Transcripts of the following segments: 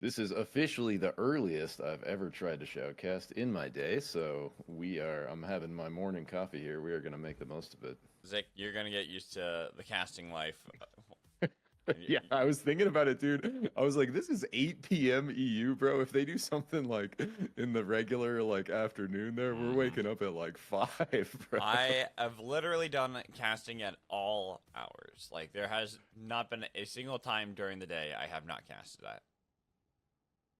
This is officially the earliest I've ever tried to shoutcast in my day, so I'm having my morning coffee here. We are going to make the most of it. Zick, you're gonna get used to the casting life. Yeah, I was thinking about it, dude. I was like, this is 8 p.m. EU, bro. If they do something like in the regular like afternoon there, we're waking up at like 5, bro. I have literally done casting at all hours. Like, there has not been a single time during the day I have not casted at.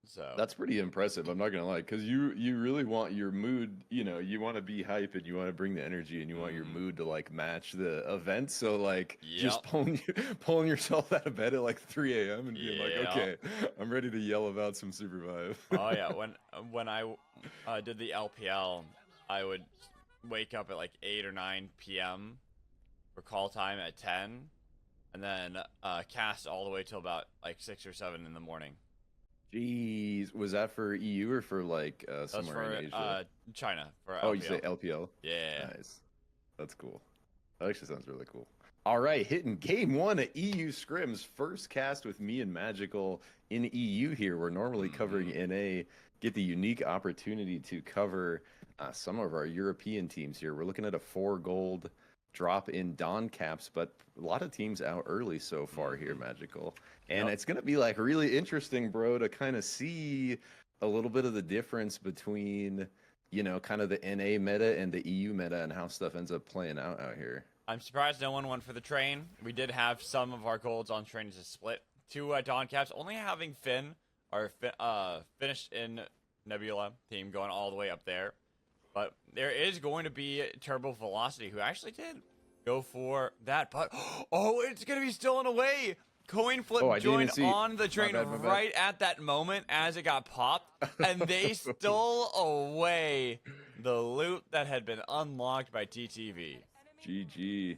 So That's pretty impressive. I'm not gonna lie, because you really want your mood. You want to be hype and you want to bring the energy and you want your mood to like match the event. So like, just pulling yourself out of bed at like 3 a.m. and being like, okay, I'm ready to yell about some Supervive. Oh yeah, when I did the LPL, I would wake up at like 8 or 9 p.m. for call time at 10, and then cast all the way till about like 6 or 7 in the morning. Jeez, was that for EU or for like somewhere in Asia? China for Oh, LPL. you say LPL? Yeah. Nice. That's cool. That actually sounds really cool. All right, hitting game 1 at EU Scrims. First cast with me and Magical in EU here. We're normally covering NA. Get the unique opportunity to cover some of our European teams here. We're looking at a 4 gold drop in Dawn caps, but a lot of teams out early so far here, Magical. And it's going to be like really interesting, bro, to kind of see a little bit of the difference between, kind of the NA meta and the EU meta and how stuff ends up playing out here. I'm surprised no one went for the train. We did have some of our golds on trains to split. 2 Dawn caps, only having Finn, finished in Nebula team going all the way up there. But there is going to be Turbo Velocity, who actually did go for that. But, oh, it's going to be stolen away. Coin flip joined on the train right at that moment as it got popped. And they stole away the loot that had been unlocked by TTV. GG.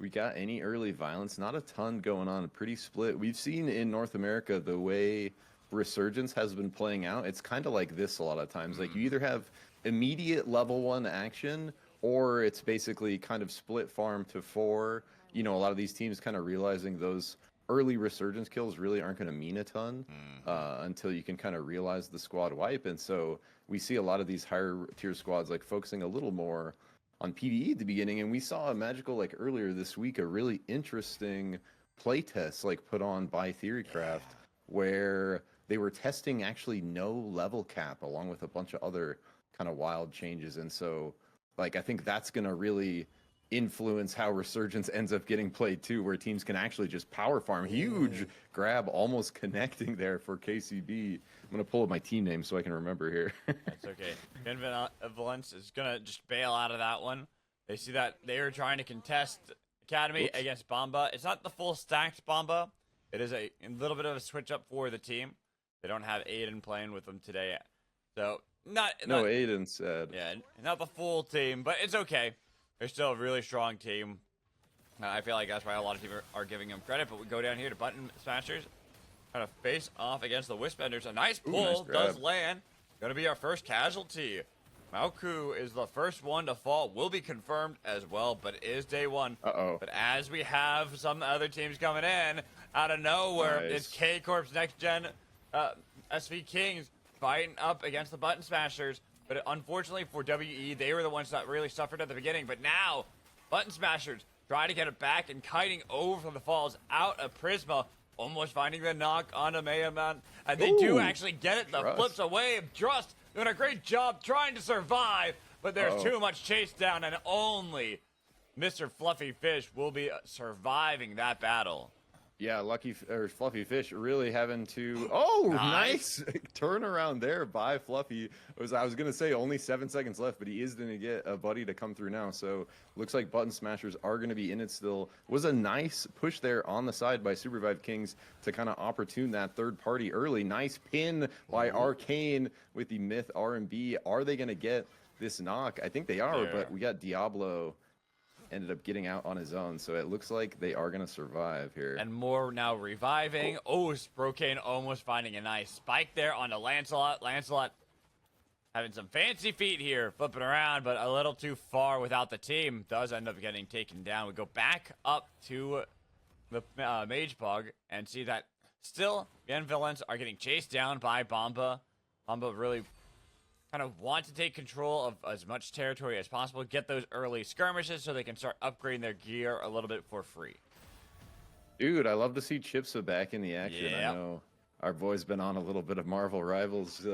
We got any early violence? Not a ton going on. Pretty split. We've seen in North America the way Resurgence has been playing out. It's kind of like this a lot of times. Like, you either have immediate level 1 action, or it's basically kind of split farm to 4. A lot of these teams kind of realizing those early Resurgence kills really aren't going to mean a ton until you can kind of realize the squad wipe. And so we see a lot of these higher tier squads like focusing a little more on PvE at the beginning. And we saw a Magical like earlier this week, a really interesting playtest like put on by Theorycraft where they were testing actually no level cap along with a bunch of other kind of wild changes. And so like, I think that's going to really influence how Resurgence ends up getting played too, where teams can actually just power farm. Huge grab, almost connecting there for KCB. I'm going to pull up my team name so I can remember here. That's okay. Benevolence is going to just bail out of that one. They see that they are trying to contest Academy against Bomba. It's not the full stacked Bomba. It is a little bit of a switch up for the team. They don't have Aiden playing with them today. So, not Aiden's sad. Yeah, not the full team, but it's okay. They're still a really strong team. I feel like that's why a lot of people are giving them credit, but we go down here to Button Smashers. Kind of face off against the Wisp-Benders. A nice pull does land. Going to be our first casualty. Mauku is the first one to fall. Will be confirmed as well, but it is day 1. But as we have some other teams coming in, out of nowhere, it's K-Corp's Next Gen SV Kings fighting up against the Button Smashers. But unfortunately for WE, they were the ones that really suffered at the beginning. But now, Button Smashers try to get it back and kiting over from the falls out of Prisma. Almost finding the knock onto Mayaman. And they do actually get it. The flips away of Trust. Doing a great job trying to survive. But there's too much chase down. And only Mr. Fluffy Fish will be surviving that battle. Yeah, Fluffy Fish really having to. Nice turnaround there by Fluffy. I was gonna say only 7 seconds left, but he is gonna get a buddy to come through now. So looks like Button Smashers are gonna be in it still. Was a nice push there on the side by SUPERVIVE Kings to kind of opportune that third party early. Nice pin by Arcane with the Myth R&B. Are they gonna get this knock? I think they are, but we got Diablo. Ended up getting out on his own, so it looks like they are going to survive here. And more now reviving. Sprokane almost finding a nice spike there onto Lancelot. Lancelot having some fancy feet here, flipping around, but a little too far without the team. Does end up getting taken down. We go back up to the Mage Bug and see that Still, the villains are getting chased down by Bomba. Bomba really kind of want to take control of as much territory as possible, get those early skirmishes so they can start upgrading their gear a little bit for free. Dude, I love to see Chipsa back in the action. Yep. I know our boy's been on a little bit of Marvel Rivals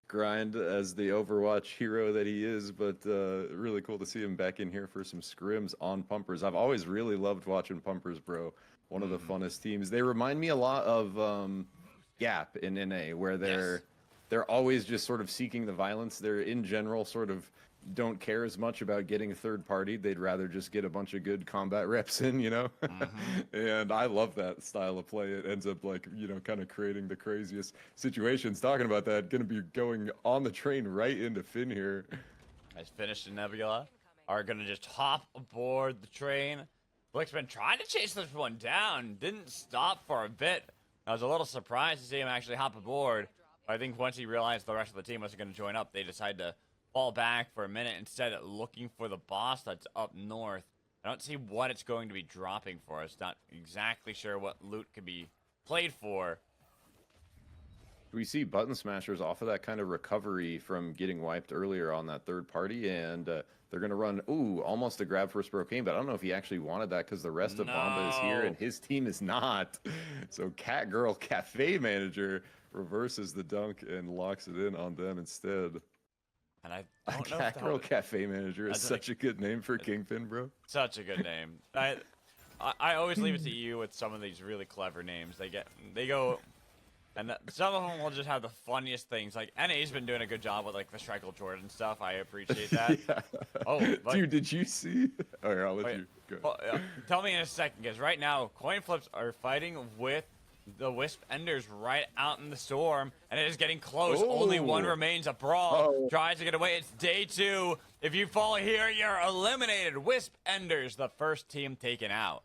grind as the Overwatch hero that he is, but really cool to see him back in here for some scrims on Pumpers. I've always really loved watching Pumpers, bro. One of the funnest teams. They remind me a lot of Gap in NA, where they're always just sort of seeking the violence. They're in general sort of don't care as much about getting third party. They'd rather just get a bunch of good combat reps in, you know? And I love that style of play. It ends up like, you know, kind of creating the craziest situations. Talking about that, going to be going on the train right into Finn here. Has finished in Nebula. Are going to just hop aboard the train. Blick's been trying to chase this one down. Didn't stop for a bit. I was a little surprised to see him actually hop aboard. But I think once he realized the rest of the team wasn't going to join up, they decided to fall back for a minute instead of looking for the boss that's up north. I don't see what it's going to be dropping for us. Not exactly sure what loot could be played for. We see Button Smashers off of that kind of recovery from getting wiped earlier on that third party, and they're going to run, almost a grab for Brocane, but I don't know if he actually wanted that because the rest of Bomba is here and his team is not. So Catgirl Cafe Manager reverses the dunk and locks it in on them instead. And I don't know Catgirl Cafe Manager is such a good name for Kingpin, bro. Such a good name. I always leave it to you with some of these really clever names. They go, and some of them will just have the funniest things. Like NA's been doing a good job with like the Strikel Jordan stuff. I appreciate that. Dude, did you see? All right, I'll let you go. Well, tell me in a second, because right now coin flips are fighting with the Wisp Enders right out in the storm, and it is getting close. Only one remains. A brawl tries to get away. It's day 2. If you fall here, you're eliminated. Wisp Enders, the first team taken out.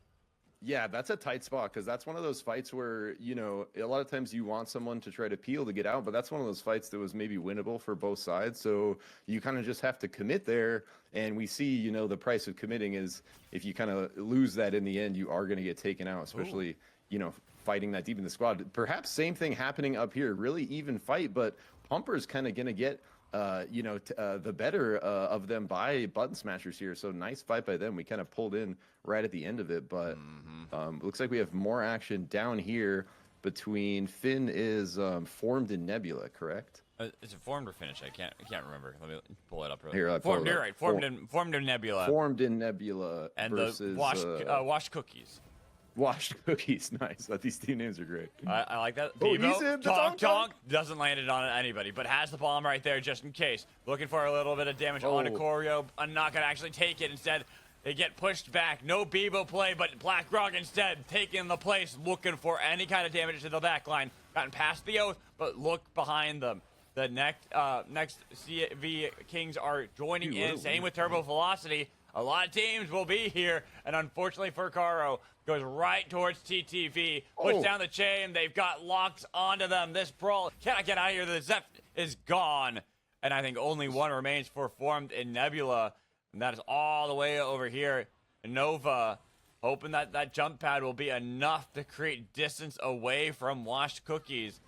Yeah, that's a tight spot because that's one of those fights where, you know, a lot of times you want someone to try to peel to get out, but that's one of those fights that was maybe winnable for both sides. So you kind of just have to commit there. And we see, you know, the price of committing is if you kind of lose that in the end, you are going to get taken out, especially, you know, fighting that deep in the squad. Perhaps same thing happening up here. Really even fight, but Pumper's kind of going to get, you know, the better of them by Button Smashers here. So nice fight by them. We kind of pulled in right at the end of it, but looks like we have more action down here between Finn is formed in Nebula, correct? Is it formed or finished? I can't remember. Let me pull it up. Really. Here, formed. You're right. Formed in Nebula. Formed in Nebula and versus the washed cookies. Washed cookies, nice. These team names are great. I like that. BEEBO, Tonk doesn't land it on anybody, but has the bomb right there just in case. Looking for a little bit of damage onto Choreo. I'm not gonna actually take it. Instead, they get pushed back. No BEEBO play, but Black Grog instead taking the place, looking for any kind of damage to the back line. Gotten past the oath, but look behind them. The next CV Kings are joining in. Same with Turbo Velocity. A lot of teams will be here, and unfortunately for Caro, goes right towards TTV, puts down the chain. They've got locks onto them. This brawl cannot get out of here. The Zep is gone, and I think only one remains for Formed in Nebula, and that is all the way over here. Nova, hoping that that jump pad will be enough to create distance away from Washed Cookies.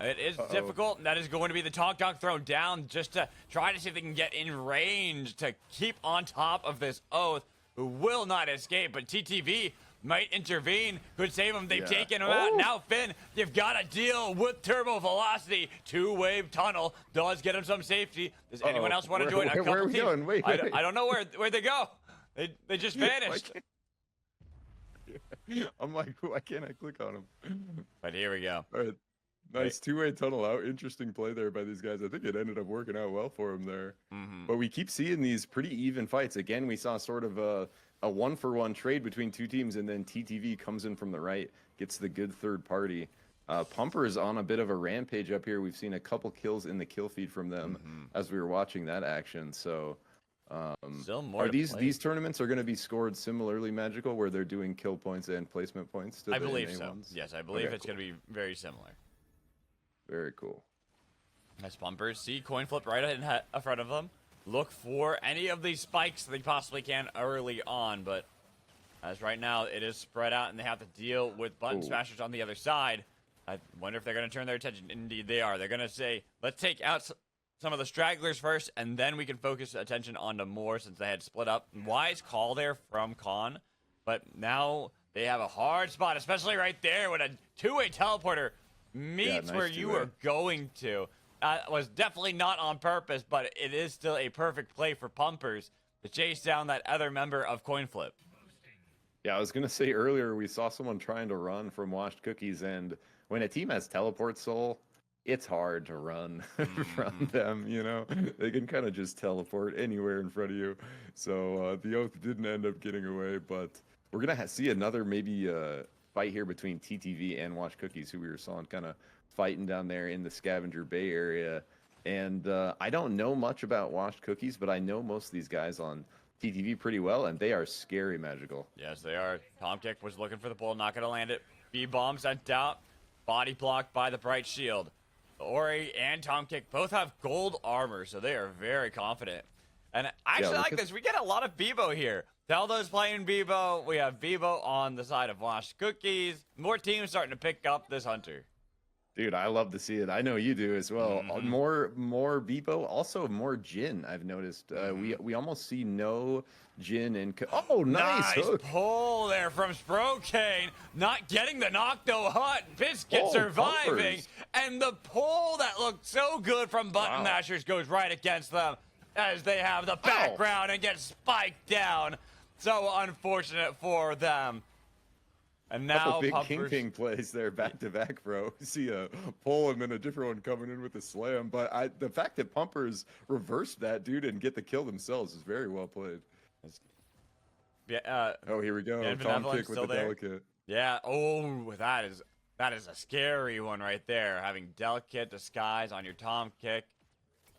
It is difficult, and that is going to be the Tonk thrown down just to try to see if they can get in range to keep on top of this oath, who will not escape, but TTV might intervene, could save him. They've taken him out. Now, Finn, you've got to deal with Turbo Velocity. 2-wave tunnel does get him some safety. Does anyone else want to join? Where are we going? Wait. I don't know where they go. They just vanished. I'm like, why can't I click on him? But here we go. All right. Nice two-way tunnel out. Interesting play there by these guys. I think it ended up working out well for him there. But we keep seeing these pretty even fights. Again, we saw sort of a one-for-one trade between two teams, and then TTV comes in from the right, gets the good third party. Pumper is on a bit of a rampage up here. We've seen a couple kills in the kill feed from them as we were watching that action. So still more are these tournaments are going to be scored similarly, Magical, where they're doing kill points and placement points to I the believe NA so. ones? Yes, I believe it's going to be very similar. Very cool. Nice Pumpers. See coin flip right in front of them. Look for any of these spikes they possibly can early on, but as right now it is spread out and they have to deal with Button Smashers on the other side. I wonder if they're going to turn their attention. Indeed, they are. They're going to say, let's take out some of the stragglers first, and then we can focus attention on the more since they had split up. Wise call there from Khan, but now they have a hard spot, especially right there when a two-way teleporter meets nice where you two-way. were going to. Was definitely not on purpose, but it is still a perfect play for Pumpers to chase down that other member of Coin Flip. Yeah, I was gonna say earlier we saw someone trying to run from Washed Cookies, and when a team has teleport soul, it's hard to run from them. You know, they can kind of just teleport anywhere in front of you. So the Oath didn't end up getting away, but we're gonna see another maybe fight here between TTV and Washed Cookies, who we were saw kind of fighting down there in the Scavenger Bay area. And I don't know much about Washed Cookies, but I know most of these guys on TTV pretty well, and they are scary magical. Yes, they are. Tom Kick was looking for the pull, not going to land it. B-bomb sent out, body blocked by the Bright Shield. Ori and Tom Kick both have gold armor, so they are very confident. And I actually like this. We get a lot of BEEBO here. Teldo's playing BEEBO. We have BEEBO on the side of Washed Cookies. More teams starting to pick up this Hunter. Dude, I love to see it. I know you do as well. More BEEBO, also more Jin. I've noticed. We almost see no Jin and nice hook. Pull there from Sprokane. Not getting the knock though. Hut Biscuit surviving, Pumpers. and the pull that looked so good from Button Mashers goes right against them as they have the background and get spiked down. So unfortunate for them. And now Couple big Pumpers... King plays there back to back, bro. You see a pull and then a different one coming in with a slam. But the fact that Pumpers reversed that, dude, and get the kill themselves is very well played. Yeah. Here we go. Tom Kick with the delicate. Yeah. Oh, that is a scary one right there. Having delicate disguise on your Tom Kick.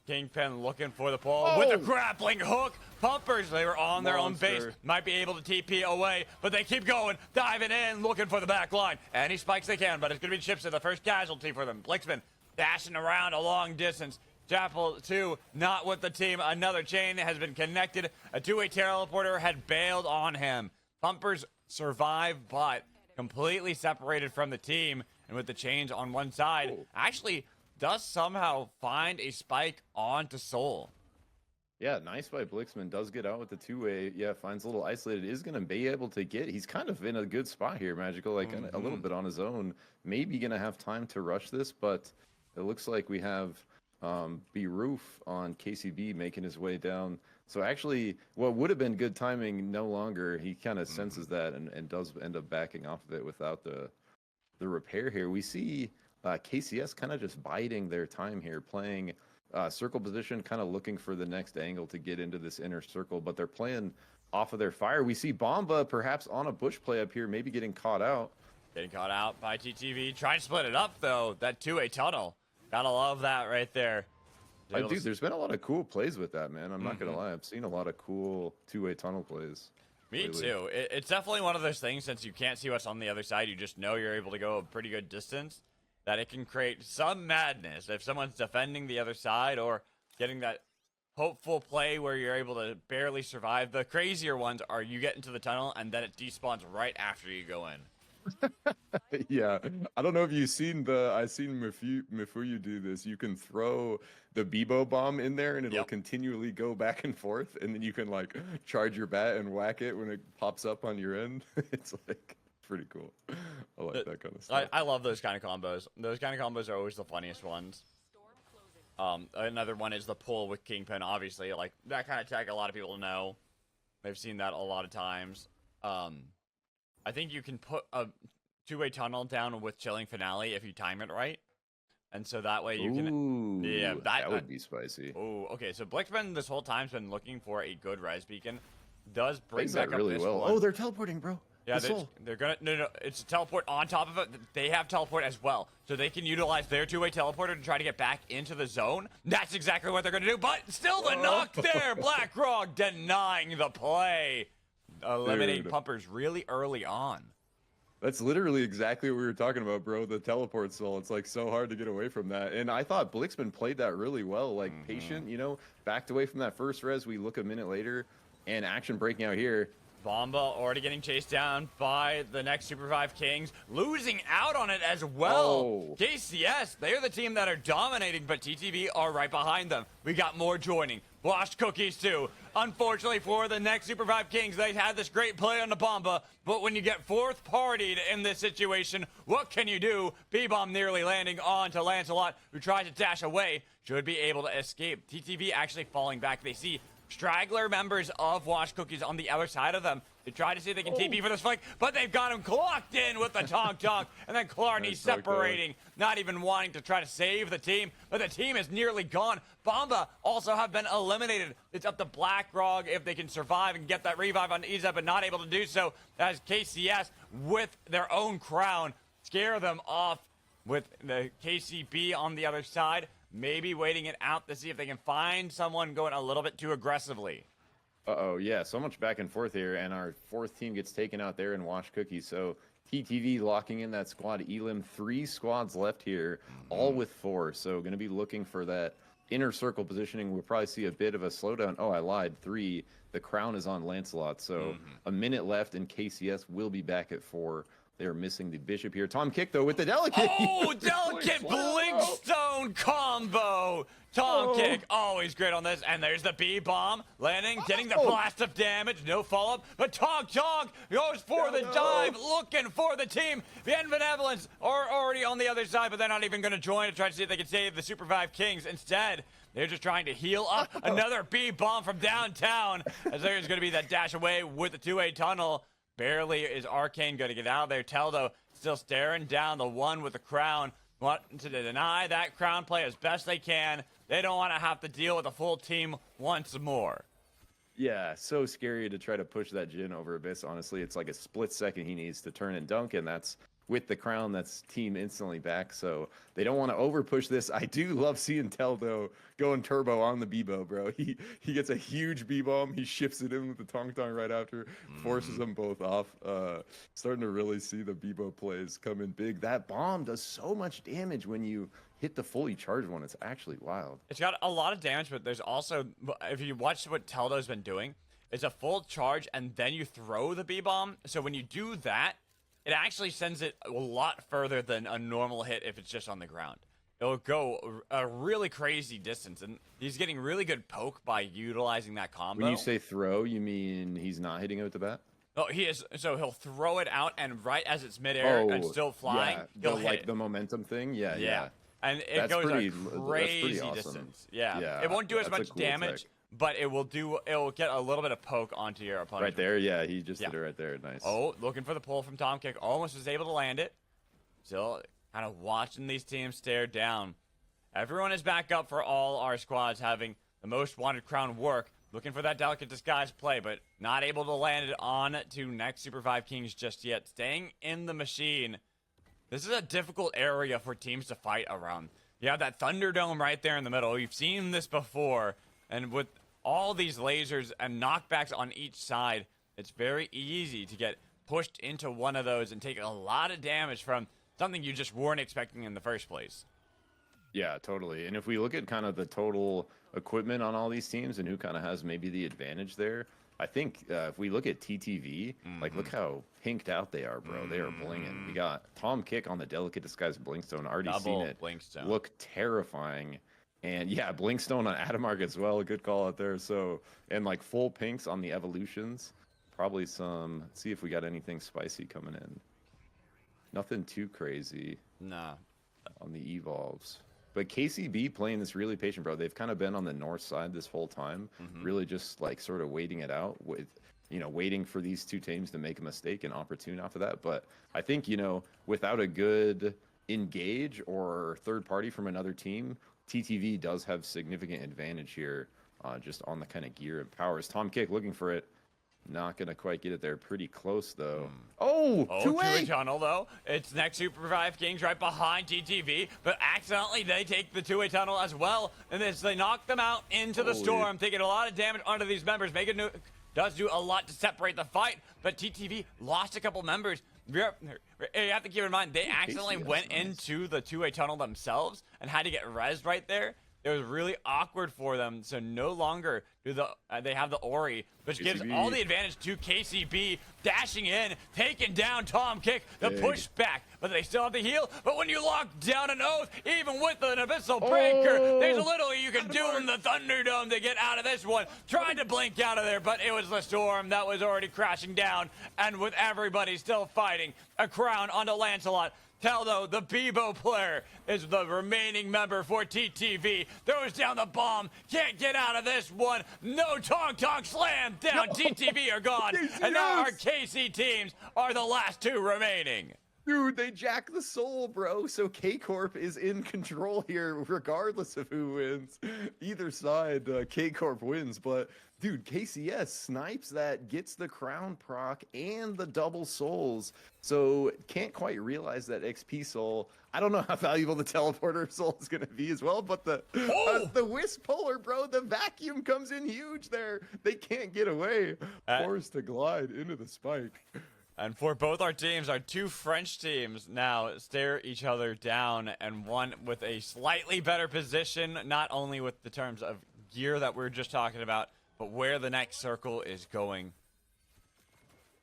Kingpin looking for the pull with a grappling hook. Pumpers, they were on their own base. Might be able to TP away, but they keep going, diving in, looking for the back line. Any spikes they can, but it's going to be Chipson, the first casualty for them. Blixman dashing around a long distance. Chapel 2 not with the team. Another chain has been connected. A two-way teleporter had bailed on him. Pumpers survive, but completely separated from the team. And with the chains on one side, actually does somehow find a spike onto Soul. Yeah, nice by Blixman. Does get out with the two-way. Yeah, finds a little isolated. Is going to be able to get. He's kind of in a good spot here, Magical. Like a little bit on his own. Maybe going to have time to rush this, but it looks like we have B Roof on KCB making his way down. So actually, what would have been good timing, no longer. He kind of senses that and does end up backing off of it without the repair here. We see KCS kind of just biding their time here, playing circle position, kind of looking for the next angle to get into this inner circle, but they're playing off of their fire. We see Bomba perhaps on a bush play up here, maybe getting caught out. Getting caught out by TTV. Trying to split it up, though. That two-way tunnel. Gotta love that right there. Dude, there's been a lot of cool plays with that, man. I'm not going to lie. I've seen a lot of cool two-way tunnel plays. Me lately. too. It's definitely one of those things, since you can't see what's on the other side, you just know you're able to go a pretty good distance, that it can create some madness if someone's defending the other side or getting that hopeful play where you're able to barely survive. The crazier ones are you get into the tunnel and then it despawns right after you go in. Yeah, I don't know if you've seen I seen Mifuyu do this. You can throw the BEEBO bomb in there and it'll continually go back and forth, and then you can like charge your bat and whack it when it pops up on your end. It's like pretty cool. I like that kind of stuff. I love those kind of combos. Those kind of combos are always the funniest ones. Another one is the pull with Kingpin, obviously. Like, that kind of tag, a lot of people know. They've seen that a lot of times. I think you can put a two-way tunnel down with Chilling Finale if you time it right. And so that way you can... Yeah, that would be spicy. Oh, okay. So Blixman this whole time's been looking for a good res beacon. Does bring Plays back that up really this well. one. Oh, they're teleporting, bro. Yeah, they're gonna no, it's a teleport on top of it. They have teleport as well, so they can utilize their two-way teleporter to try to get back into the zone. That's exactly what they're gonna do. But still, the knock there. BlackRock denying the play, eliminating Pumpers really early on. That's literally exactly what we were talking about, bro. The teleport soul. It's like so hard to get away from that. And I thought Blixman played that really well. Like patient, backed away from that first res. We look a minute later, and action breaking out here. Bomba already getting chased down by the next SUPERVIVE Kings, losing out on it as well. Oh. KCS, they are the team that are dominating, but TTV are right behind them. We got more joining. Washed Cookies too. Unfortunately for the next SUPERVIVE Kings, they had this great play on the Bomba, but when you get fourth partied in this situation, what can you do? B-Bomb nearly landing onto Lancelot, who tries to dash away, should be able to escape. TTV actually falling back. They see straggler members of Wash Cookies on the other side of them. They try to see if they can TP for this flank, but they've got him clocked in with the Tonk Tonk, and then Clarny separating, not even wanting to try to save the team, but the team is nearly gone. Bomba also have been eliminated. It's up to BlackRog if they can survive and get that revive on Iza, but not able to do so as KCS with their own crown scare them off with the KCB on the other side. Maybe waiting it out to see if they can find someone going a little bit too aggressively. Uh-oh, yeah, so much back and forth here, and our fourth team gets taken out there in Wash Cookies. So TTV locking in that squad. Elim, 3 squads left here, all with 4. So going to be looking for that inner circle positioning. We'll probably see a bit of a slowdown. Oh, I lied. 3. The crown is on Lancelot. So a minute left, and KCS will be back at 4. They're missing the bishop here. Tom Kick, though, with the delicate. Oh, delicate Blinkstone combo. Tom Kick, always great on this. And there's the B-bomb landing, getting the blast of damage. No follow-up. But Tonk Tonk goes for the dive, looking for the team. The Benevolence are already on the other side, but they're not even going to join to try to see if they can save the SUPERVIVE Kings. Instead, they're just trying to heal up. Another B-bomb from downtown, as there's going to be that dash away with the two-way tunnel. Barely is Arcane going to get out of there. Teldo still staring down the one with the crown. Want to deny that crown play as best they can. They don't want to have to deal with a full team once more. Yeah, so scary to try to push that Jhin over Abyss. Honestly, it's like a split second he needs to turn and dunk, and that's with the crown, that's team instantly back. So they don't want to over push this. I do love seeing Teldo going turbo on the BEEBO, bro. He gets a huge B-bomb. He shifts it in with the Tonk Tonk right after, forces them both off. Starting to really see the BEEBO plays come in big. That bomb does so much damage when you hit the fully charged one. It's actually wild. It's got a lot of damage, but there's also, if you watch what Teldo's been doing, it's a full charge and then you throw the B-bomb. So when you do that, it actually sends it a lot further than a normal hit if it's just on the ground. It'll go a really crazy distance, and he's getting really good poke by utilizing that combo. When you say throw, you mean he's not hitting it with the bat? Oh, he is. So he'll throw it out, and right as it's midair and still flying, he'll hit like it. the momentum thing. Yeah. And it That's goes pretty, a crazy awesome. distance. Yeah. It won't do as much cool damage, tech. but it'll get a little bit of poke onto your opponent. Right there, yeah, he just did it right there. Nice. Oh, looking for the pull from Tom Kick. Almost was able to land it. Still kind of watching these teams stare down. Everyone is back up for all our squads having the most wanted crown work. Looking for that delicate disguise play, but not able to land it on to next SUPERVIVE Kings just yet. Staying in the machine. This is a difficult area for teams to fight around. You have that Thunderdome right there in the middle. You've seen this before. And with all these lasers and knockbacks on each side, it's very easy to get pushed into one of those and take a lot of damage from something you just weren't expecting in the first place. Yeah, totally. And if we look at kind of the total equipment on all these teams and who kind of has maybe the advantage there, I think if we look at TTV, like look how pinked out they are, bro. They are blinging. We got Tom Kick on the delicate disguise Blinkstone. Already seen it. Blinkstone. Look terrifying. And yeah, Blinkstone on Adamark as well. Good call out there. So, and like full pinks on the evolutions. Probably some, let's see if we got anything spicy coming in. Nothing too crazy. Nah. On the evolves. But KCB playing this really patient, bro. They've kind of been on the north side this whole time, really just like sort of waiting it out with, waiting for these two teams to make a mistake and opportune after that. But I think, without a good engage or third party from another team, TTV does have significant advantage here just on the kind of gear and powers. Tom Kick looking for it. Not going to quite get it there. Pretty close, though. Oh, two-way tunnel, though. It's next SUPERVIVE Kings right behind TTV, but accidentally they take the two-way tunnel as well, and as they knock them out into the storm, taking a lot of damage onto these members. Megan does do a lot to separate the fight, but TTV lost a couple members. You have to keep in mind, they accidentally went into the two-way tunnel themselves and had to get rezzed right there. it was really awkward for them. So no longer do they have the Ori, which gives all the advantage to KCB, dashing in, taking down Tom Kick, the pushback, but they still have the heal. But when you lock down an Oath, even with an Abyssal Breaker, there's a little you can do in the Thunderdome to get out of this one. Tried to blink out of there, but it was the Storm that was already crashing down, and with everybody still fighting, a crown onto Lancelot. Teldo, the BEEBO player, is the remaining member for TTV. Throws down the bomb. Can't get out of this one. No Tong slam down. TTV are gone. And now our KC teams are the last two remaining. Dude, they jack the soul, bro. So K-Corp is in control here, regardless of who wins. Either side, K-Corp wins. But, dude, KCS snipes that, gets the crown proc and the double souls. So can't quite realize that XP soul. I don't know how valuable the teleporter soul is going to be as well. But the Wisp Polar, bro, the vacuum comes in huge there. They can't get away. Forced to glide into the spike. And for both our teams, our two French teams now stare each other down, and one with a slightly better position, not only with the terms of gear that we're just talking about, but where the next circle is going.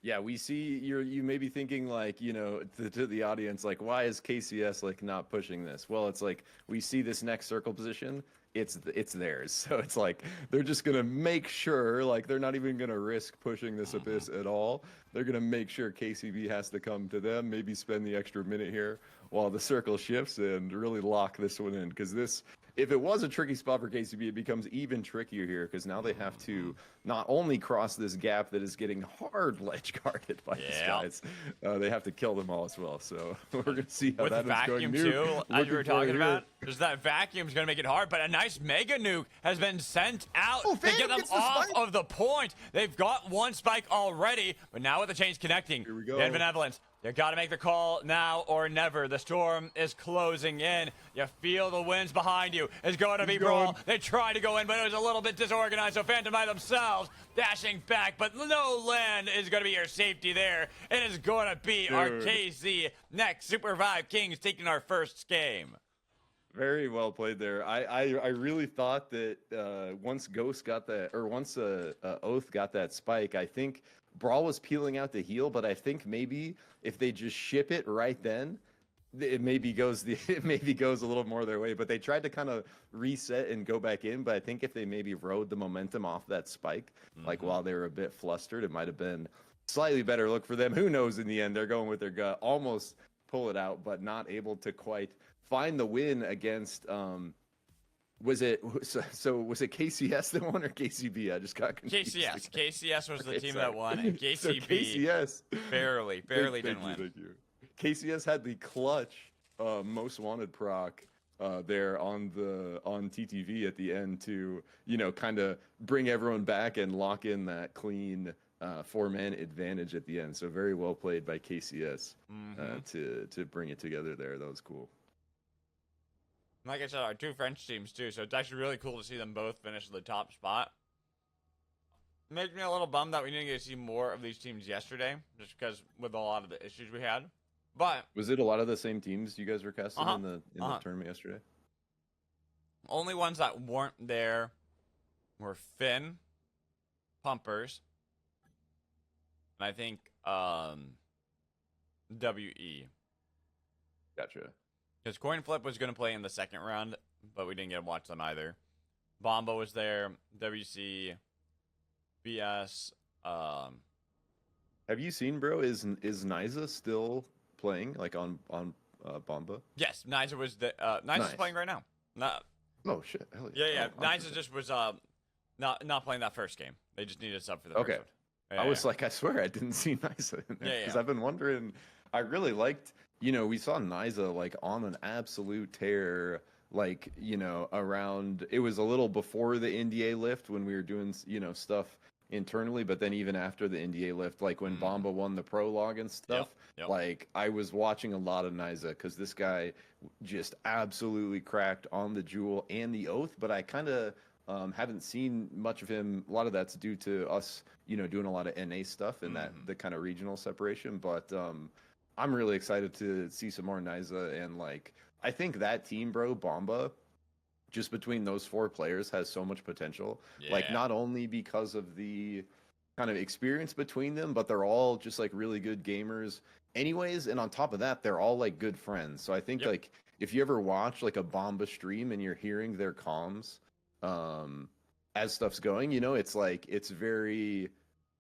Yeah, we see you may be thinking like, you know, to the audience, like, why is KCS like not pushing this? Well, it's like we see this next circle position. It's theirs. So it's like they're just going to make sure, like they're not even going to risk pushing this Abyss at all. They're going to make sure KCB has to come to them, maybe spend the extra minute here while the circle shifts and really lock this one in. Because this, if it was a tricky spot for KCB, it becomes even trickier here because now they have to not only cross this gap that is getting hard ledge guarded by these guys, they have to kill them all as well. So we're going to see how that is going. With vacuum too, as you were talking about, because that vacuum is going to make it hard, but a nice mega nuke has been sent out to get them off of the point. They've got one spike already, but now with the chains connecting, here we go. Dead Benevolence, you got to make the call now or never. The storm is closing in. You feel the winds behind you. It's going to be brawl. They tried to go in, but it was a little bit disorganized, so Phantom by themselves dashing back, but no land is going to be your safety there. It is going to be our KC next SUPERVIVE Kings taking our first game. Very well played there. I really thought that once Ghost got that, or once Oath got that spike, I think Brawl was peeling out the heal, but I think maybe if they just ship it right then, it maybe goes a little more their way. But they tried to kind of reset and go back in. But I think if they maybe rode the momentum off that spike, like while they were a bit flustered, it might have been slightly better look for them. Who knows? In the end, they're going with their gut, almost pull it out, but not able to quite find the win against. Was it KCS that won or KCB? I just got confused. KCS was the team that won, and KCB so KCS barely didn't win. Thank you. KCS had the clutch most wanted proc there on TTV at the end to, you know, kind of bring everyone back and lock in that clean 4-man advantage at the end. So very well played by KCS to bring it together there. That was cool. Like I said, our two French teams too, so it's actually really cool to see them both finish in the top spot. Makes me a little bummed that we didn't get to see more of these teams yesterday, just because with a lot of the issues we had. But was it a lot of the same teams you guys were casting in the tournament yesterday? Only ones that weren't there were Finn, Pumpers, and I think WE. Gotcha. Because Coin Flip was going to play in the second round, but we didn't get to watch them either. Bomba was there, WC, BS. Have you seen, bro? Is Niza still playing like on Bomba? Yes, Niza was Niza's playing right now. Oh shit! Hell yeah. Yeah. Niza just was not playing that first game. They just needed a sub for the first one. I was like, I swear I didn't see Niza in there because I've been wondering. I really liked. You know, we saw Niza like on an absolute tear, like, you know, around, it was a little before the NDA lift when we were doing, you know, stuff internally, but then even after the NDA lift, like when Bomba won the prologue and stuff, like I was watching a lot of Niza because this guy just absolutely cracked on the Jewel and the Oath, but I kind of haven't seen much of him. A lot of that's due to us, you know, doing a lot of NA stuff and that the kind of regional separation, but I'm really excited to see some more Niza, and like I think that team, bro, Bomba, just between those 4 players has so much potential. Like, Yeah. not only because of the kind of experience between them, but they're all just like really good gamers anyways. And on top of that, they're all like good friends. So I think Yep. like if you ever watch like a Bomba stream and you're hearing their comms as stuff's going, you know, it's like it's very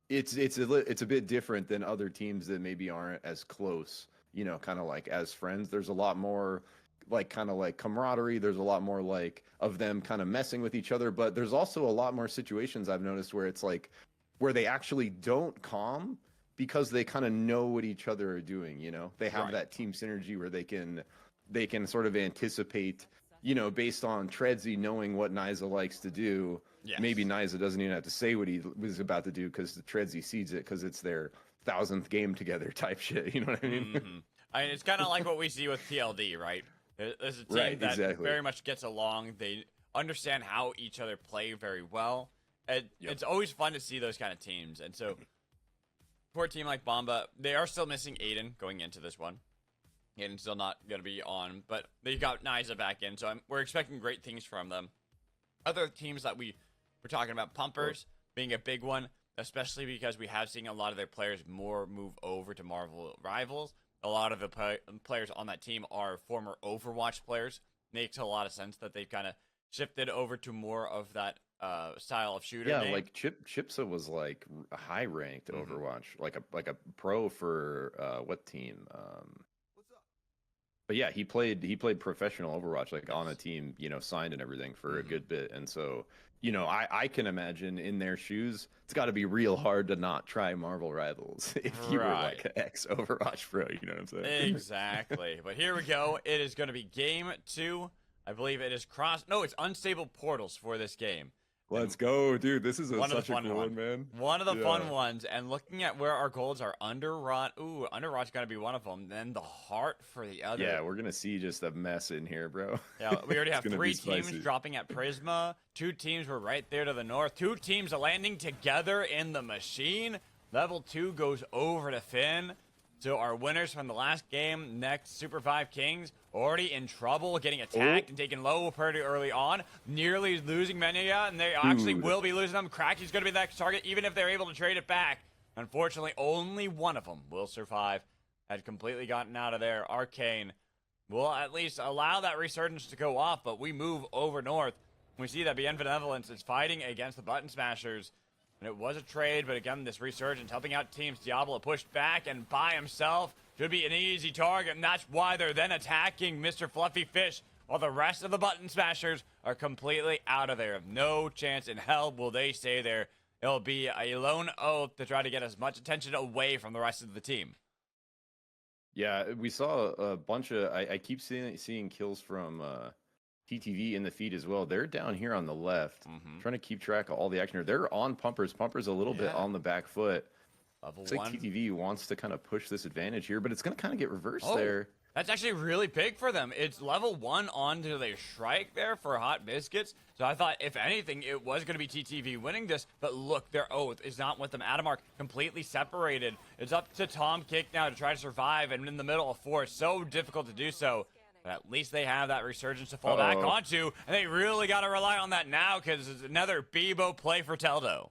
it's a bit different than other teams that maybe aren't as close, you know, kind of like as friends. There's a lot more like kind of like camaraderie. There's a lot more like of them kind of messing with each other, but there's also a lot more situations I've noticed where it's like where they actually don't calm because they kind of know what each other are doing, you know. They have Right. that team synergy where they can sort of anticipate, you know, based on Tredsy knowing what Niza likes to do. Yes. Maybe Niza doesn't even have to say what he was about to do because the Tredsy sees it because it's their 1000th game together type shit. You know what I mean? Mm-hmm. I mean, it's kind of like what we see with TLD, right? There's a team Right, that exactly. very much gets along. They understand how each other play very well. And Yep. It's always fun to see those kind of teams. And so, for a team like Bomba, they are still missing Aiden going into this one. Aiden's still not going to be on, but they got Niza back in, so we're expecting great things from them. Other teams that we're talking about, Pumpers being a big one, especially because we have seen a lot of their players more move over to Marvel Rivals. A lot of the players on that team are former Overwatch players. Makes a lot of sense that they've kind of shifted over to more of that style of shooter. Yeah, game. like Chipsa was like a high ranked Mm-hmm. Overwatch, like a pro for what team? But yeah, he played professional Overwatch, like on a team, you know, signed and everything for a good bit. And so, you know, I can imagine in their shoes, it's got to be real hard to not try Marvel Rivals if you were like an ex Overwatch pro. You know what I'm saying? Exactly. But here we go. It is going to be game 2. I believe it is No, it's unstable portals for this game. Let's go, dude. This is One of the such a fun cool ones. one, man. One of the fun Yeah. ones. And looking at where our goals are, Underrot. Ooh, Underrot's going to be one of them. Then the Heart for the other. Yeah, we're gonna see just a mess in here, bro. Yeah, we already It's have gonna 3 be teams spicy. dropping at Prisma. 2 teams were right there to the north. 2 teams landing together in the machine. Level 2 goes over to Finn. So our winners from the last game, next SUPERVIVE Kings, already in trouble, getting attacked and taken low pretty early on. Nearly losing Mania, and they actually Dude. will be losing them. Cracky's going to be the next target, even if they're able to trade it back. Unfortunately, only one of them will survive. Had completely gotten out of there. Arcane will at least allow that resurgence to go off, but we move over north. We see that Bien Benevolence is fighting against the Button Smashers. And it was a trade, but again, this resurgence helping out teams. Diablo pushed back and by himself should be an easy target, and that's why they're then attacking Mr. Fluffy Fish, while the rest of the Button Smashers are completely out of there. No chance in hell will they stay there. It'll be a lone oath to try to get as much attention away from the rest of the team. Yeah, we saw a bunch of. I keep seeing kills from TTV in the feed as well. They're down here on the left, trying to keep track of all the action here. They're on Pumpers. Pumpers a little bit on the back foot. Level Looks like 1. TTV wants to kind of push this advantage here, but it's going to kind of get reversed Oh. there. That's actually really big for them. It's level 1 onto their Shrike there for Hot Biscuits. So I thought, if anything, it was going to be TTV winning this. But look, their oath is not with them. Adamark completely separated. It's up to Tom Kick now to try to survive. And in the middle of 4, so difficult to do so. But at least they have that resurgence to fall back onto. And they really got to rely on that now because it's another BEEBO play for Teldo.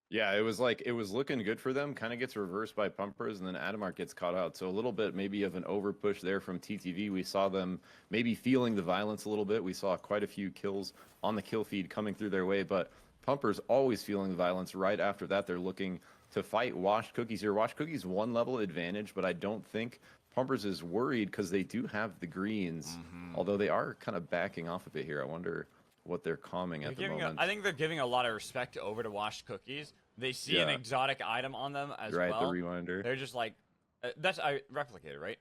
Yeah, it was looking good for them. Kind of gets reversed by Pumpers, and then Adamark gets caught out. So a little bit maybe of an over push there from TTV. We saw them maybe feeling the violence a little bit. We saw quite a few kills on the kill feed coming through their way, but Pumpers always feeling the violence. Right after that, they're looking to fight Washed Cookies here. Washed Cookies 1 level advantage, but I don't think Pumpers is worried because they do have the greens, although they are kind of backing off a bit here. I wonder what they're calming at the moment. I think they're giving a lot of respect over to Washed Cookies. They see an exotic item on them as Right, well. the rewinder. They're just like, that's Replicator, right?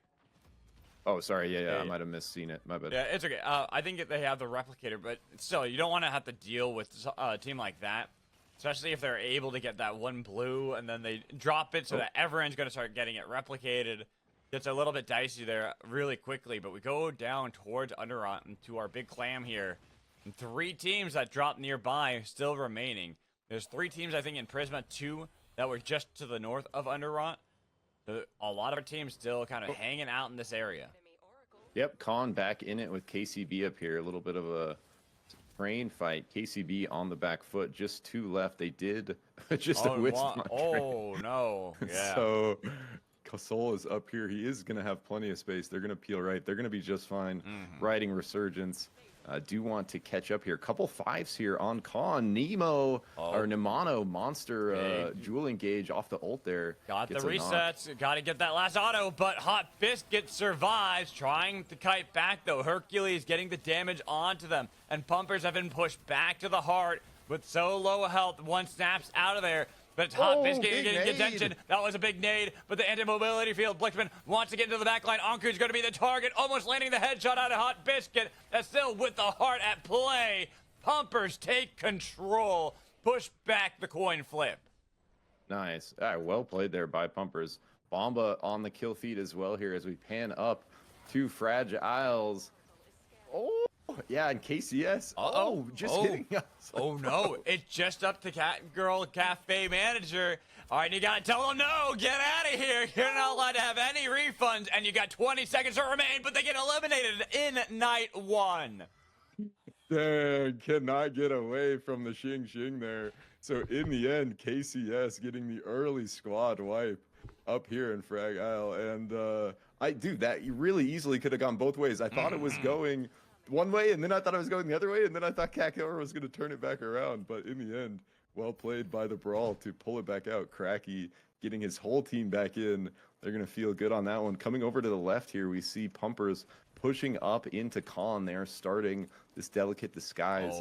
Oh, sorry. Yeah, Yeah. I might have misseen it. My bad. Yeah, it's okay. I think that they have the Replicator, but still, you don't want to have to deal with a team like that, especially if they're able to get that 1 blue and then they drop it so that everyone's going to start getting it replicated. Gets a little bit dicey there really quickly, but we go down towards Underrot and to our big clam here. And 3 teams that dropped nearby still remaining. There's 3 teams, I think, in Prisma, 2 that were just to the north of Underrot. A lot of our teams still kind of hanging out in this area. Yep, Khan back in it with KCB up here. A little bit of train fight. KCB on the back foot, just 2 left. They did just a wisp on train. Oh no! Yeah. So Casol is up here. He is going to have plenty of space. They're going to peel right. They're going to be just fine. Riding Resurgence. Do want to catch up here. Couple 5s here on Khan. Nemo or Nemano monster jewel engage off the ult there. Got the resets. Got to get that last auto, but Hot Biscuit survives. Trying to kite back though. Hercules getting the damage onto them, and Pumpers have been pushed back to the heart with so low health. One snaps out of there. But Hot Biscuit getting attention. That was a big nade, but the anti-mobility field. Blitzman wants to get into the back line. Anku's going to be the target, almost landing the headshot out of Hot Biscuit. That's still with the heart at play. Pumpers take control. Push back the coin flip. Nice. All right, well played there by Pumpers. Bomba on the kill feed as well here as we pan up to Fragiles. Oh, yeah, and KCS. Just hitting us. Oh no, it's just up to Cat Girl Cafe manager. All right, you gotta tell them no, get out of here. You're not allowed to have any refunds, and you got 20 seconds to remain, but they get eliminated in night 1. Dang, cannot get away from the Xing there. So in the end, KCS getting the early squad wipe up here in Frag Isle. And that really easily could have gone both ways. I thought it was going one way, and then I thought it was going the other way, and then I thought Kakor was going to turn it back around. But in the end, well played by the Brawl to pull it back out. Cracky getting his whole team back in. They're going to feel good on that one. Coming over to the left here, we see Pumpers pushing up into Khan. They're starting this delicate disguise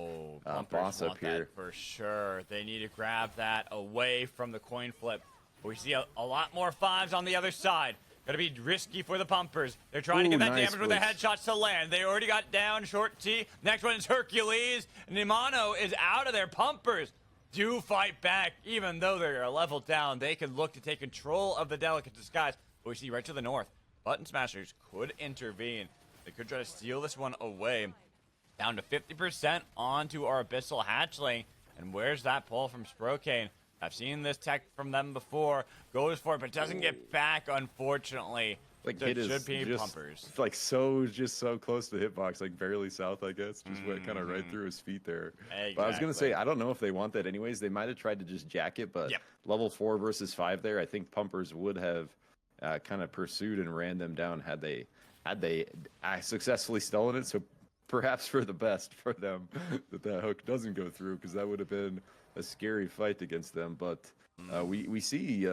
boss up here. For sure. They need to grab that away from the coin flip. We see a lot more 5s on the other side. Gonna be risky for the Pumpers. They're trying to get that damage with the headshots to land. They already got down short T. Next one is Hercules. Nimano is out of there. Pumpers do fight back. Even though they're leveled down, they can look to take control of the delicate disguise. But we see right to the north, Button Smashers could intervene. They could try to steal this one away. Down to 50% onto our Abyssal Hatchling. And where's that pull from Sprokane? I've seen this tech from them before. Goes for it, but doesn't get back, unfortunately. Like there it is should be just, Pumpers. like just so close to the hitbox, like barely south, I guess. Just went kind of right through his feet there. Exactly. But I was gonna say, I don't know if they want that anyways. They might have tried to just jack it, but level 4 versus 5 there, I think Pumpers would have kind of pursued and ran them down had they successfully stolen it. So perhaps for the best for them that hook doesn't go through, because that would have been a scary fight against them. But we see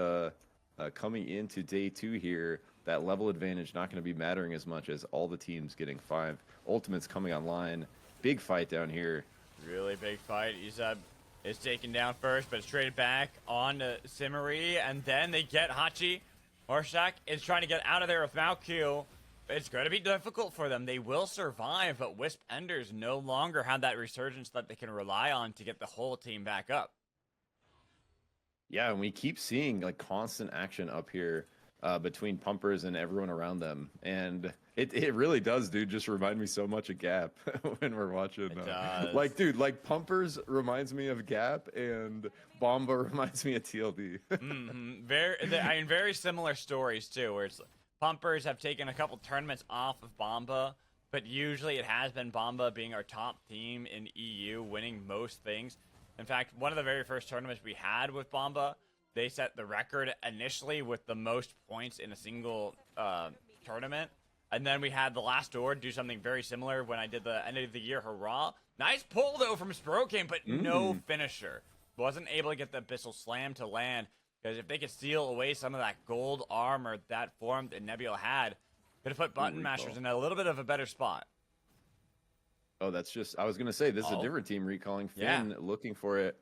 coming into day 2 here, that level advantage not going to be mattering as much as all the teams getting 5 ultimates coming online. Big fight down here. Really big fight. Izab is taken down first, but it's traded back on to Simmery, and then they get Hachi. Horshak is trying to get out of there with Malku. It's going to be difficult for them. They will survive, but Wisp Enders no longer have that resurgence that they can rely on to get the whole team back up. Yeah, and we keep seeing like constant action up here between Pumpers and everyone around them. And it really does, dude, just remind me so much of Gap when we're watching. It does. Like, dude, like Pumpers reminds me of Gap and Bomba reminds me of TLD. Very similar stories, too, where it's Pumpers have taken a couple tournaments off of Bomba, but usually it has been Bomba being our top team in EU, winning most things. In fact, one of the very first tournaments we had with Bomba, they set the record initially with the most points in a single tournament. And then we had the last door do something very similar when I did the end of the year hurrah. Nice pull, though, from Sprokane, but no finisher. Wasn't able to get the Abyssal Slam to land, because if they could steal away some of that gold armor that form that Nebula had, could have put Button Mashers in a little bit of a better spot. Oh, that's just, I was going to say, this is a different team recalling Finn, looking for it.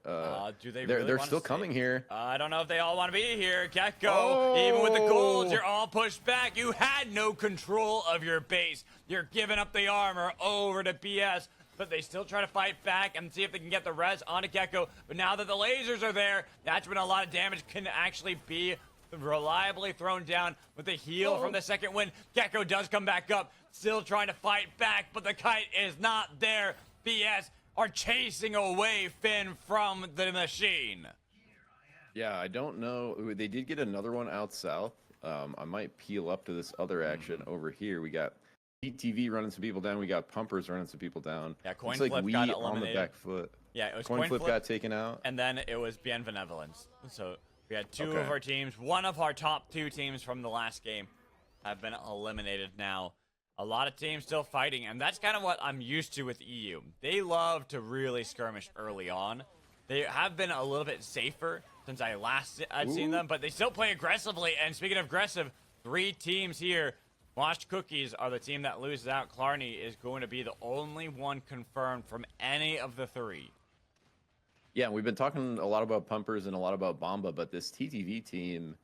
Do they they're still coming here. I don't know if they all want to be here. Gecko, even with the gold, you're all pushed back. You had no control of your base. You're giving up the armor over to BS, but they still try to fight back and see if they can get the res onto Gecko. But now that the lasers are there, that's when a lot of damage can actually be reliably thrown down with the heal from the second win. Gecko does come back up, still trying to fight back, but the kite is not there. BS are chasing away Finn from the machine. Yeah, I don't know. They did get another one out south. I might peel up to this other action over here. We got TTV running some people down. We got Pumpers running some people down. Yeah, Coin It's like Flip we got on the eliminated. back foot. Yeah, it was Coin Flip got taken out. and then it was Benevolence. So we had two Okay. of our teams. One of our top 2 teams from the last game have been eliminated now. A lot of teams still fighting, and that's kind of what I'm used to with EU. They love to really skirmish early on. They have been a little bit safer since I'd seen them, but they still play aggressively. And speaking of aggressive, 3 teams here. Washed Cookies are the team that loses out. Clarny is going to be the only one confirmed from any of the 3. Yeah, we've been talking a lot about Pumpers and a lot about Bomba, but this TTV team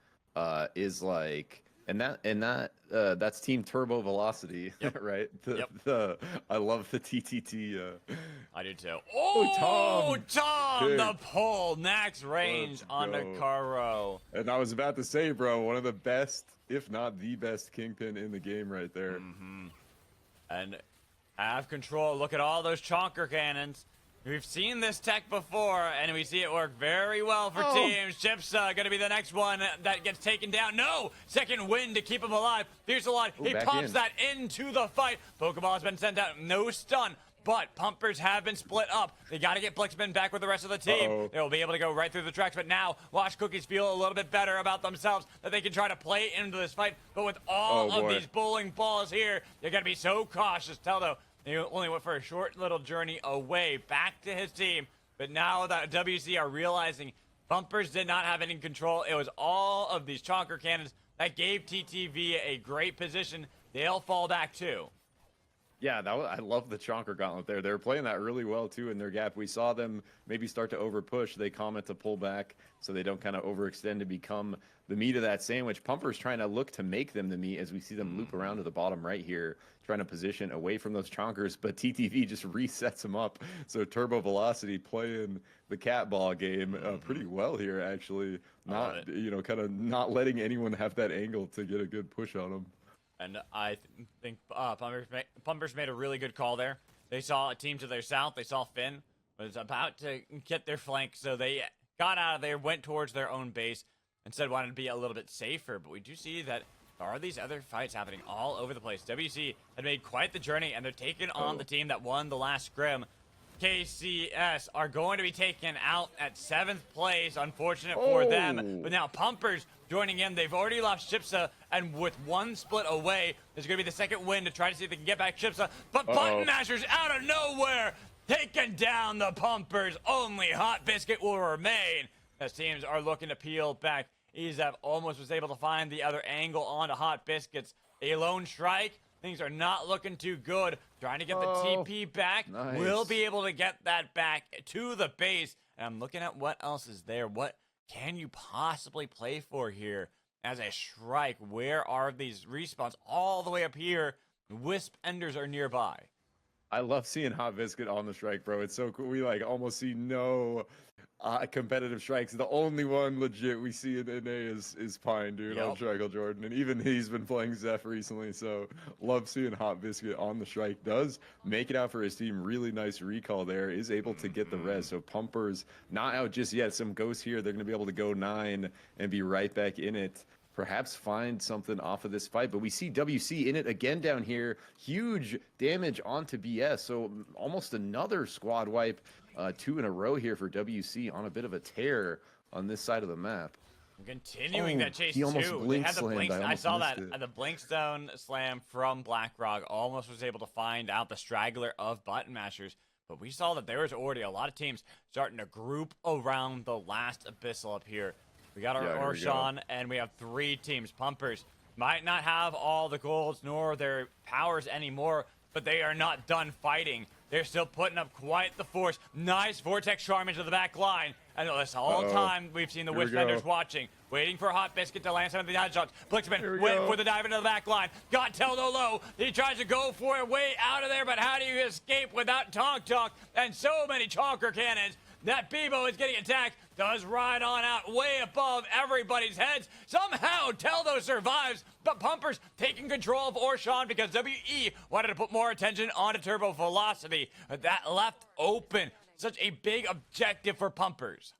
is like, that's Team Turbo Velocity, right? I love the TTT. I do too. Oh, Tom, Dude. the pull, max range Let's on the go. Karo. And I was about to say, bro, one of the best, if not the best, Kingpin in the game right there. And have control. Look at all those chonker cannons. We've seen this tech before, and we see it work very well for teams. Chips going to be the next one that gets taken down. No! Second win to keep him alive. Fierce a lot. He back pops in. that into the fight. Pokeball has been sent out. No stun. But Pumpers have been split up. They got to get Blixman back with the rest of the team. They'll be able to go right through the tracks. But now, Wash Cookies feel a little bit better about themselves that they can try to play into this fight. But with all of these bowling balls here, you're going to be so cautious. Teldo, they only went for a short little journey away back to his team. But now that WC are realizing Pumpers did not have any control. It was all of these chonker cannons that gave TTV a great position. They'll fall back too. Yeah, I love the Chonker Gauntlet there. They were playing that really well, too, in their gap. We saw them maybe start to over-push. They comment to pull back so they don't kind of overextend to become the meat of that sandwich. Pumpers trying to look to make them the meat as we see them loop around to the bottom right here, trying to position away from those Chonkers, but TTV just resets them up. So Turbo Velocity playing the cat ball game pretty well here, actually. Not, kind of not letting anyone have that angle to get a good push on them. And I think Pumpers made a really good call there. They saw a team to their south. They saw Finn was about to get their flank, so they got out of there, went towards their own base, instead wanted to be a little bit safer. But we do see that there are these other fights happening all over the place. WC had made quite the journey, and they're taking on the team that won the last scrim. KCS are going to be taken out at 7th place. Unfortunate for them. But now Pumpers joining in. They've already lost Chipsa, and with one split away, there's going to be the second win to try to see if they can get back Chipsa. But Button Mashers out of nowhere, taking down the Pumpers. Only Hot Biscuit will remain as teams are looking to peel back. Ezev almost was able to find the other angle onto Hot Biscuits. A lone strike. Things are not looking too good. Trying to get the TP back. Nice. We'll be able to get that back to the base. And I'm looking at what else is there. What can you possibly play for here as a strike? Where are these respawns? All the way up here. Wisp Enders are nearby. I love seeing Hot Biscuit on the strike, bro. It's so cool. We almost see no competitive strikes. The only one legit we see in NA is Pine, dude, on Triangle Jordan. And even he's been playing Zeph recently, so love seeing Hot Biscuit on the strike. Does make it out for his team. Really nice recall there. Is able to get the res. So Pumpers not out just yet. Some ghosts here. They're going to be able to go 9 and be right back in it. Perhaps find something off of this fight. But we see WC in it again down here. Huge damage onto BS. So almost another squad wipe. 2 in a row here for WC on a bit of a tear on this side of the map. Continuing that chase he almost too. blink They had the slammed. blink. I almost saw missed that it. the Blinkstone slam from BlackRock. Almost was able to find out the straggler of Button Mashers. But we saw that there was already a lot of teams starting to group around the last Abyssal up here. We got our Orshan, and we have 3 teams. Pumpers might not have all the golds nor their powers anymore, but they are not done fighting. They're still putting up quite the force. Nice Vortex Charm into the back line. And this whole time, we've seen the Wisp Enders watching, waiting for Hot Biscuit to land some of the headshots. Blixman went for the dive into the back line. Got Teldo low. He tries to go for it way out of there, but how do you escape without Tonk and so many Chonker cannons? That BEEBO is getting attacked. Does ride on out way above everybody's heads. Somehow Teldo survives, but Pumpers taking control of Orshan because WE wanted to put more attention onto Turbo Velocity. That left open. Such a big objective for Pumpers.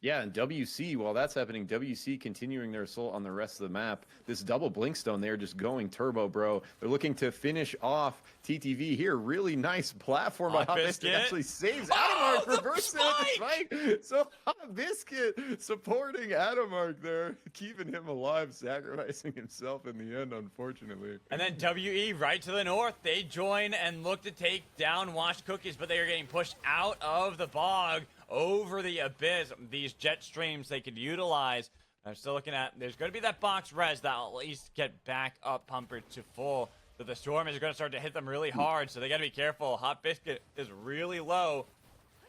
Yeah, and WC, while that's happening, WC continuing their assault on the rest of the map. This double Blinkstone, they're just going turbo, bro. They're looking to finish off TTV here. Really nice platform by Hot Biscuit. Actually saves Adamark, reverses the spike. So Hot Biscuit supporting Adamark there, keeping him alive, sacrificing himself in the end, unfortunately. And then WE right to the north. They join and look to take down Washed Cookies, but they are getting pushed out of the bog over the abyss. These jet streams they could utilize. I'm still looking at, there's going to be that box res that will at least get back up Pumper to full. So the storm is going to start to hit them really hard, so they got to be careful. Hot Biscuit is really low,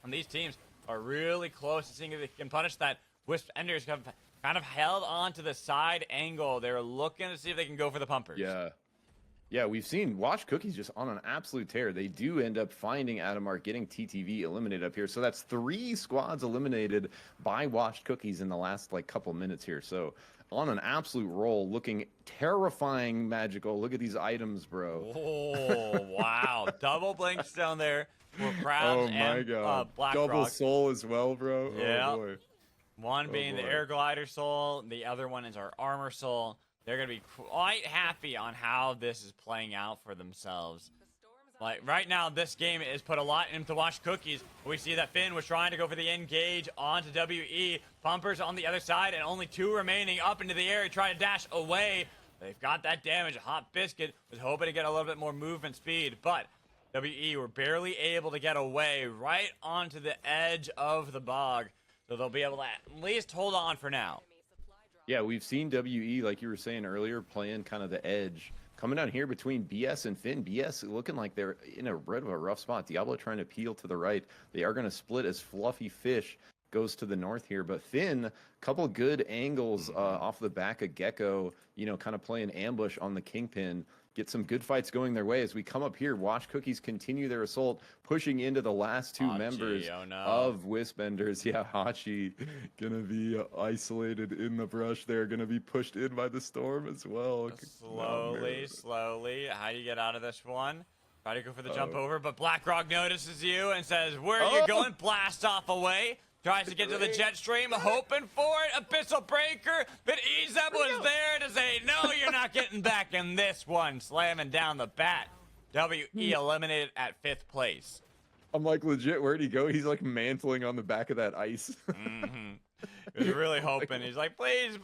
and these teams are really close to seeing if they can punish that. Wisp Enders have kind of held on to the side angle. They're looking to see if they can go for the Pumpers. Yeah. Yeah, we've seen Washed Cookies just on an absolute tear. They do end up finding Adamark, getting TTV eliminated up here. So that's 3 squads eliminated by Washed Cookies in the last couple minutes here. So on an absolute roll, looking terrifying magical. Look at these items, bro. Oh, wow. Double Blinkstone there for Crabs and Black Double Rock. Soul as well, bro. Yeah. Oh, boy. One being the Air Glider Soul. The other one is our Armor Soul. They're going to be quite happy on how this is playing out for themselves. Like, right now, this game is put a lot into Washed Cookies. We see that Finn was trying to go for the engage onto WE. Pumpers on the other side, and only 2 remaining up into the air. He tried to dash away. They've got that damage. Hot Biscuit was hoping to get a little bit more movement speed, but WE were barely able to get away right onto the edge of the bog. So they'll be able to at least hold on for now. Yeah, we've seen WE, like you were saying earlier, playing kind of the edge. Coming down here between BS and Finn. BS looking like they're in a bit of a rough spot. Diablo trying to peel to the right. They are going to split as Fluffy Fish goes to the north here. But Finn, couple good angles off the back of Gecko, kind of playing ambush on the Kingpin. Get some good fights going their way as we come up here. Washed Cookies continue their assault, pushing into the last 2 members of Wispenders. Yeah, Hachi gonna be isolated in the brush. They're gonna be pushed in by the storm as well. Slowly. How do you get out of this one? Try to go for the jump over, but BlackRock notices you and says, "Where are you going?" Blast off away. Tries to get to the jet stream, hoping for it. Abyssal Breaker, but Ezeb was there to say, "No, you're not getting back in this one." Slamming down the bat. WE eliminated at 5th place. I'm like, legit, where'd he go? He's like mantling on the back of that ice. He was really hoping. He's like, please,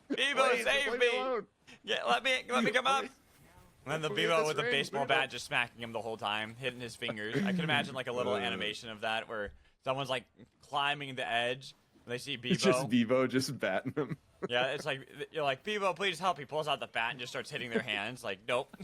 BEEBO, save me. Yeah, let me come up. And then the BEEBO with the baseball bat just smacking him the whole time, hitting his fingers. I can imagine like a little animation of that where someone's like climbing the edge. And they see BEEBO. It's just BEEBO just batting him. Yeah, it's like, you're like, BEEBO, please help. He pulls out the bat and just starts hitting their hands. Like, nope.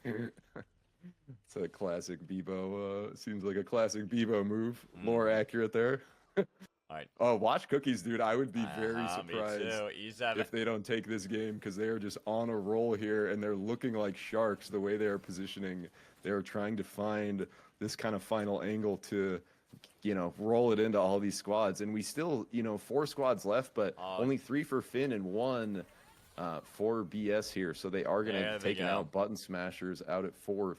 It's a classic BEEBO. Seems like a classic BEEBO move. More accurate there. All right. Oh, Watch Cookies, dude. I would be very surprised me too. if they don't take this game because they are just on a roll here and they're looking like sharks the way they are positioning. They are trying to find this kind of final angle to, roll it into all these squads. And we still, 4 squads left, but only 3 for Finn and 1 for BS here. So they are going to take out Button Smashers out at 4th.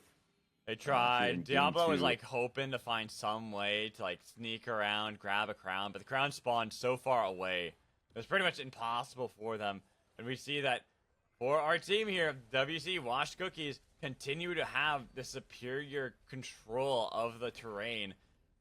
They tried. Diablo was like hoping to find some way to like sneak around, grab a crown, but the crown spawned so far away. It was pretty much impossible for them. And we see that for our team here, WC Washed Cookies continue to have the superior control of the terrain.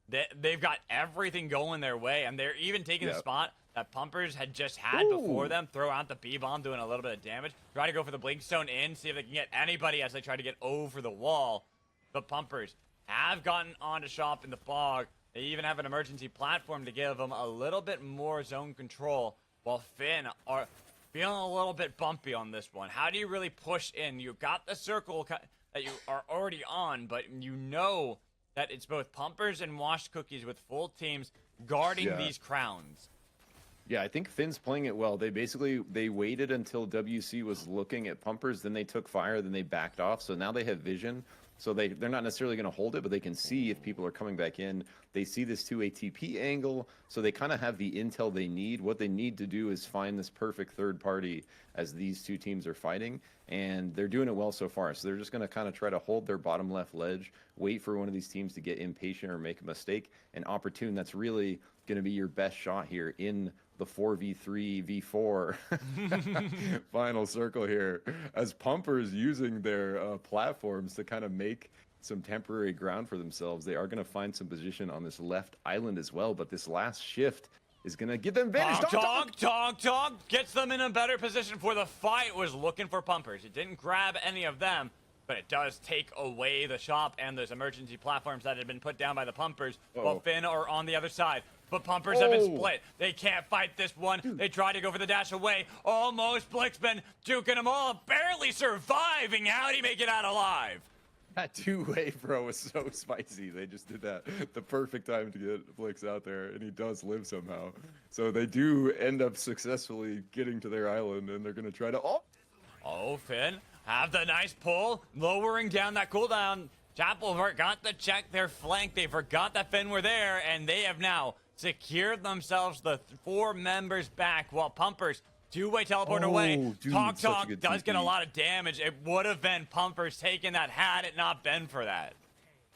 They've got everything going their way, and they're even taking the spot that Pumpers had just had before them. Throw out the B-bomb, doing a little bit of damage. Try to go for the Blinkstone in, see if they can get anybody as they try to get over the wall. But Pumpers have gotten onto shop in the fog. They even have an emergency platform to give them a little bit more zone control, while Finn are feeling a little bit bumpy on this one. How do you really push in? You've got the circle that you are already on, but you know that it's both Pumpers and Washed Cookies with full teams guarding these crowns. Yeah, I think Finn's playing it well. They waited until WC was looking at Pumpers, then they took fire, then they backed off. So now they have vision So they're not necessarily going to hold it, but they can see if people are coming back in. They see this 2 ATP angle, so they kind of have the intel they need. What they need to do is find this perfect third party as these two teams are fighting, and they're doing it well so far. So they're just going to kind of try to hold their bottom left ledge, wait for one of these teams to get impatient or make a mistake, and opportune. That's really going to be your best shot here in the 4v3 v4 final circle here, as Pumpers using their platforms to kind of make some temporary ground for themselves. They are going to find some position on this left island as well, but this last shift is going to give them advantage. Tonk gets them in a better position for the fight. Was looking for Pumpers. It didn't grab any of them, but it does take away the shop and those emergency platforms that had been put down by the Pumpers, while Finn are on the other side. But Pumpers have been split. They can't fight this one. They try to go for the dash away. Almost Blixman juking them all, barely surviving. How'd he make it out alive? That two-way, bro, was so spicy. They just did that the perfect time to get Blix out there, and he does live somehow. So they do end up successfully getting to their island, and they're going to try to... Oh, Finn, have the nice pull, lowering down that cooldown. Chapel forgot to check their flank. They forgot that Finn were there, and they have now secured themselves the 4 members back, while Pumpers two-way teleport away. Tonk does get a lot of damage. It would have been Pumpers taking that had it not been for that.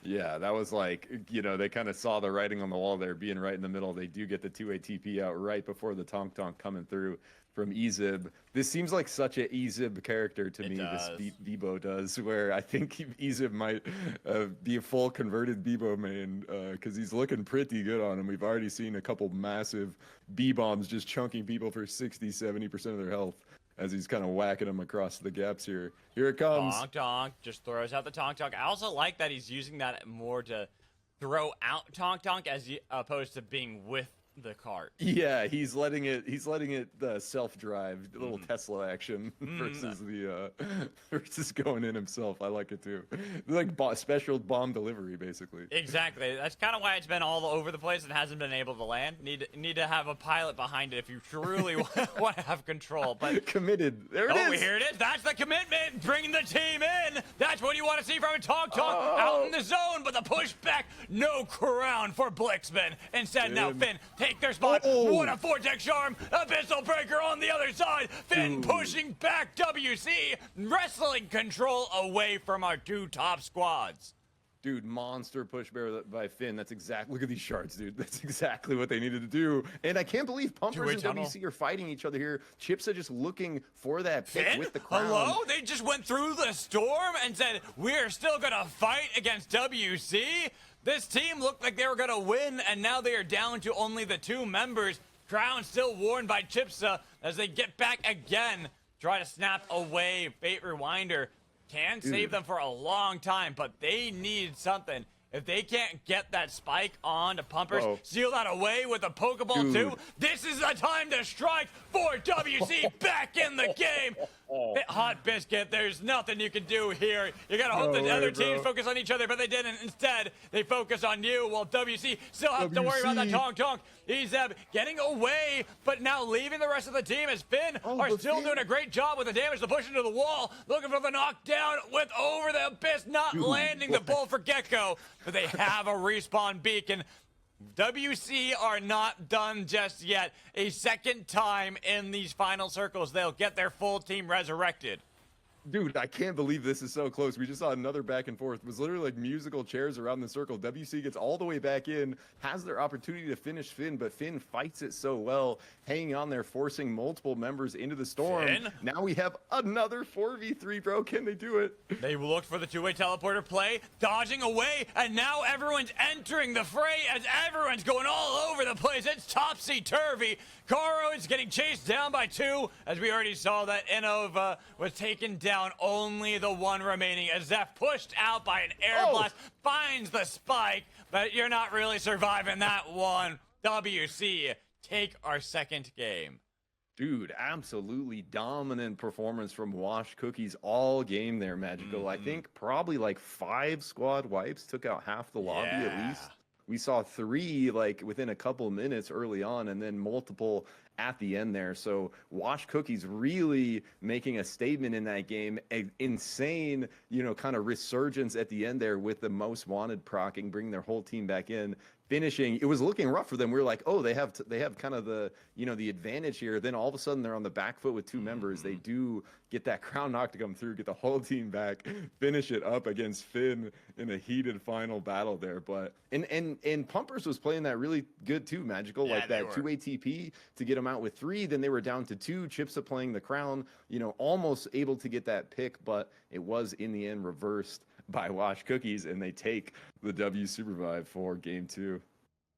Yeah, that was like, you know, they kind of saw the writing on the wall there, being right in the middle. They do get the 2 ATP out right before the Tonk coming through from Ezib. This seems like such an Ezib character to me. Does. This BEEBO does, where I think Ezib might be a full converted BEEBO main, because he's looking pretty good on him. We've already seen a couple massive B-bombs just chunking people for 60-70% of their health as he's kind of whacking them across the gaps here. Here it comes. Tonk just throws out the Tonk. I also like that he's using that more to throw out Tonk as opposed to being with the cart. Yeah, he's letting it self-drive, a little Tesla action versus the versus going in himself. I like it too. Like special bomb delivery, basically. Exactly. That's kind of why it's been all over the place and hasn't been able to land. Need to have a pilot behind it if you truly want to have control. But committed. There it is. Oh, here it is. That's the commitment. Bringing the team in. That's what you want to see from a Tonk out in the zone. But the pushback, no crown for Blixman. Instead, now Finn take their spot. What a Vortex Charm. Abyssal Breaker on the other side. Finn pushing back WC. Wrestling control away from our 2 top squads. Dude, monster push bear by Finn. That's exactly, look at these shards, dude. That's exactly what they needed to do. And I can't believe Pumpers and WC are fighting each other here. Chipsa just looking for that pick Finn? with the crown. Hello? They just went through the storm and said, we're still going to fight against WC? This team looked like they were going to win, and now they are down to only the 2 members. Crown still worn by Chipsa as they get back again. Try to snap away. Fate Rewinder can save them for a long time, but they need something. If they can't get that spike on to Pumpers, seal that away with a Pokeball too, this is the time to strike for WC back in the game. Hot Biscuit, there's nothing you can do here. You gotta hope that the other teams focus on each other, but they didn't. Instead, they focus on you, while WC still has to worry about that Tonk. He's getting away, but now leaving the rest of the team as Finn are still doing a great job with the damage to push into the wall, looking for the knockdown with over the Abyss, not landing the ball for Gecko, but they have a respawn beacon. WC are not done just yet. A second time in these final circles, they'll get their full team resurrected. Dude, I can't believe this is so close. We just saw another back and forth. It was literally like musical chairs around the circle. WC gets all the way back in, has their opportunity to finish Finn, but Finn fights it so well, hanging on there, forcing multiple members into the storm. Finn? Now we have another 4v3, bro. Can they do it? They looked for the 2-way teleporter play, dodging away, and now everyone's entering the fray as everyone's going all over the place. It's topsy-turvy. Caro is getting chased down by 2, as we already saw that Innova was taken down. Only the 1 remaining as Zeph pushed out by an air blast, finds the spike, but you're not really surviving that one. WC, take our second game. Dude, absolutely dominant performance from Wash Cookies all game there, Magical. I think probably like 5 squad wipes, took out half the lobby at least. We saw 3 like within a couple minutes early on, and then multiple at the end there. So Wash Cookies really making a statement in that game. Insane, kind of resurgence at the end there with the most wanted procking, bringing their whole team back in. Finishing, it was looking rough for them. We were like, oh, they have kind of the the advantage here. Then all of a sudden they're on the back foot with 2 members. They do get that crown knock to come through, get the whole team back, finish it up against Finn in a heated final battle there. But and Pumpers was playing that really good too, Magical, Yeah, like that 2-way TP to get them out with 3. Then they were down to 2. Chipsa playing the crown, almost able to get that pick, but it was in the end reversed by Wash Cookies, and they take the W SUPERVIVE for game 2.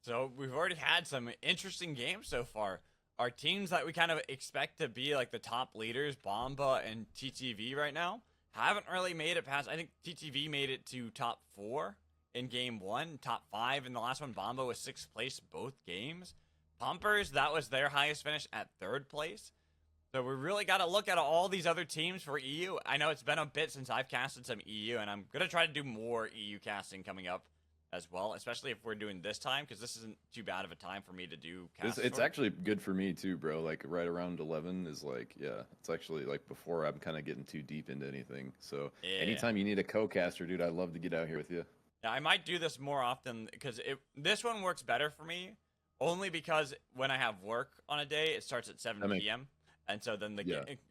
So we've already had some interesting games so far. Our teams that we kind of expect to be like the top leaders, Bomba and TTV right now, haven't really made it past. I think TTV made it to top 4 in game 1, top 5 in the last one. Bomba was 6th place both games. Pumpers, that was their highest finish at 3rd place. So we really got to look at all these other teams for EU. I know it's been a bit since I've casted some EU, and I'm going to try to do more EU casting coming up as well, especially if we're doing this time, because this isn't too bad of a time for me to do casting. It's actually good for me too, bro. Like right around 11 is like, yeah, it's actually like before I'm kind of getting too deep into anything. So anytime you need a co-caster, dude, I'd love to get out here with you. Yeah, I might do this more often because this one works better for me, only because when I have work on a day, it starts at 7 p.m. And so then the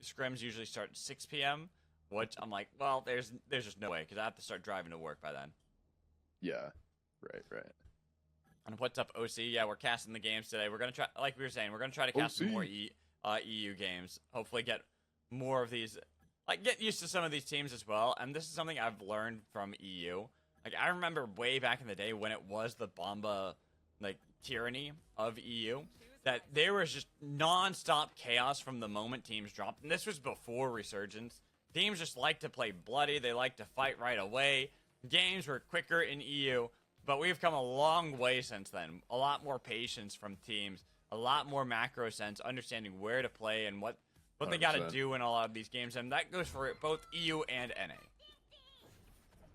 scrims usually start at 6 p.m., which I'm like, well, there's just no way because I have to start driving to work by then. Yeah, right. And what's up, OC? Yeah, we're casting the games today. We're going to try, like we were saying, we're going to try to cast some more EU games. Hopefully get more of these, like get used to some of these teams as well. And this is something I've learned from EU. Like I remember way back in the day when it was the Bomba, like tyranny of EU, that there was just non-stop chaos from the moment teams dropped. And this was before Resurgence. Teams just like to play bloody. They like to fight right away. Games were quicker in EU, but we've come a long way since then. A lot more patience from teams, a lot more macro sense, understanding where to play and what they got to do in a lot of these games. And that goes for both EU and NA.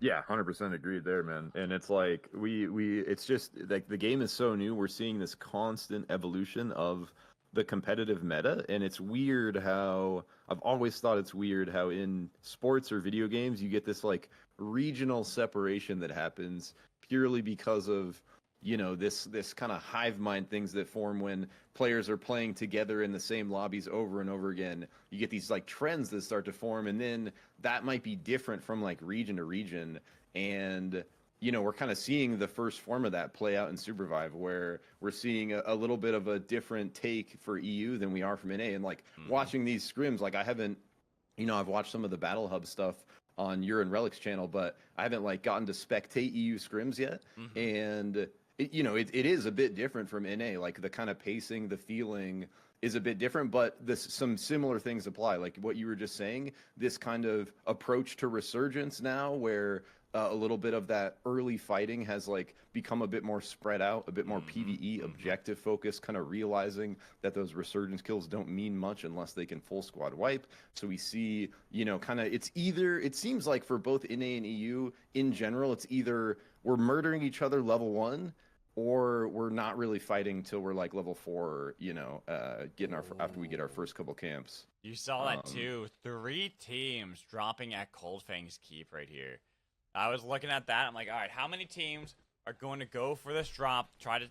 Yeah, 100% agreed there, man. And it's like it's just like the game is so new. We're seeing this constant evolution of the competitive meta, and it's weird how I've always thought it's weird how in sports or video games you get this like regional separation that happens purely because of this kind of hive mind things that form when players are playing together in the same lobbies over and over again. You get these like trends that start to form, and then that might be different from like region to region. And we're kind of seeing the first form of that play out in SUPERVIVE, where we're seeing a little bit of a different take for EU than we are from NA. And like watching these scrims, like I haven't, I've watched some of the Battle Hub stuff on your and Relic's channel, but I haven't like gotten to spectate EU scrims yet. And it is a bit different from NA. Like the kind of pacing, the feeling is a bit different, but some similar things apply. Like what you were just saying, this kind of approach to Resurgence now, where a little bit of that early fighting has like become a bit more spread out, a bit more PvE objective focused, kind of realizing that those Resurgence kills don't mean much unless they can full squad wipe. So we see, kind of it seems like for both NA and EU in general, it's either we're murdering each other level 1, or we're not really fighting till we're like level 4, getting after we get our first couple camps. You saw that too. 3 teams dropping at Coldfang's Keep right here. I was looking at that. I'm like, all right, how many teams are going to go for this drop, try to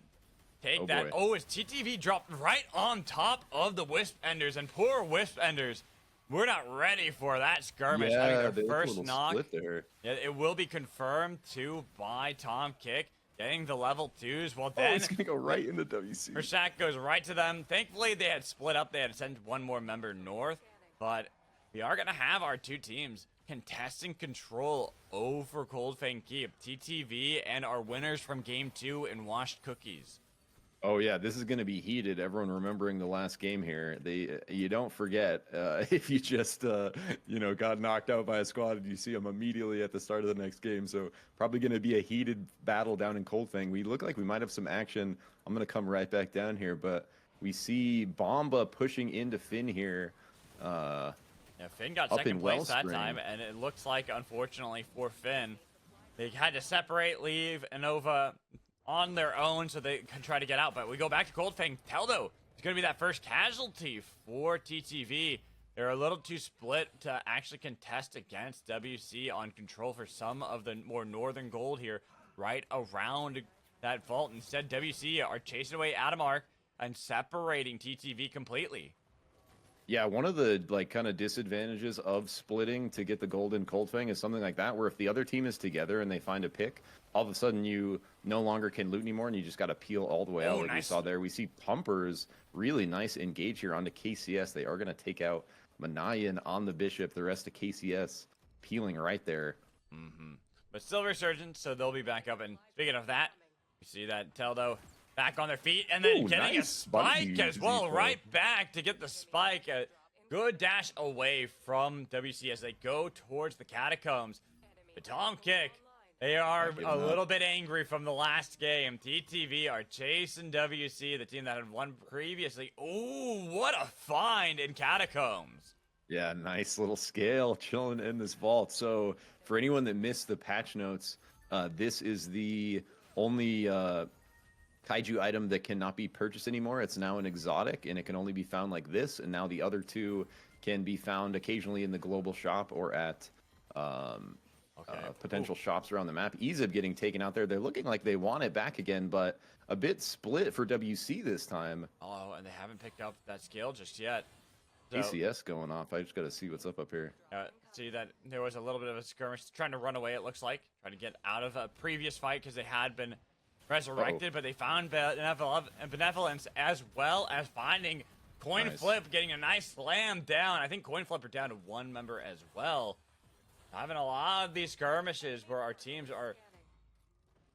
take that? Boy. Oh, it's TTV dropped right on top of the Wisp Enders, and poor Wisp Enders. We're not ready for that skirmish. Yeah, having their first knock. There. Yeah, it will be confirmed too by Tom Kick. Getting the level 2s. Well, then it's gonna go right into WC. Pershak goes right to them. Thankfully, they had split up. They had sent one more member north, but we are gonna have our 2 teams contesting control over Coldfang Keep. TTV and our winners from game 2 in Washed Cookies. Oh yeah, this is going to be heated. Everyone remembering the last game here. You don't forget if you just got knocked out by a squad and you see them immediately at the start of the next game. So probably going to be a heated battle down in Coldfang. We look like we might have some action. I'm going to come right back down here, but we see Bomba pushing into Finn here. Yeah, Finn got second place that time, and it looks like, unfortunately for Finn, they had to separate, leave Innova on their own so they can try to get out. But we go back to Coldfang. Teldo it's going to be that first casualty for TTV. They're a little too split to actually contest against WC on control for some of the more northern gold here, right around that vault. Instead, WC are chasing away Adamark and separating TTV completely. Yeah, one of the like kind of disadvantages of splitting to get the golden Coldfang is something like that, where if the other team is together and they find a pick, all of a sudden you no longer can loot anymore, and you just got to peel all the way out. Like we saw there, we see Pumpers really nice engage here onto KCS. They are going to take out Manayan on the Bishop. The rest of KCS peeling right there. But still Resurgence, so they'll be back up. And speaking of that, you see that Teldo back on their feet, and then getting a spike as well, right back to get the spike. A good dash away from WC as they go towards the catacombs. Baton kick. They are a little bit angry from the last game. TTV are chasing WC, the team that had won previously. Ooh, what a find in catacombs. Yeah, nice little scale chilling in this vault. So for anyone that missed the patch notes, this is the only kaiju item that cannot be purchased anymore. It's now an exotic, and it can only be found like this. And now the other two can be found occasionally in the global shop or at potential shops around the map. Ezib getting taken out there. They're looking like they want it back again, but a bit split for WC this time. Oh, and they haven't picked up that skill just yet. So, ACS going off. I just got to see what's up here. See that there was a little bit of a skirmish trying to run away, it looks like. Trying to get out of a previous fight because they had been resurrected, but they found Benevolence as well as finding Coin Flip, getting a nice slam down. I think Coin Flip are down to one member as well. Having a lot of these skirmishes where our teams are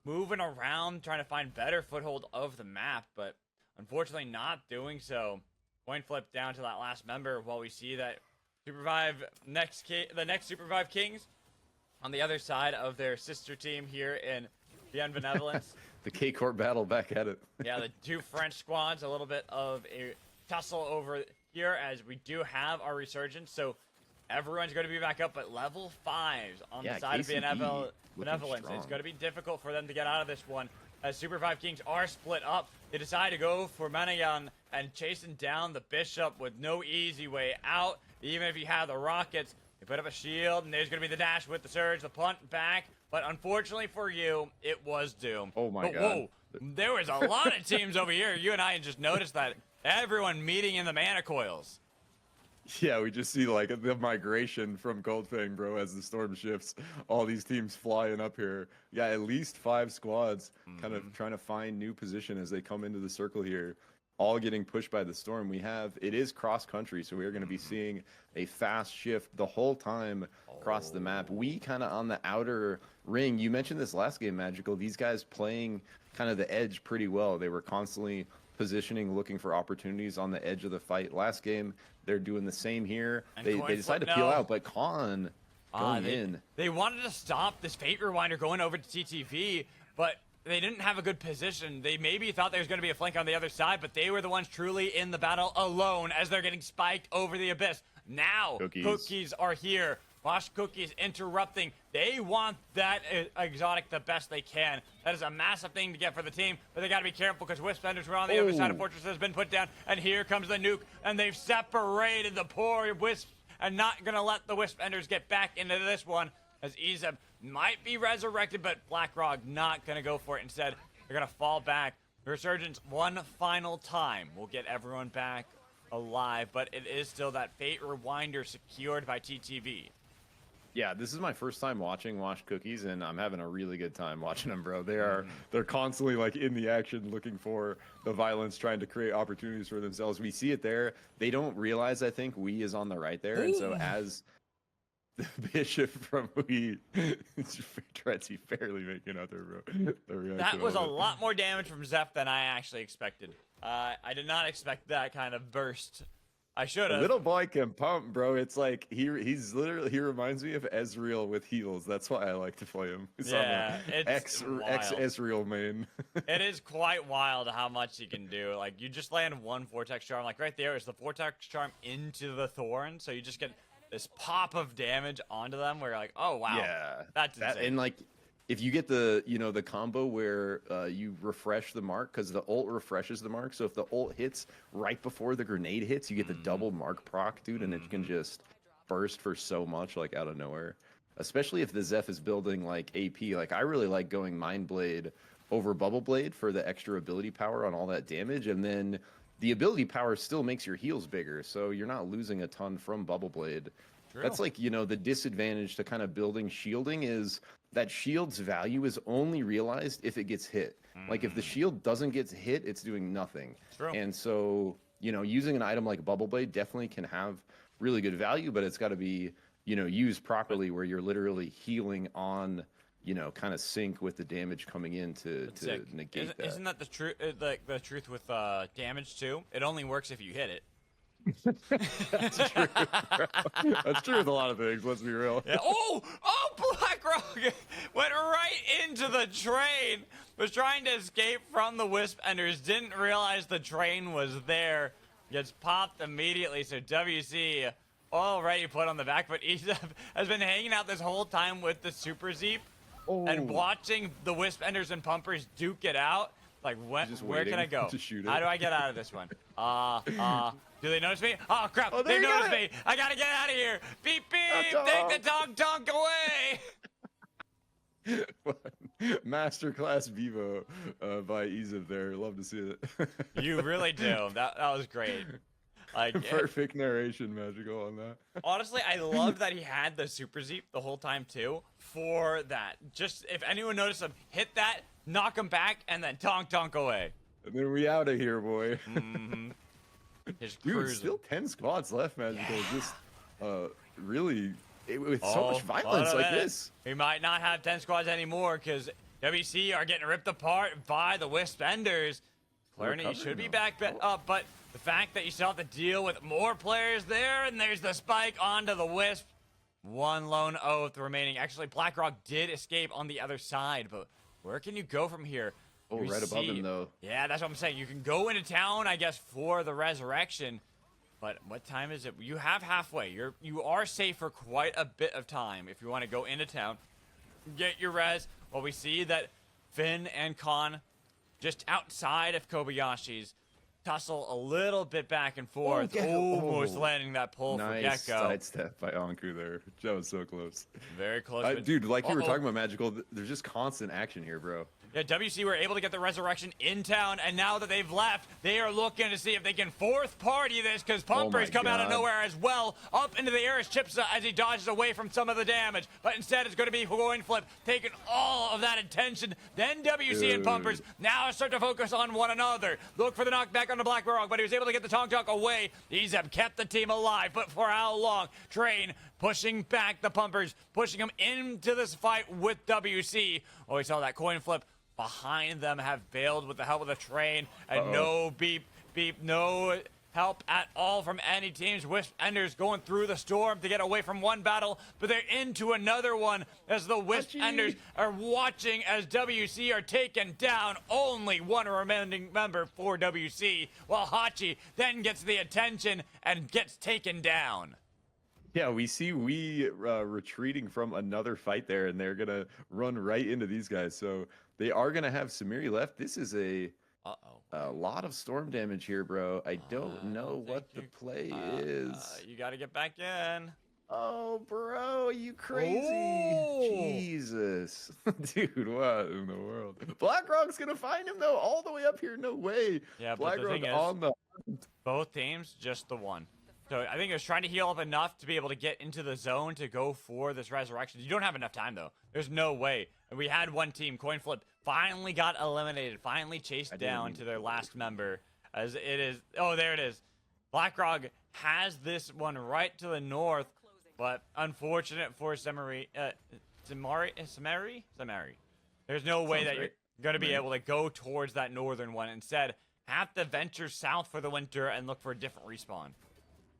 moving around, trying to find better foothold of the map, but unfortunately not doing so. Coin Flip down to that last member while we see that the next SUPERVIVE Kings on the other side of their sister team here in Beyond Benevolence. The K-Corp battle back at it. Yeah, the two French squads, a little bit of a tussle over here as we do have our Resurgence. So everyone's going to be back up, but level 5s on the side KCB of Benevolence. It's going to be difficult for them to get out of this one. As SUPERVIVE Kings are split up, they decide to go for Manayan and chasing down the Bishop with no easy way out. Even if you have the rockets, you put up a shield, and there's going to be the dash with the surge, the punt back. But unfortunately for you, it was Doom. Oh my God. Whoa, there was a lot of teams over here. You and I just noticed that. Everyone meeting in the mana coils. Yeah, we just see like the migration from Coldfang, bro, as the storm shifts. All these teams flying up here. Yeah, at least 5 squads kind of trying to find new position as they come into the circle here. All getting pushed by the storm. It is cross country, so we are going to be seeing a fast shift the whole time across the map. We kind of on the outer ring. You mentioned this last game, Magical. These guys playing kind of the edge pretty well. They were constantly positioning, looking for opportunities on the edge of the fight. Last game, they're doing the same here. They decide to peel out, but Khan going in. They wanted to stop this Fate Rewinder going over to TTV, but they didn't have a good position. They maybe thought there was going to be a flank on the other side, but they were the ones truly in the battle alone as they're getting spiked over the abyss. Now, Cookies are here. Wash Cookies interrupting. They want that exotic the best they can. That is a massive thing to get for the team, but they got to be careful because Wisp Benders were on the other side of Fortress has been put down, and here comes the nuke, and they've separated the poor Wisp and not going to let the Wisp Benders get back into this one as Ezeb might be resurrected, but BlackRock not going to go for it. Instead, they're going to fall back. Resurgence one final time will get everyone back alive, but it is still that Fate Rewinder secured by TTV. Yeah, this is my first time watching Wash Cookies, and I'm having a really good time watching them, bro. They're constantly like in the action, looking for the violence, trying to create opportunities for themselves. We see it there. They don't realize, I think, We is on the right there, and so as the Bishop from We tries to barely making out there, bro. That was a lot more damage from Zeph than I actually expected. I did not expect that kind of burst. I should have. Little boy can pump, bro. It's like he reminds me of Ezreal with heals. That's why I like to play him. Yeah, it's ex Ezreal main. It is quite wild how much he can do. Like you just land one Vortex Charm, like right there is the Vortex Charm into the Thorn, so you just get this pop of damage onto them. Where you're like, oh wow, yeah, that's insane. And like if you get the, you know, the combo where you refresh the mark, because the ult refreshes the mark. So if the ult hits right before the grenade hits, you get the double mark proc, dude, and it can just burst for so much, like out of nowhere. Especially if the Zeph is building like AP. Like I really like going Mind Blade over Bubble Blade for the extra ability power on all that damage, and then the ability power still makes your heals bigger, so you're not losing a ton from Bubble Blade. True. That's like, you know, the disadvantage to kind of building shielding is that shield's value is only realized if it gets hit. Like if the shield doesn't get hit, it's doing nothing. True. And so, you know, using an item like Bubble Blade definitely can have really good value, but it's got to be, you know, used properly where you're literally healing on, you know, kind of sync with the damage coming in to negate that. Isn't that the truth? Like the truth with damage too? It only works if you hit it. That's true. That's true with a lot of things. Let's be real. Yeah. Oh, BlackRock went right into the train. Was trying to escape from the Wisp Enders. Didn't realize the train was there. Gets popped immediately. So WC already put on the back foot. Ezep has been hanging out this whole time with the Super Zeep and watching the Wisp Enders and Pumpers duke it out. Like, where can I go? To shoot it. How do I get out of this one? Do they notice me? Oh, crap. Oh, They noticed me. I got to get out of here. Beep, beep. Take the donk away. Masterclass BEEBO by Ezep there. Love to see it. You really do. That was great. Like Perfect narration, Magical, on that. Honestly, I loved that he had the Super Zeep the whole time, too, for that. Just, if anyone noticed him, hit that, knock him back, and then donk away. And then we out of here, boy. His Dude, cruising. still 10 squads left, Magical. Yeah. Just really, with so much violence like this. We might not have 10 squads anymore, because WC are getting ripped apart by the Wisp Enders. Clarity should be back up, but the fact that you still have to deal with more players there, and there's the spike onto the Wisp. One lone oath remaining. Actually, BlackRock did escape on the other side, but where can you go from here? Oh, right above him, though. Yeah, that's what I'm saying. You can go into town, I guess, for the resurrection. But what time is it? You have halfway. You are safe for quite a bit of time if you want to go into town. Get your res. Well, we see that Finn and Khan just outside of Kobayashi's tussle a little bit back and forth. Almost landing that pull for Gecko. Nice sidestep by Anku there. That was so close. Very close. Dude, like you were talking about, Magical, there's just constant action here, bro. Yeah, WC were able to get the resurrection in town, and now that they've left, they are looking to see if they can fourth party this, because Pumpers come out of nowhere as well, up into the air as Chipsa as he dodges away from some of the damage, but instead it's going to be coin flip, taking all of that attention. Then WC and Pumpers now start to focus on one another. Look for the knockback on the BlackRock, but he was able to get the Tonk away. Ezep kept the team alive, but for how long? Train pushing back the Pumpers, pushing them into this fight with WC. Oh, we saw that coin flip. Behind them have bailed with the help of the train, and no beep, no help at all from any teams. Wisp Enders going through the storm to get away from one battle, but they're into another one as the Wisp Enders are watching as WC are taken down. Only one remaining member for WC, while Hachi then gets the attention and gets taken down. Yeah, we see retreating from another fight there, and they're going to run right into these guys. So they are going to have Samiri left. This is a lot of storm damage here, bro. I don't know what the play is. You got to get back in. Oh, bro, you crazy. Jesus. Dude, what in the world? BlackRock's going to find him, though, all the way up here. No way. Yeah, but the thing is, on the... both teams, just the one. So I think it was trying to heal up enough to be able to get into the zone to go for this resurrection. You don't have enough time, though. There's no way. And we had one team, coin flip, finally got eliminated, finally chased down to their last member. As it is, oh, there it is. BlackRock has this one right to the north, but unfortunate for Samari. There's no way that you're going to be able to go towards that northern one. Instead, have to venture south for the winter and look for a different respawn.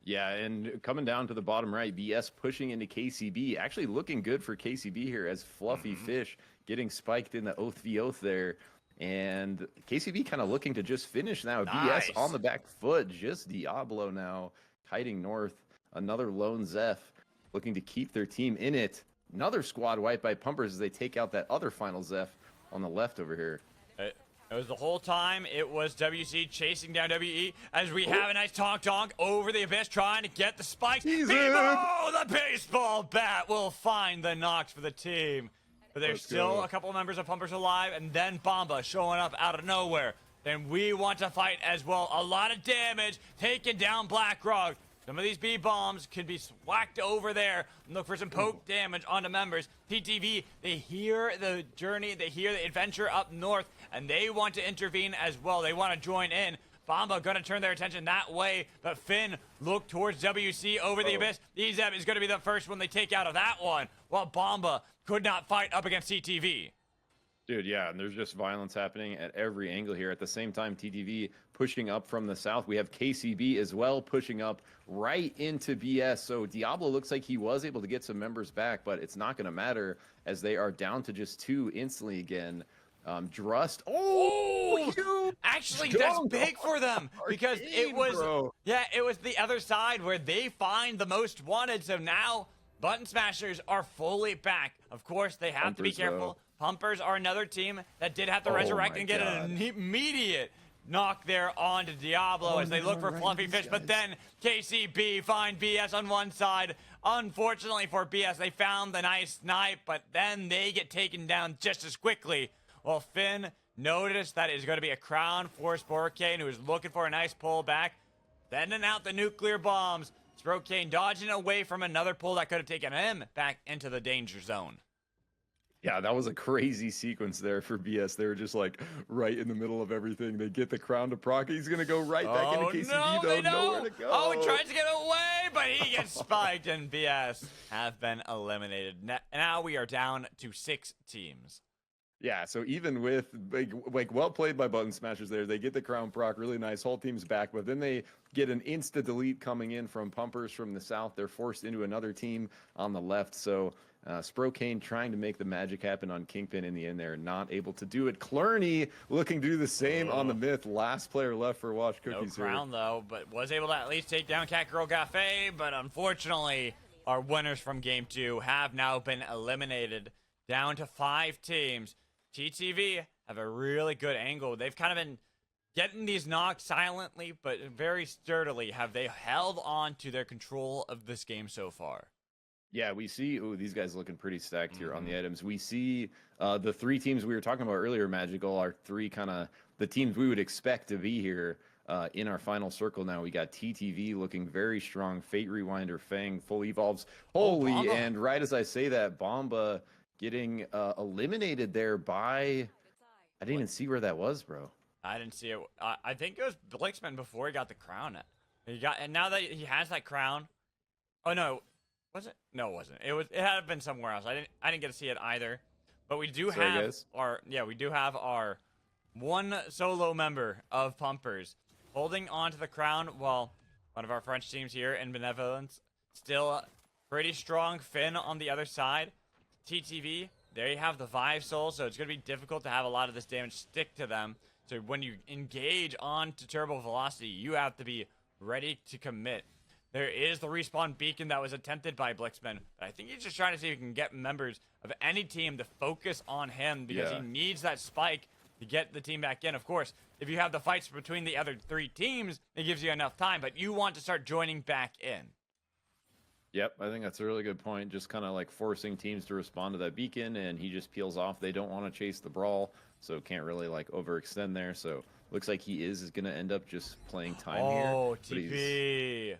Yeah, and coming down to the bottom right, BS pushing into KCB. Actually looking good for KCB here as Fluffy Fish getting spiked in the Oath v Oath there. And KCB kind of looking to just finish now. Nice. BS on the back foot. Just Diablo now. Kiting north. Another lone Zeph looking to keep their team in it. another squad wipe by Pumpers as they take out that other final Zeph on the left over here. It was the whole time, it was WC chasing down WE as we have a nice tonk over the abyss trying to get the spikes. BEEBO, the baseball bat will find the knocks for the team. But there's still a couple of members of Pumpers alive, and then Bomba showing up out of nowhere. Then we want to fight as well. A lot of damage, taking down BlackRock. Some of these B-bombs could be whacked over there. Look for some poke damage onto members. TTV, they hear the journey, they hear the adventure up north, and they want to intervene as well. They want to join in. Bomba gonna turn their attention that way, but Finn look towards WC over the abyss. Ezeb is gonna be the first one they take out of that one, while Bomba could not fight up against TTV. Dude, yeah, and there's just violence happening at every angle here. At the same time, TTV pushing up from the south. We have KCB as well pushing up right into BS. So Diablo looks like he was able to get some members back, but it's not going to matter as they are down to just 2 instantly again. Drust. Actually, that's big for them because it was the other side where they find the most wanted. So now Button Smashers are fully back. Of course, they have to be careful. Pumpers are another team that did have to resurrect and get an immediate knock there onto Diablo as they look for Fluffy Fish, but then KCB find BS on one side. Unfortunately for BS, they found the nice snipe, but then they get taken down just as quickly. Well, Finn noticed that it's going to be a crown for Sporkane, who is looking for a nice pullback, sending out the nuclear bombs. Sporkane dodging away from another pull that could have taken him back into the danger zone. Yeah, that was a crazy sequence there for BS. They were just like right in the middle of everything. They get the crown to proc. He's going to go right back into KCB, though. Nowhere to go. Oh, he tries to get away, but he gets spiked, and BS have been eliminated. Now we are down to 6 teams. Yeah, so even with, like well played by Button Smashers there. They get the crown proc, really nice. Whole team's back, but then they get an insta-delete coming in from Pumpers from the south. They're forced into another team on the left, so... Sprokane trying to make the magic happen on Kingpin in the end there, not able to do it. Clerney looking to do the same on the Myth. Last player left for Watch Cookies. No crown though, but was able to at least take down Catgirl Cafe, but unfortunately our winners from game 2 have now been eliminated, down to 5 teams. TTV have a really good angle. They've kind of been getting these knocks silently, but very sturdily have they held on to their control of this game so far. Yeah, we see, these guys looking pretty stacked here on the items. We see the 3 teams we were talking about earlier, Magical, are 3 kind of the teams we would expect to be here in our final circle now. We got TTV looking very strong, Fate Rewinder, Fang, full evolves. Holy, and right as I say that, Bomba getting eliminated there by, I didn't even see where that was, bro. I didn't see it. I think it was Blixman before he got the crown. And now that he has that crown, oh no. Was it? No, it wasn't. It had been somewhere else. I didn't get to see it either. But we do have our 1 solo member of Pumpers holding on to the crown, while one of our French teams here in Benevolence still pretty strong. Finn on the other side. TTV, there you have the 5 souls, so it's going to be difficult to have a lot of this damage stick to them. So when you engage onto Turbo Velocity, you have to be ready to commit. There is the respawn beacon that was attempted by Blixman, but I think he's just trying to see if he can get members of any team to focus on him because he needs that spike to get the team back in. Of course, if you have the fights between the other 3 teams, it gives you enough time, but you want to start joining back in. Yep, I think that's a really good point. Just kind of like forcing teams to respond to that beacon, and he just peels off. They don't want to chase the brawl, so can't really like overextend there. So looks like he is going to end up just playing time here. Oh, TP.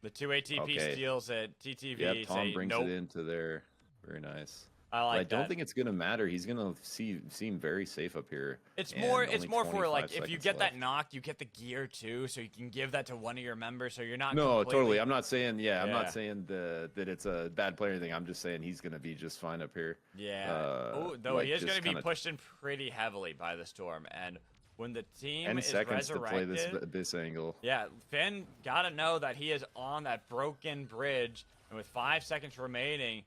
The 2 ATP steals it. TTV. Yep, Tom brings it into there. Very nice. I don't think it's gonna matter. He's gonna seem very safe up here. It's more for like if you get that knock, you get the gear too, so you can give that to one of your members. So you're not. No, totally. I'm not saying. Yeah, I'm not saying that it's a bad player thing. I'm just saying he's gonna be just fine up here. Yeah. Though he is gonna be pushed in pretty heavily by the storm, and when the team is resurrected, to play this angle. Yeah, Finn gotta know that he is on that broken bridge, and with 5 seconds remaining,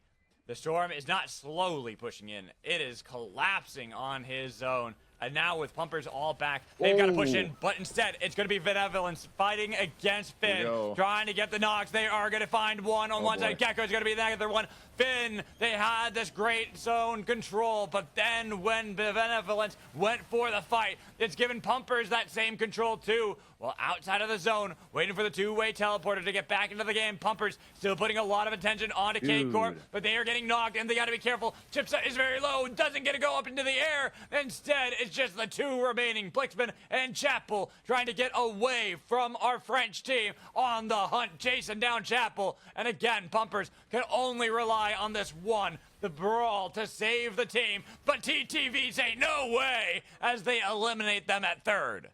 the storm is not slowly pushing in. It is collapsing on his zone And now with Pumpers all back, they've got to push in. But instead, it's going to be Benevolence fighting against Finn, trying to get the knocks. They are going to find one on one side. Gecko's going to be the other one. Finn, they had this great zone control, but then when Benevolence went for the fight, it's given Pumpers that same control too. Well, outside of the zone, waiting for the two-way teleporter to get back into the game. Pumpers still putting a lot of attention onto K-Corp, but they are getting knocked, and they got to be careful. Chipset is very low, doesn't get to go up into the air. Instead, it's just the two remaining, Blixman and Chapel, trying to get away from our French team on the hunt, chasing down Chapel. And again, Pumpers can only rely on this one, the brawl, to save the team. But TTV say no way as they eliminate them at third.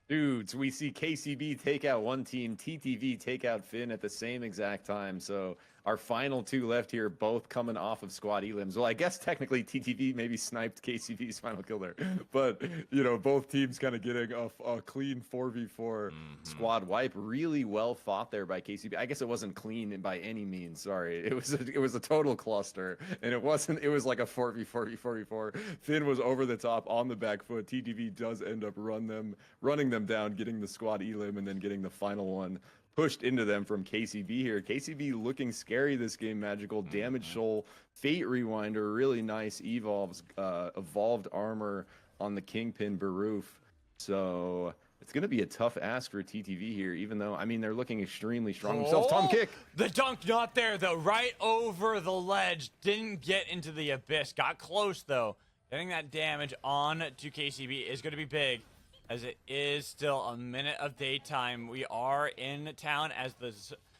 Dudes, we see KCB take out one team, TTV take out Finn at the same exact time. So our final two left here, both coming off of squad elims. Well, I guess technically TTV maybe sniped KCB's final kill there. But, you know, both teams kind of getting a clean 4v4 squad wipe. Really well fought there by KCB. I guess it wasn't clean by any means. Sorry. It was a total cluster. And it was like a 4v4. Finn was over the top on the back foot. TTV does end up running them down, getting the squad elim, and then getting the final one pushed into them from KCB here. KCB looking scary this game, Magical. Damage Soul, Fate Rewinder, really nice evolved armor on the Kingpin Baroof. So it's going to be a tough ask for TTV here, even though, I mean, they're looking extremely strong themselves. Tom kick. The dunk not there, though. Right over the ledge. Didn't get into the abyss. Got close, though. Getting that damage on to KCB is going to be big, as it is still a minute of daytime. We are in town as the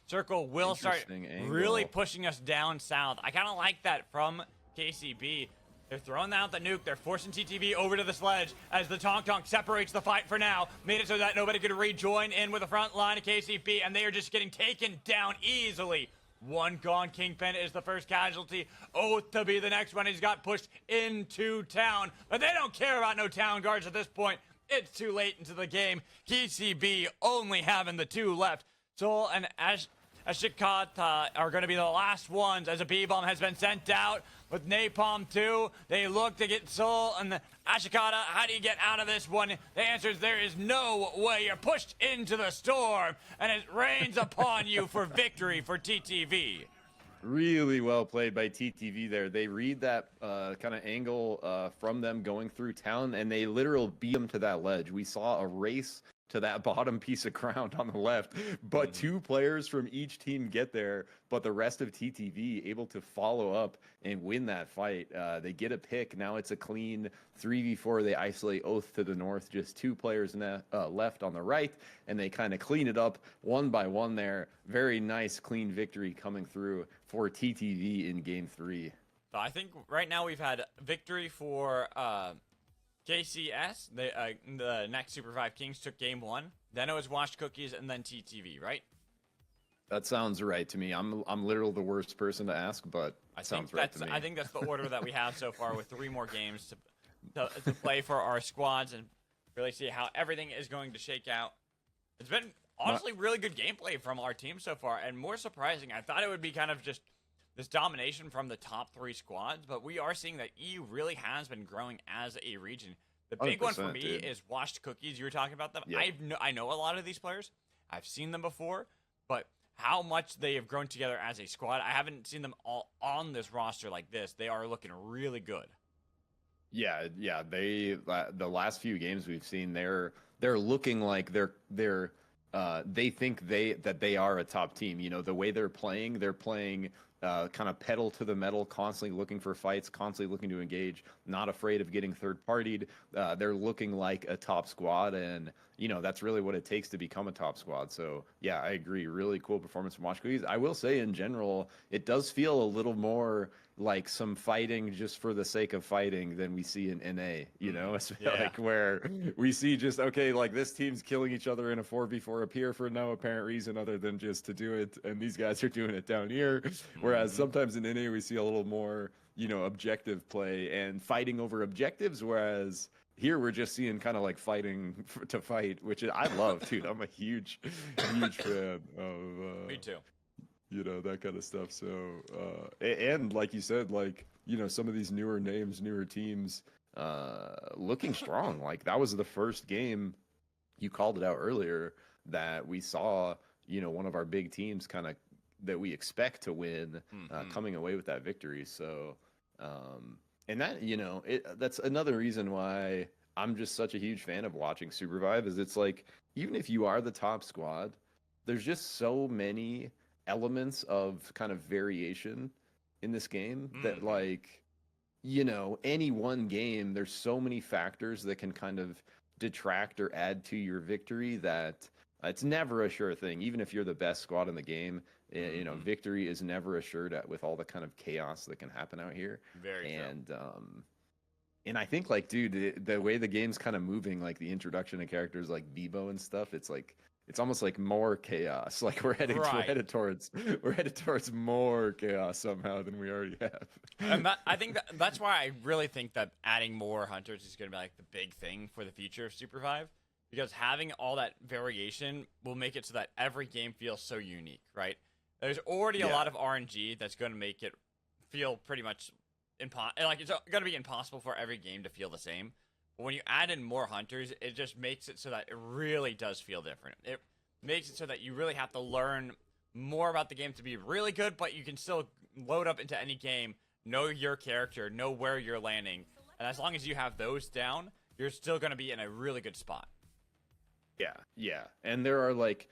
circle will start really pushing us down south. I kind of like that from KCB. They're throwing out the nuke. They're forcing TTV over to the sledge as the Tonk separates the fight for now. Made it so that nobody could rejoin in with the front line of KCB, and they are just getting taken down easily. One gone. Kingpin is the first casualty. Oath to be the next one. He's got pushed into town, but they don't care about no town guards at this point. It's too late into the game. KCB only having the two left. Soul and Ashikata are going to be the last ones as a B-bomb has been sent out with Napalm 2. They look to get Soul and the Ashikata. How do you get out of this one? The answer is there is no way. You're pushed into the storm, and it rains upon you for victory for TTV. Really well played by TTV there. They read that kind of angle from them going through town, and they literally beat them to that ledge. We saw a race to that bottom piece of ground on the left, but two players from each team get there, but the rest of TTV able to follow up and win that fight. They get a pick. Now it's a clean 3v4. They isolate Oath to the north, just two players left on the right, and they kind of clean it up one by one there. Very nice, clean victory coming through for TTV in game 3. So I think right now we've had victory for KCS. The next SUPERVIVE Kings took game 1. Then it was Washed Cookies and then TTV, right? That sounds right to me. I'm literally the worst person to ask, but it sounds right to me. I think that's the order that we have so far, with 3 more games to play for our squads and really see how everything is going to shake out. It's been honestly really good gameplay from our team so far, and more surprising, I thought it would be kind of just this domination from the top 3 squads, but we are seeing that EU really has been growing as a region. The big one for me is Washed Cookies. You were talking about them. Yep. I know a lot of these players. I've seen them before, but how much they have grown together as a squad, I haven't seen them all on this roster like this. They are looking really good. Yeah. They the last few games we've seen, they're looking like they think that they are a top team. You know, the way they're playing kind of pedal to the metal, constantly looking for fights, constantly looking to engage, not afraid of getting third-partied. They're looking like a top squad, and, you know, that's really what it takes to become a top squad. So, yeah, I agree. Really cool performance from Watch Cookies. I will say, in general, it does feel a little more like some fighting just for the sake of fighting than we see in NA, you know? It's like where we see just, okay, like this team's killing each other in a 4v4 up here for no apparent reason other than just to do it, and these guys are doing it down here. Whereas sometimes in NA we see a little more, you know, objective play and fighting over objectives, whereas here we're just seeing kind of like fighting to fight, which I love, dude. I'm a huge fan of... Me too. You know, that kind of stuff. So, and like you said, like, you know, some of these newer names, newer teams looking strong. Like that was the first game, you called it out earlier, that we saw, one of our big teams kind of that we expect to win coming away with that victory. So, and that, that's another reason why I'm just such a huge fan of watching SUPERVIVE is it's like, even if you are the top squad, there's just so many elements of kind of variation in this game that like, any one game, there's so many factors that can kind of detract or add to your victory that it's never a sure thing. Even if you're the best squad in the game, victory is never assured with all the kind of chaos that can happen out here. Very true. And I think like, dude, the way the game's kind of moving, like the introduction of characters like BEEBO and stuff, it's like it's almost like more chaos. Like we're headed towards more chaos somehow than we already have. And I think that's why I really think that adding more hunters is going to be like the big thing for the future of SUPERVIVE, because having all that variation will make it so that every game feels so unique, right? There's already a lot of RNG that's going to make it feel pretty much it's going to be impossible for every game to feel the same. But when you add in more hunters, it just makes it so that it really does feel different. It makes it so that you really have to learn more about the game to be really good, but you can still load up into any game, know your character, know where you're landing, and as long as you have those down, you're still going to be in a really good spot. Yeah. And there are like,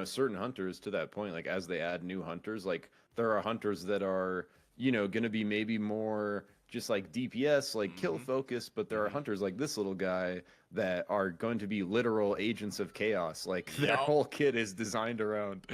certain hunters to that point, like as they add new hunters, like there are hunters that are, going to be maybe more just like DPS, like kill focus, but there are hunters like this little guy that are going to be literal agents of chaos. Like their whole kit is designed around,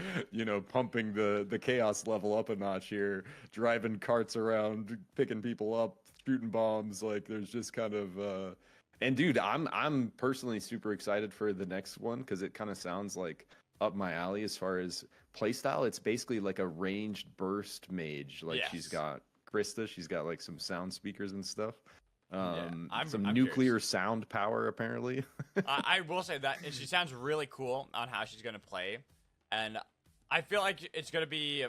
pumping the chaos level up a notch here, driving carts around, picking people up, shooting bombs. Like there's just kind of, and dude, I'm personally super excited for the next one because it kind of sounds like up my alley as far as playstyle. It's basically like a ranged burst mage. Like she's got Krista, she's got like some sound speakers and stuff. I'm nuclear curious. Sound power apparently. I will say that she sounds really cool on how she's going to play, and I feel like it's going to be,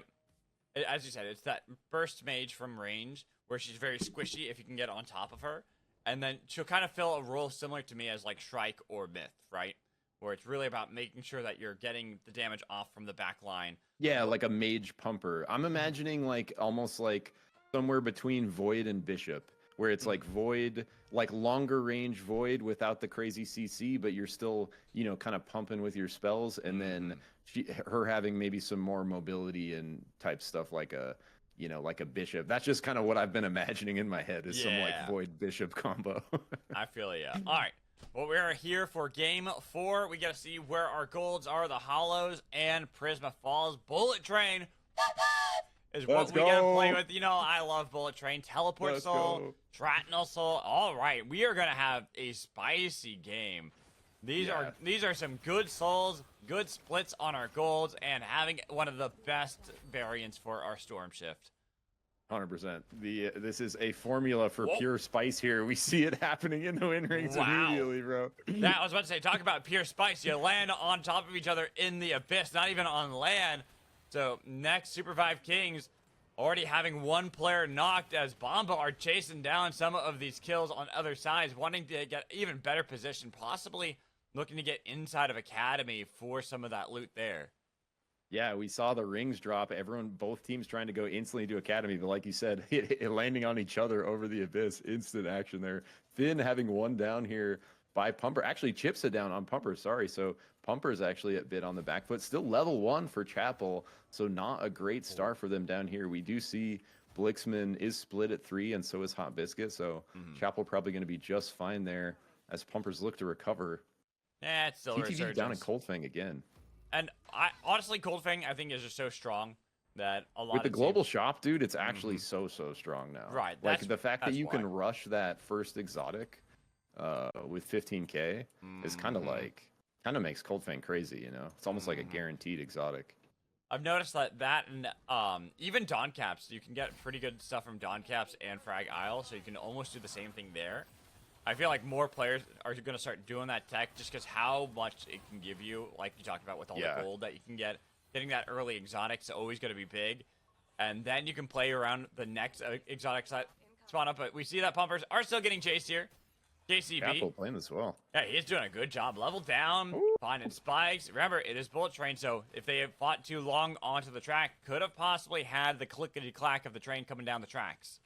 as you said, it's that burst mage from range where she's very squishy if you can get on top of her, and then she'll kind of fill a role similar to me as like Shrike or Myth, right? Where it's really about making sure that you're getting the damage off from the back line. Yeah, like a mage pumper. I'm imagining like almost like somewhere between Void and Bishop, where it's like Void, like longer range Void without the crazy CC, but you're still, kind of pumping with your spells, and then her having maybe some more mobility and type stuff like a, like a Bishop. That's just kind of what I've been imagining in my head is some like Void Bishop combo. I feel it, yeah. All right. Well, we are here for Game 4. We got to see where our golds are. The Hollows and Prisma Falls. Bullet Train is what we got to play with. I love Bullet Train. Teleport Soul, Shrapnel Soul. All right, we are going to have a spicy game. These are some good souls, good splits on our golds, and having one of the best variants for our Storm Shift. 100%. This is a formula for pure spice here. We see it happening in the win rings immediately, bro. Yeah, I was about to say, talk about pure spice. You land on top of each other in the abyss, not even on land. So next, SUPERVIVE Kings already having one player knocked as Bomba are chasing down some of these kills on other sides, wanting to get even better position, possibly looking to get inside of Academy for some of that loot there. Yeah, we saw the rings drop. Both teams trying to go instantly to Academy, but like you said, landing on each other over the abyss. Instant action there. Finn having one down here by Pumper. Actually, Chips it down on Pumper, sorry. So Pumper's actually a bit on the back foot. Still level 1 for Chapel, so not a great start for them down here. We do see Blixman is split at 3, and so is Hot Biscuit, so Chapel probably going to be just fine there as Pumpers look to recover. Yeah, it's still TTV down at Coldfang again. And honestly, Coldfang, I think, is just so strong that a lot with the global shop, dude, it's actually so strong now. Right. Like the fact that you can rush that first exotic with 15K is kind of makes Coldfang crazy, It's almost like a guaranteed exotic. I've noticed that and even Dawn Caps, you can get pretty good stuff from Dawn Caps and Frag Isle, so you can almost do the same thing there. I feel like more players are going to start doing that tech just because how much it can give you, like you talked about with all the gold that you can get. Getting that early exotic is always going to be big. And then you can play around the next exotic spawn up. But we see that Pumpers are still getting chased here. KCB. Chapel playing this well. Yeah, he's doing a good job. Level down, finding spikes. Remember, it is bullet train, so if they had fought too long onto the track, could have possibly had the clickety-clack of the train coming down the tracks.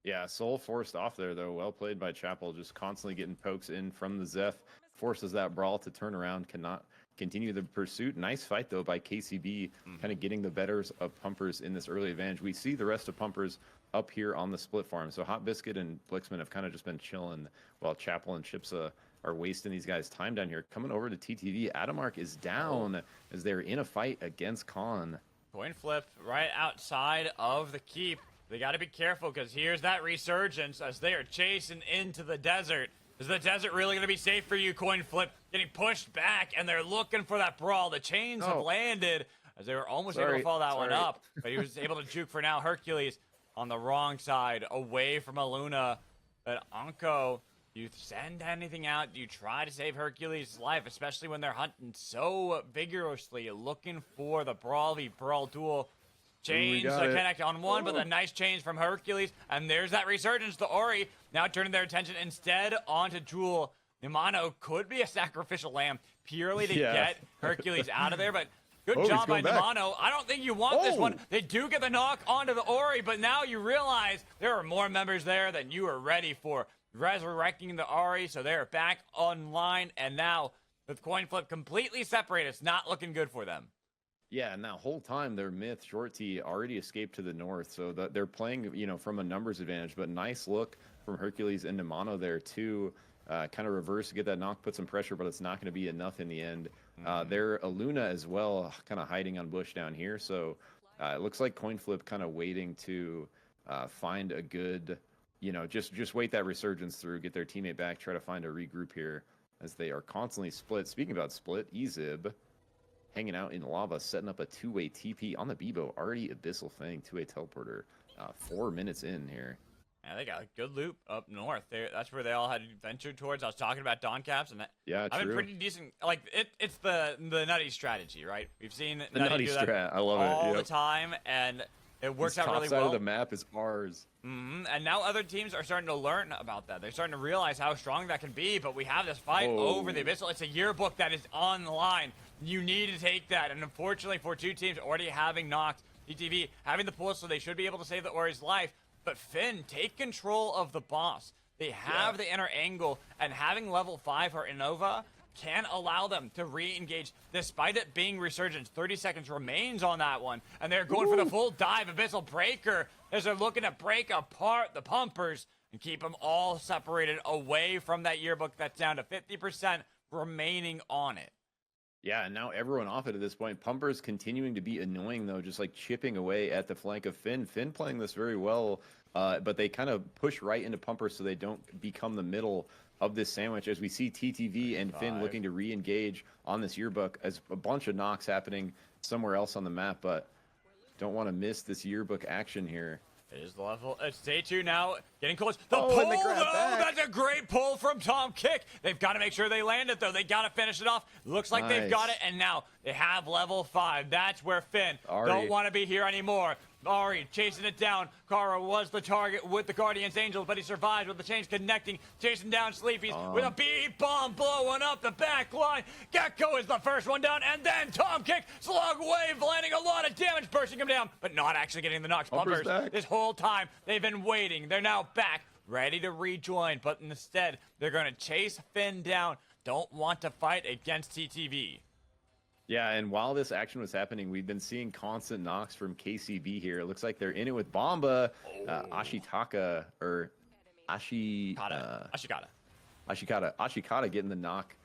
Yeah, Soul forced off there, though. Well played by Chapel, just constantly getting pokes in from the Zeph. Forces that brawl to turn around, cannot continue the pursuit. Nice fight, though, by KCB, kind of getting the betters of Pumpers in this early advantage. We see the rest of Pumpers up here on the split farm. So Hot Biscuit and Blixman have kind of just been chilling while Chapel and Chipsa are wasting these guys' time down here. Coming over to TTV, Adamark is down as they're in a fight against Khan. Coin flip right outside of the keep. They got to be careful because here's that resurgence as they are chasing into the desert. Is the desert really going to be safe for you, Coin flip? Getting pushed back, and they're looking for that brawl. The chains have landed as they were almost able to follow that one up, but he was able to juke for now. Hercules on the wrong side, away from Aluna. But Anko, do you send anything out? Do you try to save Hercules' life, especially when they're hunting so vigorously, looking for the Brawl v Brawl duel? Chains to connect on one, but a nice change from Hercules. And there's that resurgence to Ori. Now turning their attention instead onto Jewel. Nimano could be a sacrificial lamb purely to get Hercules out of there, but good job by Nimano. I don't think you want this one. They do get the knock onto the Ori, but now you realize there are more members there than you are ready for. Resurrecting the Ori, so they're back online, and now with Coin Flip completely separated, it's not looking good for them. Yeah, and that whole time their Myth Short T already escaped to the north, so they're playing, from a numbers advantage. But nice look from Hercules and Nimano there too. Kind of reverse to get that knock, put some pressure, but it's not going to be enough in the end. They're Aluna as well, kind of hiding on bush down here. So it looks like Coin Flip kind of waiting to find a good, just wait that resurgence through, get their teammate back, try to find a regroup here as they are constantly split. Speaking about split, Ezib hanging out in lava, setting up a two-way TP on the BEEBO. Already Abyssal Fang, two-way teleporter. 4 minutes in here. Yeah, they got a good loop up north. That's where they all had ventured towards. I was talking about Dawn Caps, and I've been pretty decent. Like it's the Nutty strategy, right? We've seen the Nutty do strat. That I love all it the time, and it works out really well. Top side well. of the map is ours. And now other teams are starting to learn about that. They're starting to realize how strong that can be. But we have this fight over the Abyssal. It's a yearbook that is on the line. You need to take that, and unfortunately for two teams already having knocked, TTV having the pull, so they should be able to save the Ori's life. But Finn, take control of the boss. They have the inner angle, and having level 5 or Innova can allow them to re-engage despite it being resurgence. 30 seconds remains on that one, and they're going for the full dive Abyssal Breaker as they're looking to break apart the Pumpers and keep them all separated away from that yearbook. That's down to 50% remaining on it. Yeah, and now everyone off it at this point. Pumpers continuing to be annoying, though, just like chipping away at the flank of Finn. Finn playing this very well, but they kind of push right into Pumpers so they don't become the middle of this sandwich. As we see TTV and Finn looking to re-engage on this yearbook as a bunch of knocks happening somewhere else on the map, but don't want to miss this yearbook action here. It is the level. It's day 2 now. Getting close. The pull, though. That's a great pull from Tom Kick. They've got to make sure they land it, though. They got to finish it off. Looks like they've got it, and now they have level 5. That's where Finn don't want to be here anymore. Ari chasing it down. Kara was the target with the Guardian's Angels, but he survives with the chains connecting, chasing down Sleepy's with a BE bomb blowing up the back line. Gecko is the first one down, and then Tom Kick, slug wave, landing a lot of damage, bursting him down, but not actually getting the knocks. Pumpers this whole time, they've been waiting. They're now back, ready to rejoin, but instead, they're going to chase Finn down. Don't want to fight against TTV. Yeah, and while this action was happening, we've been seeing constant knocks from KCB here. It looks like they're in it with Bomba, Ashitaka, or Ashikata getting the knock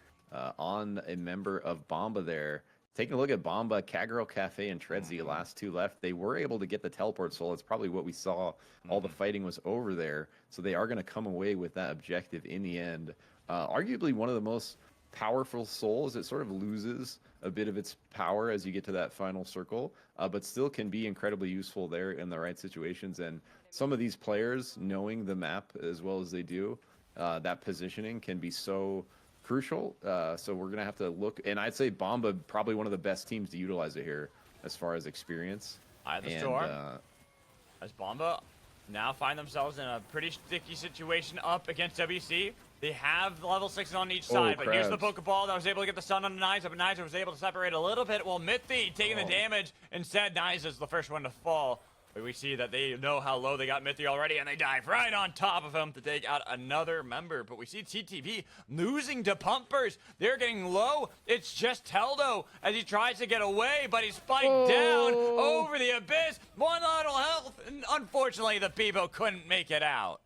on a member of Bomba there. Taking a look at Bomba, Kaggirl Cafe, and Tredsy, last two left. They were able to get the teleport soul. It's probably what we saw. All the fighting was over there. So they are going to come away with that objective in the end. Arguably one of the most powerful souls. It sort of loses a bit of its power as you get to that final circle, but still can be incredibly useful there in the right situations. And some of these players, knowing the map as well as they do, that positioning can be so crucial. So we're going to have to look, and I'd say Bomba probably one of the best teams to utilize it here as far as experience. As Bomba now find themselves in a pretty sticky situation up against WC. They have level 6 on each side, but here's the Pokeball that was able to get the stun on Niza, but Niza was able to separate a little bit. Well, Mithy taking the damage. Instead, Niza's the first one to fall. But we see that they know how low they got Mithy already, and they dive right on top of him to take out another member. But we see TTV losing to Pumpers. They're getting low. It's just Teldo as he tries to get away, but he's spiked down over the abyss. One little health, and unfortunately, the BEEBO couldn't make it out.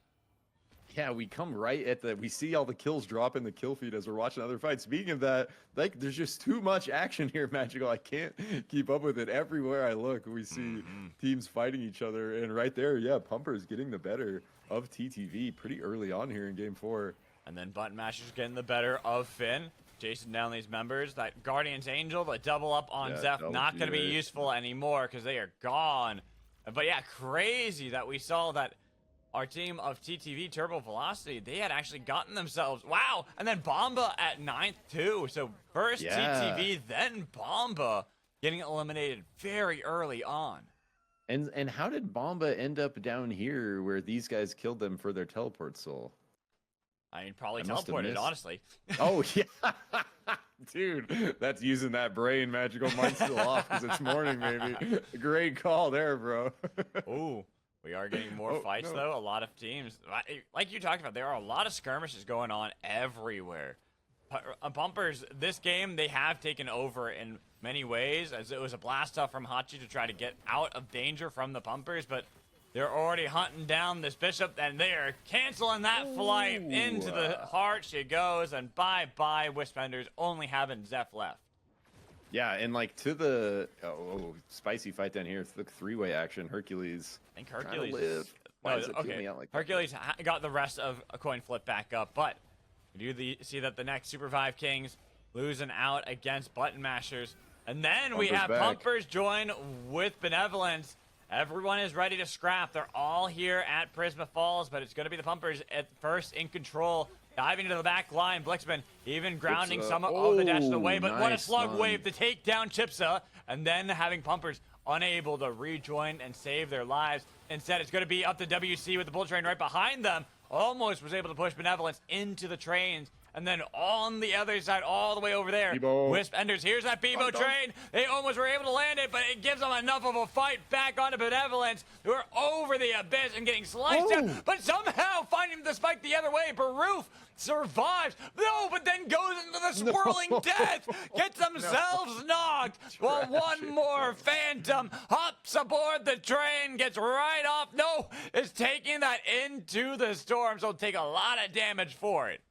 Yeah, we come right at we see all the kills drop in the kill feed as we're watching other fights. Speaking of that, like, there's just too much action here, Magical. I can't keep up with it. Everywhere I look, we see teams fighting each other. And right there, yeah, Pumper's getting the better of TTV pretty early on here in Game 4. And then Button Masher's getting the better of Finn. Jason down these members. That Guardian's Angel, the double up on Zeph, not going to be useful anymore because they are gone. But yeah, crazy that we saw that our team of TTV Turbo Velocity, they had actually gotten themselves, wow, and then Bomba at 9th too. So first TTV, then Bomba getting eliminated very early on. And how did Bomba end up down here where these guys killed them for their teleport soul? I mean, probably teleported, honestly. Oh, yeah. Dude, that's using that brain. Magical. Mine's still off because it's morning, maybe. Great call there, bro. Ooh. We are getting more fights, though. A lot of teams. Like you talked about, there are a lot of skirmishes going on everywhere. Pumpers, this game, they have taken over in many ways, as it was a blast-off from Hachi to try to get out of danger from the Pumpers, but they're already hunting down this Bishop, and they are canceling that flight into the heart. She goes, and bye-bye, Wispenders, only having Zeph left. Yeah, and like to the spicy fight down here. It's the three-way action. Hercules. I think Hercules. Hercules got the rest of a coin flip back up, but we do see that the next SUPERVIVE Kings losing out against Button Mashers, and then we have Pumpers join with Benevolence. Everyone is ready to scrap. They're all here at Prisma Falls, but it's going to be the Pumpers at first in control. Diving into the back line, Blixman even grounding some of the dash away, but what a slug wave to take down Chipsa, and then having Pumpers unable to rejoin and save their lives. Instead, it's going to be up to WC with the bull train right behind them. Almost was able to push Benevolence into the trains. And then on the other side, all the way over there, Wisp Enders, here's that BEEBO train. They almost were able to land it, but it gives them enough of a fight back onto Benevolence, who are over the abyss and getting sliced down, but somehow finding the spike the other way. Baroof survives. No, but then goes into the swirling death, gets themselves knocked, while one more Phantom hops aboard the train, gets right off. No, is taking that into the storm, so take a lot of damage for it.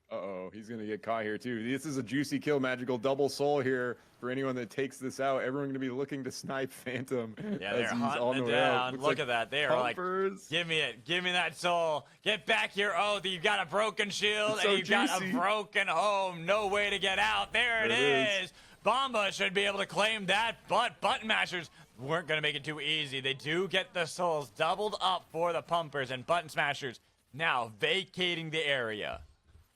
Uh-oh, he's going to get caught here, too. This is a juicy kill, Magical. Double soul here for anyone that takes this out. Everyone going to be looking to snipe Phantom. Yeah, they're hunting it down. Look at that. They are Pumpers. Like, give me it. Give me that soul. Get back here. Oh, you've got a broken shield, and you've got a broken home. No way to get out. There it is. Bomba should be able to claim that, but Button Mashers weren't going to make it too easy. They do get the souls doubled up for the Pumpers, and Button Smashers now vacating the area.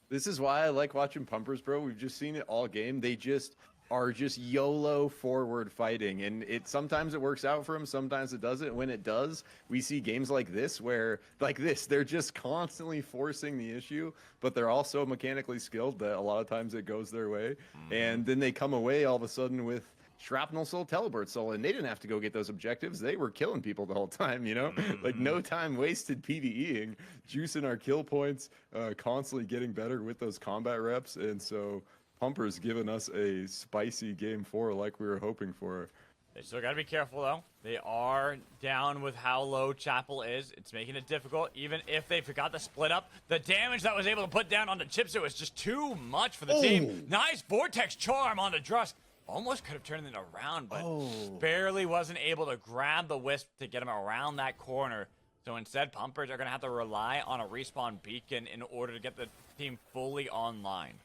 This is why I like watching Pumpers, bro. We've just seen it all game. They just are just YOLO forward fighting, and sometimes it works out for them, sometimes it doesn't. When it does, we see games like this where, they're just constantly forcing the issue, but they're also mechanically skilled that a lot of times it goes their way, and then they come away all of a sudden with Shrapnel Soul, Teleport Soul, and they didn't have to go get those objectives. They were killing people the whole time, you know? Like, no time wasted PvEing, juicing our kill points, constantly getting better with those combat reps, and so Pumpers giving us a spicy Game 4 like we were hoping for. They still got to be careful, though. They are down with how low Chapel is. It's making it difficult, even if they forgot to split up. The damage that was able to put down on the Chipsa was just too much for the team. Nice Vortex Charm on the Drusk. Almost could have turned it around, but barely wasn't able to grab the Wisp to get him around that corner. So instead, Pumpers are going to have to rely on a respawn beacon in order to get the team fully online.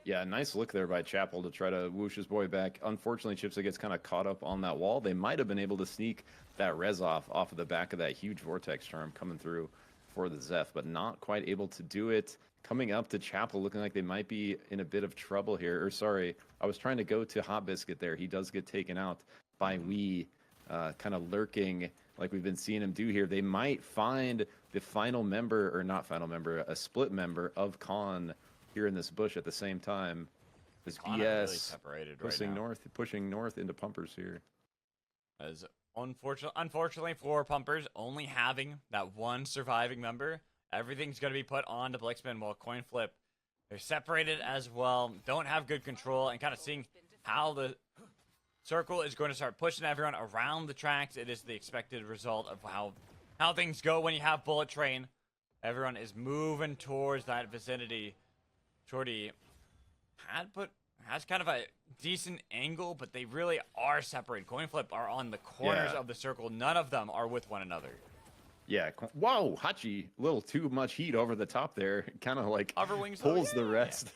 Yeah, nice look there by Chapel to try to whoosh his boy back. Unfortunately, Chipsa gets kind of caught up on that wall. They might have been able to sneak that res off of the back of that huge Vortex Charm coming through for the Zeph, but not quite able to do it. Coming up to Chapel, looking like they might be in a bit of trouble here. Or sorry, I was trying to go to Hot Biscuit there. He does get taken out by Wee, kind of lurking like we've been seeing him do here, they might find the final member, or not final member, a split member of Con here in this bush at the same time. This Con are really BS separated pushing right now. pushing north into Pumpers here. As unfortunately for Pumpers, only having that one surviving member, everything's going to be put on to Blixman while Coin Flip. They're separated as well, don't have good control, and kind of seeing how the circle is going to start pushing everyone around the tracks. It is the expected result of how things go when you have Bullet Train. Everyone is moving towards that vicinity. Shorty has kind of a decent angle, but they really are separated. Coin Flip are on the corners of the circle. None of them are with one another. Yeah. Whoa, Hachi, a little too much heat over the top there. Kind of like Overwings pulls the rest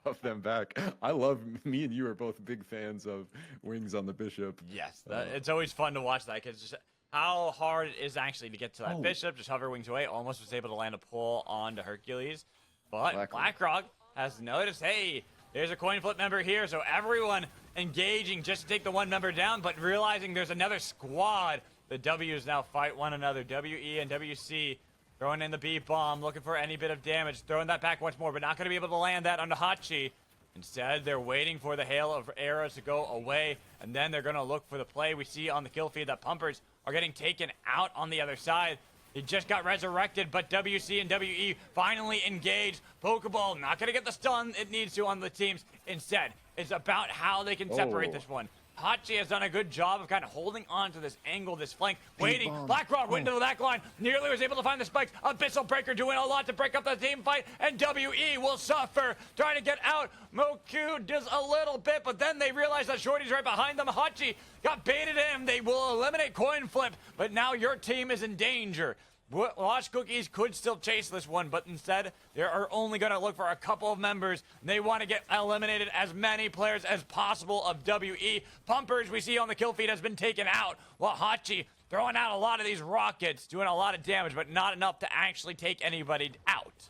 of them back. I love, me and you are both big fans of wings on the Bishop. Yes, it's always fun to watch that, because just how hard it is actually to get to that Bishop. Just hover wings away. Almost was able to land a pull onto Hercules. But Blackrock has noticed, hey, there's a Coin Flip member here, so everyone engaging just to take the one member down, but realizing there's another squad. The W's now fight one another. WE and WC throwing in the B bomb, looking for any bit of damage, throwing that back once more, but not going to be able to land that onto Hachi. Instead, they're waiting for the hail of arrows to go away, and then they're going to look for the play. We see on the kill feed that Pumpers are getting taken out on the other side. They just got resurrected, but WC and WE finally engaged. Pokeball not going to get the stun it needs to on the teams. Instead, it's about how they can separate this one. Hachi has done a good job of kind of holding on to this angle, this flank, waiting. Blackrock went into the back line, nearly was able to find the spikes. Abyssal Breaker doing a lot to break up the team fight, and WE will suffer, trying to get out. Moku does a little bit, but then they realize that Shorty's right behind them. Hachi got baited in. They will eliminate Coin Flip, but now your team is in danger. Wash Cookies could still chase this one, but instead, they are only going to look for a couple of members. They want to get eliminated as many players as possible of WE. Pumpers, we see on the kill feed, has been taken out, while Hachi throwing out a lot of these rockets, doing a lot of damage, but not enough to actually take anybody out.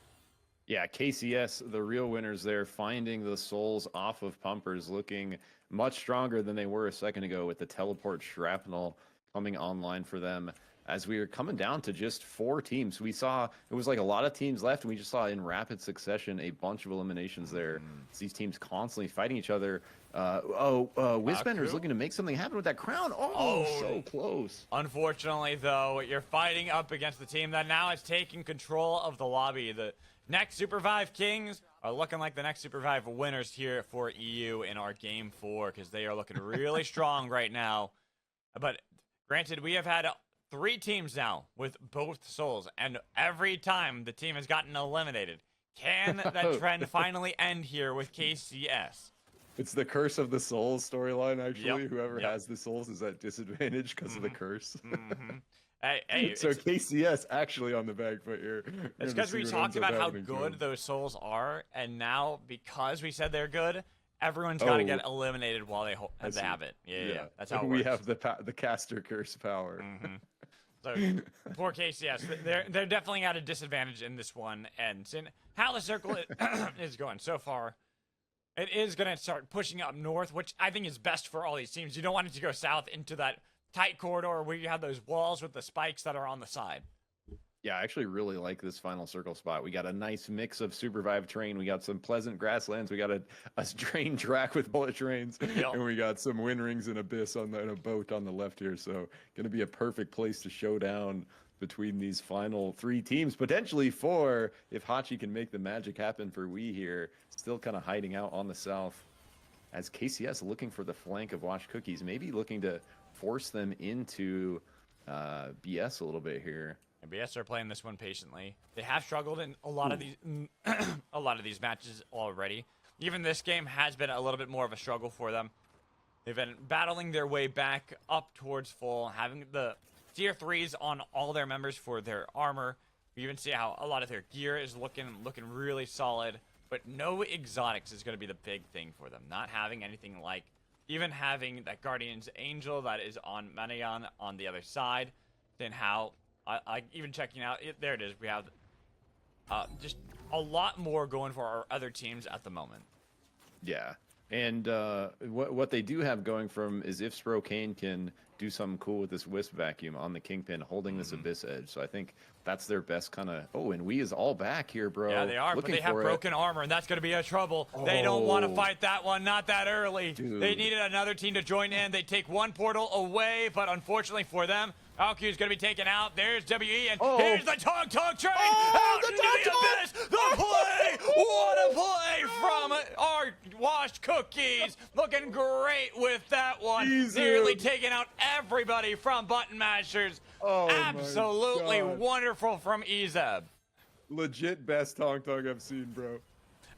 Yeah, KCS, the real winners there, finding the souls off of Pumpers, looking much stronger than they were a second ago with the teleport shrapnel coming online for them. As we were coming down to just 4 teams, we saw it was like a lot of teams left, and we just saw in rapid succession a bunch of eliminations there. It's these teams constantly fighting each other. Wizbender's looking to make something happen with that crown. So close. Unfortunately, though, you're fighting up against the team that now is taking control of the lobby. The next SUPERVIVE Kings are looking like the next SUPERVIVE winners here for EU in our Game 4, because they are looking really strong right now. But granted, we have had 3 teams now with both souls, and every time the team has gotten eliminated. Can that trend finally end here with KCS? It's the curse of the souls storyline, actually. Whoever has the souls is at disadvantage because of the curse. Hey, so KCS actually on the back foot here. It's because we talked about how good those souls are, and now because we said they're good, everyone's got to get eliminated while they have it. Yeah. That's how it we works. have the caster curse power. So poor KCS, they're definitely at a disadvantage in this one, and seeing how the circle is going so far, it is going to start pushing up north, which I think is best for all these teams. You don't want it to go south into that tight corridor where you have those walls with the spikes that are on the side. Yeah, I actually really like this final circle spot. We got a nice mix of SUPERVIVE terrain. We got some pleasant grasslands. We got a train track with bullet trains. And we got some wind rings and abyss on a boat on the left here. So going to be a perfect place to show down between these final 3 teams. Potentially 4 if Hachi can make the magic happen for we here. Still kind of hiding out on the south. As KCS looking for the flank of Wash Cookies. Maybe looking to force them into BS a little bit here. And BS are playing this one patiently. They have struggled in a lot of these matches already. Even this game has been a little bit more of a struggle for them. They've been battling their way back up towards full, having the tier 3s on all their members for their armor. We even see how a lot of their gear is looking really solid, but no exotics is going to be the big thing for them. Not having anything like even having that Guardian's Angel that is on Manion on the other side, then how I even checking out there it is. We have just a lot more going for our other teams at the moment. Yeah, And what they do have going from is if Sprokane can do something cool with this Wisp vacuum on the Kingpin, holding this Abyss Edge. So I think that's their best kind of. Oh, and we is all back here, bro. Yeah, they are, Looking but they have for broken armor, and that's going to be a trouble. They don't want to fight that one, not that early. Dude. They needed another team to join in. They take one portal away, but unfortunately for them, Alcu is going to be taken out. There's WE, and here's the Tong Train out the into the abyss. The play! What a play from our Washed Cookies. Looking great with that one. Easy. Nearly taking out everybody from Button Mashers. Oh, Absolutely my God. wonderful from Ezeb. Legit best Tong I've seen, bro.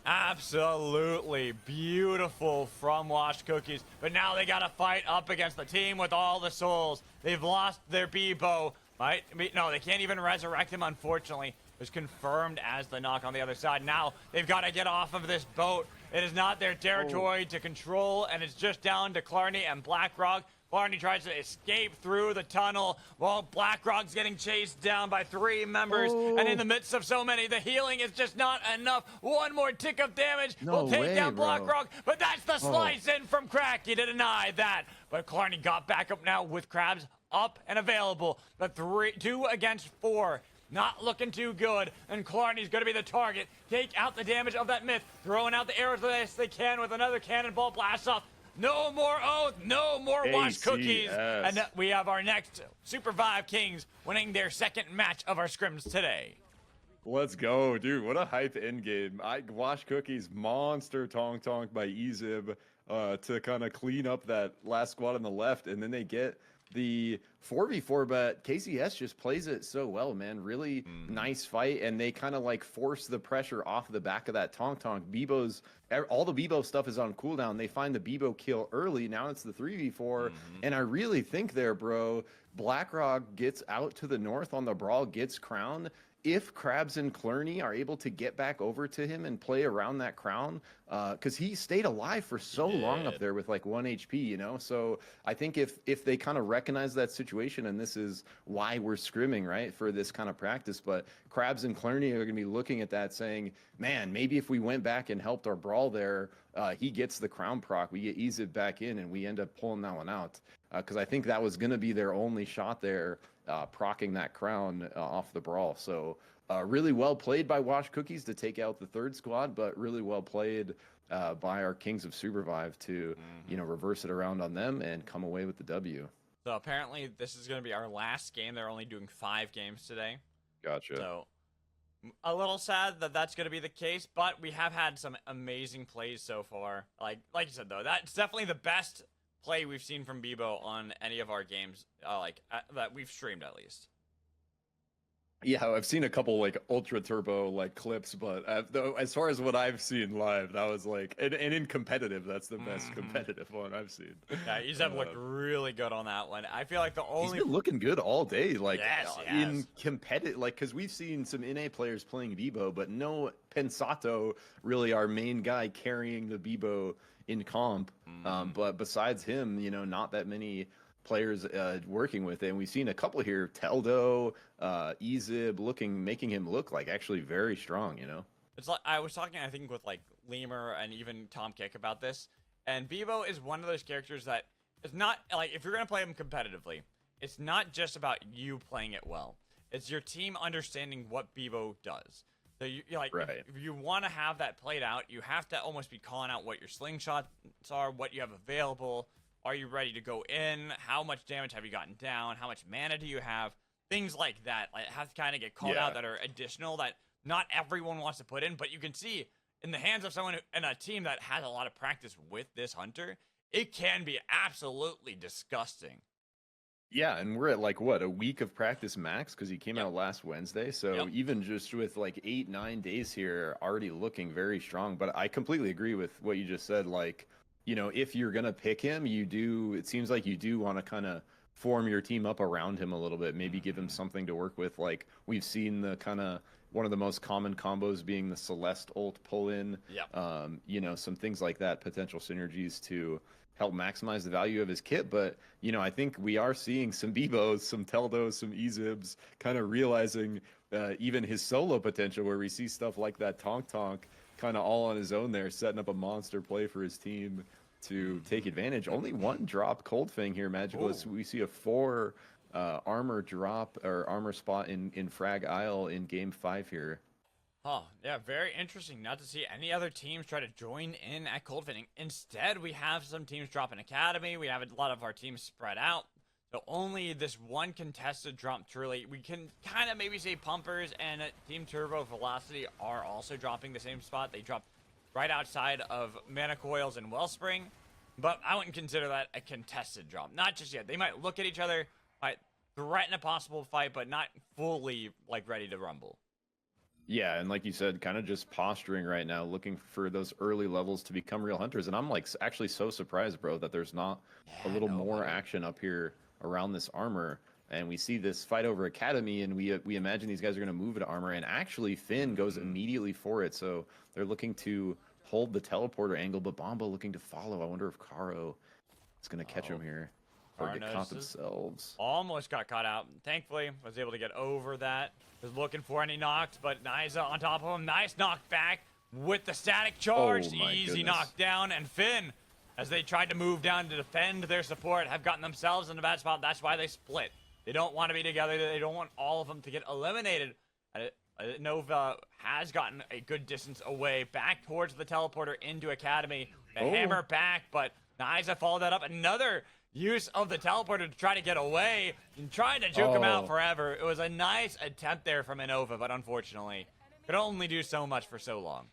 Absolutely beautiful from Washed Cookies, but now they gotta fight up against the team with all the souls. They've lost their BEEBO, right? No, they can't even resurrect him, unfortunately. It was confirmed as the knock on the other side. Now they've got to get off of this boat. It is not their territory to control, and it's just down to Clarny and BlackRock. Clarny tries to escape through the tunnel while BlackRock's getting chased down by 3 members. And in the midst of so many, the healing is just not enough. One more tick of damage will take down BlackRock, but that's the slice in from Cracky to deny that. But Clarny got back up now with Krabs up and available. The 2 against 4. Not looking too good, and Clarny's going to be the target. Take out the damage of that myth, throwing out the arrows as they can with another cannonball blast off. No more Oath, no more Washed Cookies. And we have our next SUPERVIVE Kings winning their second match of our scrims today. Let's go, dude. What a hype endgame. Washed Cookies, monster Tong by Ezeb to kind of clean up that last squad on the left, and then they get the 4v4, but KCS just plays it so well, man. Really nice fight, and they kind of like force the pressure off the back of that Tong. BEEBO's, all the BEEBO stuff is on cooldown. They find the BEEBO kill early. Now it's the 3v4, and I really think there, bro, BlackRock gets out to the north on the Brawl, gets crown. If Krabs and Clarny are able to get back over to him and play around that crown, because he stayed alive for so long up there with like 1 HP, you know? So I think if they kind of recognize that situation, and this is why we're scrimming, right, for this kind of practice, but Krabs and Clarny are going to be looking at that saying, man, maybe if we went back and helped our Brawl there, he gets the crown proc, we get Ezeb back in, and we end up pulling that one out. Because I think that was going to be their only shot there, procking that crown off the Brawl. So really well played by Washed Cookies to take out the 3rd squad, but really well played by our Kings of SUPERVIVE to, you know, reverse it around on them and come away with the W. So apparently this is going to be our last game. They're only doing 5 games today. Gotcha. So a little sad that that's going to be the case, but we have had some amazing plays so far. Like you said, though, that's definitely the best play we've seen from BEEBO on any of our games, that we've streamed at least. Yeah, I've seen a couple like ultra turbo like clips, but as far as what I've seen live, that was like, and in competitive, that's the best competitive one I've seen. Yeah, Ezeb looked really good on that one. I feel like the only he's been looking good all day, like in yes. competitive, like because we've seen some NA players playing BEEBO, but no Pensato really our main guy carrying the BEEBO in comp. But besides him, you know, not that many players working with it. And we've seen a couple here, Teldo, Ezeb, making him look like actually very strong, you know? It's like, I was talking, I think, with like Lemur and even Tom Kick about this, and BEEBO is one of those characters that it's not, like, if you're going to play him competitively, it's not just about you playing it well. It's your team understanding what BEEBO does. So you're like, right. if you want to have that played out, you have to almost be calling out what your slingshots are, what you have available. Are you ready to go in? How much damage have you gotten down? How much mana do you have? Things like that, like, have to kind of get called out that are additional that not everyone wants to put in. But you can see in the hands of someone in a team that has a lot of practice with this hunter, it can be absolutely disgusting. Yeah, and we're at like what, a week of practice max because he came out last Wednesday. So even just with like 8-9 days here, already looking very strong. But I completely agree with what you just said. Like, you know, if you're gonna pick him, it seems like you do want to kind of form your team up around him a little bit. Maybe give him something to work with. Like we've seen the kind of one of the most common combos being the Celeste ult pull in. You know, some things like that, potential synergies to help maximize the value of his kit. But, you know, I think we are seeing some BEEBOs, some Teldos, some Ezebs kind of realizing even his solo potential, where we see stuff like that Tonk kind of all on his own there, setting up a monster play for his team to take advantage. Only one drop Cold Fang here, Magical. We see a 4 armor drop or armor spot in Frag Isle in game 5 here. Oh, yeah, very interesting not to see any other teams try to join in at Cold Fitting. Instead, we have some teams drop an Academy. We have a lot of our teams spread out. So only this one contested drop truly. We can kind of maybe say Pumpers and Team Turbo Velocity are also dropping the same spot. They dropped right outside of Mana Coils and Wellspring. But I wouldn't consider that a contested drop. Not just yet. They might look at each other, might threaten a possible fight, but not fully like ready to rumble. Yeah, and like you said, kind of just posturing right now, looking for those early levels to become real hunters. And I'm like actually so surprised, bro, that there's not a little more action up here around this armor. And we see this fight over Academy, and we imagine these guys are going to move it to armor. And actually, Finn goes immediately for it. So they're looking to hold the teleporter angle, but Bomba looking to follow. I wonder if Karo is going to catch him here or get caught themselves. Almost got caught out. Thankfully, was able to get over that. Was looking for any knocks, but Niza on top of him. Nice knockback with the static charge. Easy knockdown. And Finn, as they tried to move down to defend their support, have gotten themselves in a bad spot. That's why they split. They don't want to be together. They don't want all of them to get eliminated. Nova has gotten a good distance away, back towards the teleporter into Academy. The hammer back, but Niza followed that up. Another use of the teleporter to try to get away and trying to juke him out forever. It was a nice attempt there from Innova, but unfortunately, could only do so much for so long.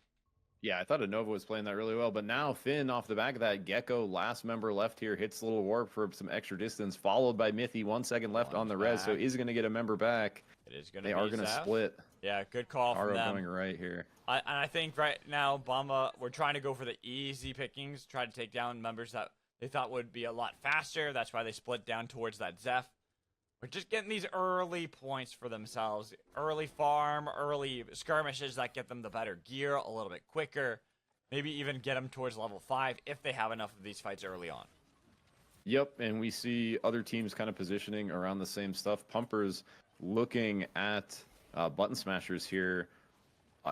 Yeah, I thought Innova was playing that really well, but now Finn off the back of that Gecko, last member left here, hits a little warp for some extra distance, followed by Mithy. 1 second left on the res, so is going to get a member back. It is going to. They are going to split. Yeah, good call from them. Going right here. I think right now, Bomba, we're trying to go for the easy pickings, try to take down members that they thought would be a lot faster. That's why they split down towards that Zeph. We're just getting these early points for themselves. Early farm, early skirmishes that get them the better gear a little bit quicker. Maybe even get them towards level 5 if they have enough of these fights early on. Yep, and we see other teams kind of positioning around the same stuff. Pumpers looking at Button Smashers here.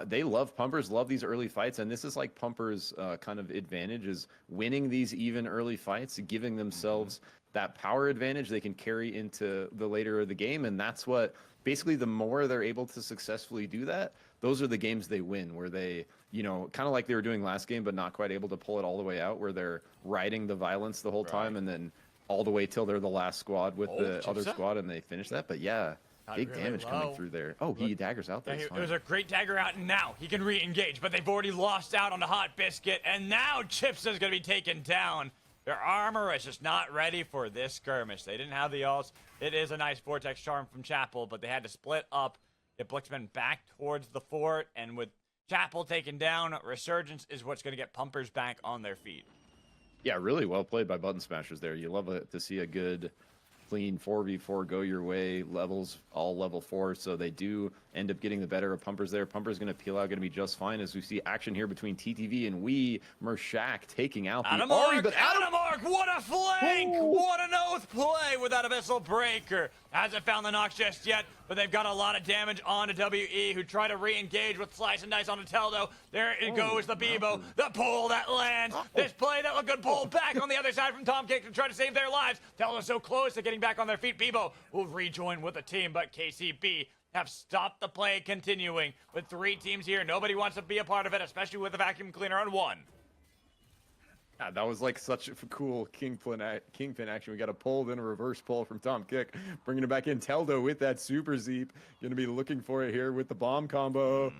They love Pumpers, love these early fights, and this is like Pumpers' kind of advantage is winning these even early fights, giving themselves that power advantage they can carry into the later of the game, and that's what basically the more they're able to successfully do that, those are the games they win, where they, you know, kind of like they were doing last game, but not quite able to pull it all the way out, where they're riding the violence the whole time, and then all the way till they're the last squad with the other squad, and they finish that. But yeah. Big really damage coming through there. Oh, he daggers out there. Yeah, it was a great dagger out, and now he can re-engage, but they've already lost out on the Hot Biscuit, and now Chips is going to be taken down. Their armor is just not ready for this skirmish. They didn't have the ults. It is a nice Vortex Charm from Chapel, but they had to split up. Get Blixman back towards the fort, and with Chapel taken down, Resurgence is what's going to get Pumpers back on their feet. Yeah, really well played by Button Smashers there. You love to see a good clean 4v4 go your way, levels all level 4, so they do end up getting the better of Pumpers there. Pumpers going to peel out, going to be just fine, as we see action here between TTV and Mershak taking out the Ori, but Adamark, what a flank! Ooh. What an oath play with that Abyssal Breaker. Hasn't found the knocks just yet, but they've got a lot of damage onto WE, who try to re-engage with Slice and Dice onto Teldo. There it goes, the BEEBO, the pull that lands. This play that looked good, pull back on the other side from Tom Kick to try to save their lives. Teldo so close to getting back on their feet. BEEBO will rejoin with the team, but KCB have stopped the play continuing with 3 teams here. Nobody wants to be a part of it, especially with the vacuum cleaner on 1. Yeah, that was like such a cool Kingpin action. We got a pull, then a reverse pull from Tom Kick, bringing it back in. Teldo with that super Zeep, going to be looking for it here with the bomb combo.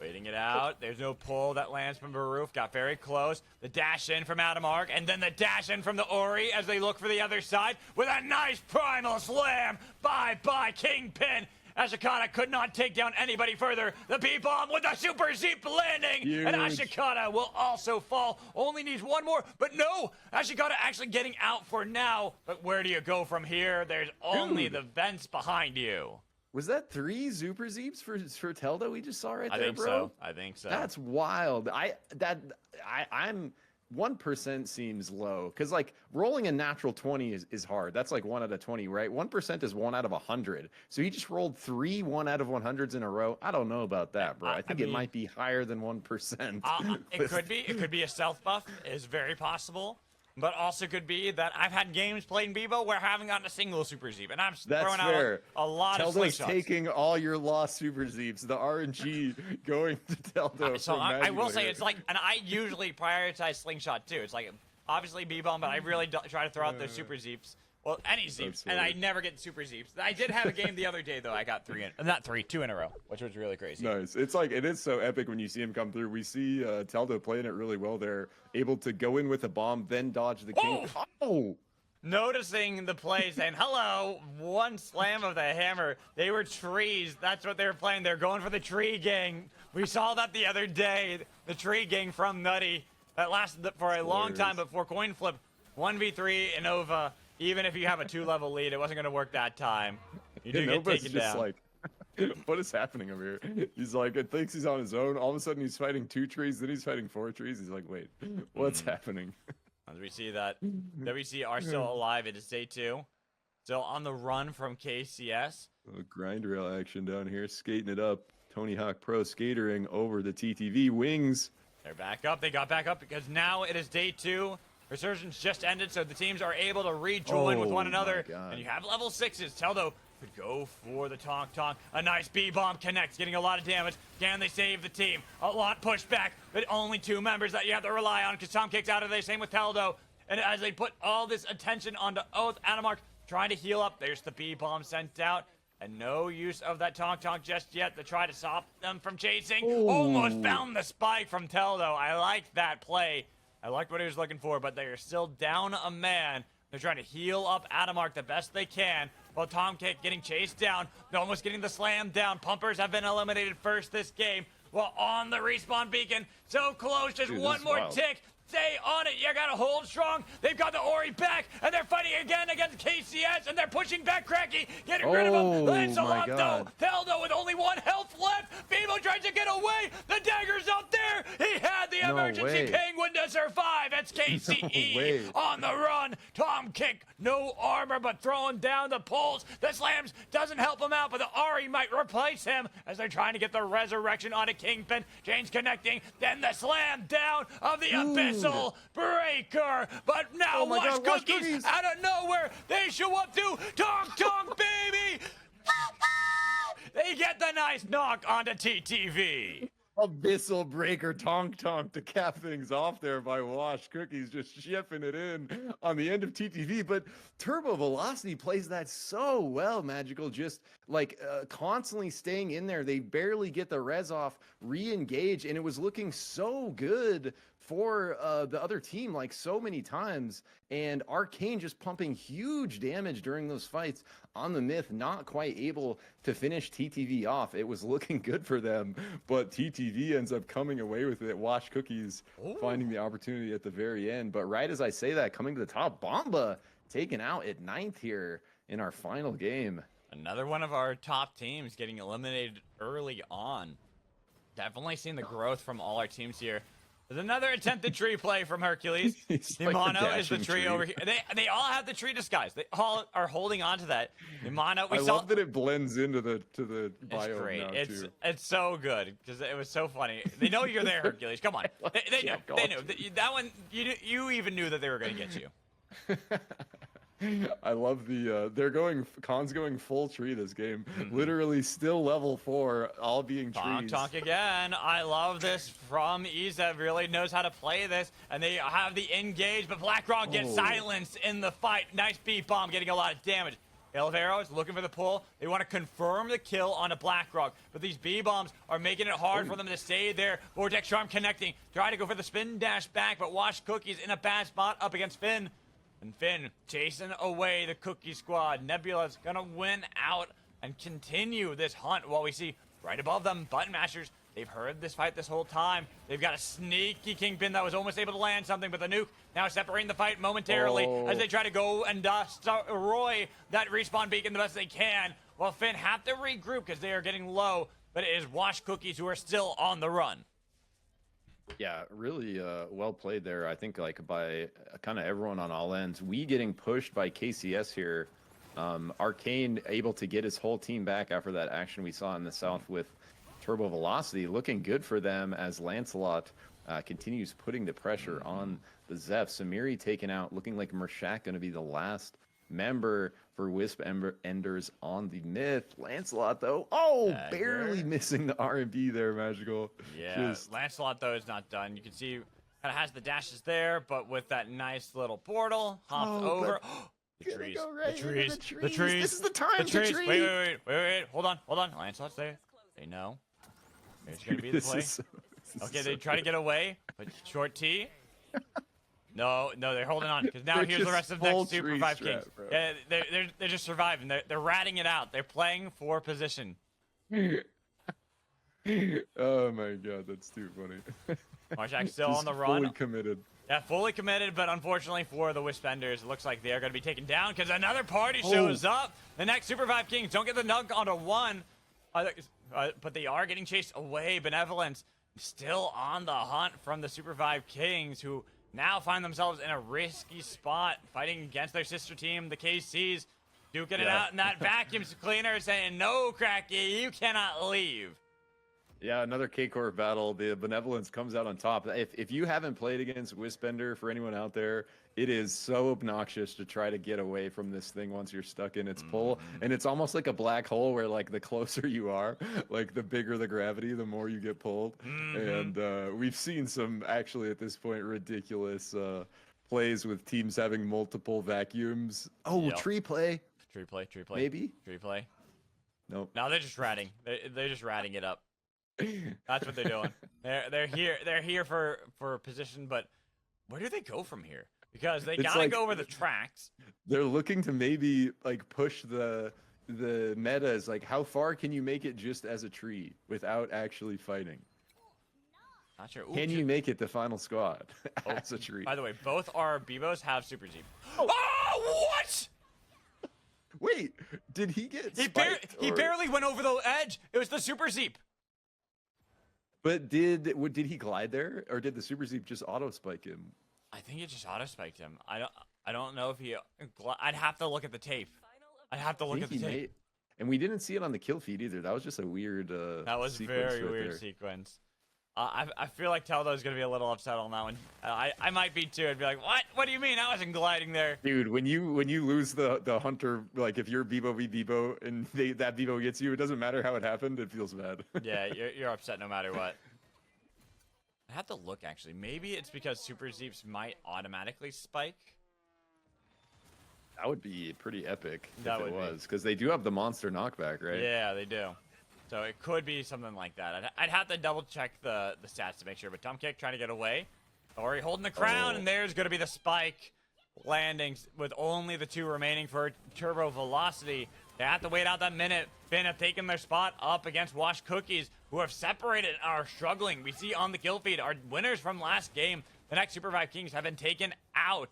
Waiting it out. There's no pull that lands from Baroof. Got very close. The dash in from Adamark, and then the dash in from the Ori as they look for the other side with a nice primal slam. Bye-bye, Kingpin. Ashikata could not take down anybody further. The B-bomb with the super Zeep landing. Huge. And Ashikata will also fall. Only needs one more, but no. Ashikata actually getting out for now. But where do you go from here? There's only the vents behind you. Was that 3 Super Zeeps for Teldo we just saw right there, bro? I think so. That's wild. I'm 1% seems low because like rolling a natural 20 is hard. That's like 1 out of 20, right? 1% is 1 out of 100. So he just rolled 3 1 out of 100s in a row. I don't know about that, bro. I think it might be higher than 1%. It could be. It could be a stealth buff. Is very possible. But also could be that I've had games playing BEEBO where I haven't gotten a single Super Zeep, and I'm throwing out a lot of Teldo's slingshots. taking all your lost Super Zeeps. The RNG going to Teldo. So I will say it's like, and I usually prioritize slingshot too. It's like obviously B-bomb, but I really try to throw out those Super Zeeps. Well, any Zeeps, and I never get Super Zeeps. I did have a game the other day though. I got 2 in a row, which was really crazy. Nice. It's like it is so epic when you see him come through. We see Teldo playing it really well there, able to go in with a bomb, then dodge the king. Oh! Noticing the play, saying hello. One slam of the hammer. They were trees. That's what they were playing. They're going for the tree gang. We saw that the other day. The tree gang from Nutty that lasted for a long time before coin flip. 1v3 in Nova. Even if you have a 2-level lead, it wasn't going to work that time. You do get taken down. Like, what is happening over here? He's like, it thinks he's on his own. All of a sudden, he's fighting 2 trees. Then he's fighting 4 trees. He's like, wait, what's happening? As we see that WC are still alive. It is day 2. Still on the run from KCS. Grind rail action down here, skating it up. Tony Hawk Pro skatering over the TTV wings. They're back up. They got back up because now it is day 2. Resurgence just ended, so the teams are able to rejoin with one another. And you have level 6s. Teldo could go for the Tonk. A nice B-bomb connects, getting a lot of damage. Can they save the team? A lot pushed back, but only 2 members that you have to rely on because Tom kicks out of there. Same with Teldo. And as they put all this attention onto Oath, Adamark trying to heal up. There's the B-bomb sent out. And no use of that Tonk just yet to try to stop them from chasing. Almost found the spike from Teldo. I like that play. I liked what he was looking for, but they are still down a man. They're trying to heal up Adamark the best they can. While Tomkick getting chased down. They're almost getting the slam down. Pumpers have been eliminated first this game. While on the respawn beacon. So close, just one more tick. Stay on it. You gotta hold strong. They've got the Ori back, and they're fighting again against KCS, and they're pushing back Cracky. Getting rid of him. Lancelot, though. Teldo with only 1 health left. BEEBO tries to get away. The dagger's up there. He had the emergency penguin to survive. It's KCE on the run. Tom kick, no armor, but throwing down the poles. The slams doesn't help him out, but the Ori might replace him as they're trying to get the resurrection on a Kingpin. Jane's connecting. Then the slam down of the Abyss. Breaker, but now watch Cookies out of nowhere. They show up to Tonk, baby. They get the nice knock onto TTV. Abyssal breaker Tonk to cap things off there by Wash. Cookies just shipping it in on the end of TTV, but Turbo Velocity plays that so well. Magical just like constantly staying in there. They barely get the res off, re-engage, and it was looking so good for the other team like so many times, and Arcane just pumping huge damage during those fights on the Myth, not quite able to finish TTV off. It was looking good for them, but TTV ends up coming away with it. Wash Cookies finding the opportunity at the very end, but right as I say that, coming to the top, Bomba taken out at 9th here in our final game. Another one of our top teams getting eliminated early on. Definitely seeing the growth from all our teams here. There's another attempted tree play from Hercules. Nimano is the tree over here. They all have the tree disguise. They all are holding on to that. Nimano, I love that it blends into the biome. It's great. Now, it's so good because it was so funny. They know you're there, Hercules. Come on. They know. They knew. That one, you even knew that they were going to get you. I love the Khan's going full tree this game. Literally still level 4, all being trees. Tonk again. I love this from Iza. Really knows how to play this. And they have the engage, but BlackRock gets silenced in the fight. Nice B-bomb getting a lot of damage. Elvero is looking for the pull. They want to confirm the kill on a BlackRock, but these B-bombs are making it hard for them to stay there. Vortex Charm connecting. Try to go for the spin dash back, but Wash Cookies in a bad spot up against Finn. And Finn chasing away the Cookie Squad. Nebula's gonna win out and continue this hunt while we see right above them Button Mashers. They've heard this fight this whole time. They've got a sneaky Kingpin that was almost able to land something, but the nuke now separating the fight momentarily as they try to go and destroy that respawn beacon the best they can. While Finn have to regroup because they are getting low, but it is Wash Cookies who are still on the run. Yeah, really well played there. I think like by kind of everyone on all ends. We getting pushed by KCS here. Arcane able to get his whole team back after that action we saw in the south with Turbo Velocity. Looking good for them as Lancelot continues putting the pressure on the Zeph. Samiri taken out, looking like Mershak going to be the last member for Wisp Enders on the Myth. Lancelot, though, barely missing the R&B there, Magical. Yeah, Lancelot, though, is not done. You can see kind of has the dashes there, but with that nice little portal, hops over. The trees. Right the trees. The trees. This is the time. The trees. Wait. Hold on. Lancelot's there. They know. There's going to be the play. Okay, they try to get away, but short T. No, they're holding on because now here's the rest of the next SUPERVIVE Kings. Yeah, they're just surviving. They're ratting it out. They're playing for position. Oh my god, that's too funny. Marshak's still on the run. Fully committed. Yeah, fully committed, but unfortunately for the Wispenders, it looks like they're going to be taken down because another party shows up. The next SUPERVIVE Kings don't get the nug onto one, but they are getting chased away. Benevolence still on the hunt from the SUPERVIVE Kings, who now find themselves in a risky spot, fighting against their sister team, the KCs, duking it out in that vacuum cleaner, saying, "No, Cracky, you cannot leave." Yeah, another K-Core battle. The Benevolence comes out on top. If you haven't played against Wispender, for anyone out there, it is so obnoxious to try to get away from this thing once you're stuck in its pull. And it's almost like a black hole where, like, the closer you are, like, the bigger the gravity, the more you get pulled. And we've seen some, actually, at this point, ridiculous plays with teams having multiple vacuums. Tree play. Tree play. Maybe? Tree play. Nope. No, they're just ratting. They're just ratting it up. That's what they're doing. They're here for position, but where do they go from here? Because they gotta go over the tracks. They're looking to maybe like push the meta as like how far can you make it just as a tree without actually fighting? Not sure. Can you make it the final squad as a tree? By the way, both our BEEBOs have Super Zeep. Oh, what? Wait, did he get spiked? He barely went over the edge. It was the Super Zeep. But did he glide there, or did the Super Zeep just auto spike him? I think it just auto spiked him. I don't know if he. I'd have to look at the tape. I'd have to look at the tape. And we didn't see it on the kill feed either. That was just a weird. That was very weird sequence. I feel like Teldo's gonna be a little upset on that one. I might be too. I'd be like, what? What do you mean? I wasn't gliding there. Dude, when you lose the hunter, like if you're BEEBO v BEEBO and that BEEBO gets you, it doesn't matter how it happened. It feels bad. Yeah, you're upset no matter what. I have to look actually. Maybe it's because Super Zeeps might automatically spike. That would be pretty epic if it was, because they do have the monster knockback, right? Yeah, they do. So it could be something like that. I'd have to double check the stats to make sure. But Tom Kick trying to get away. Ori holding the crown, and there's going to be the spike landing with only the two remaining for Turbo Velocity. They have to wait out that minute. Finn have taken their spot up against Wash Cookies, who have separated and are struggling. We see on the kill feed our winners from last game. The next SUPERVIVE Kings have been taken out.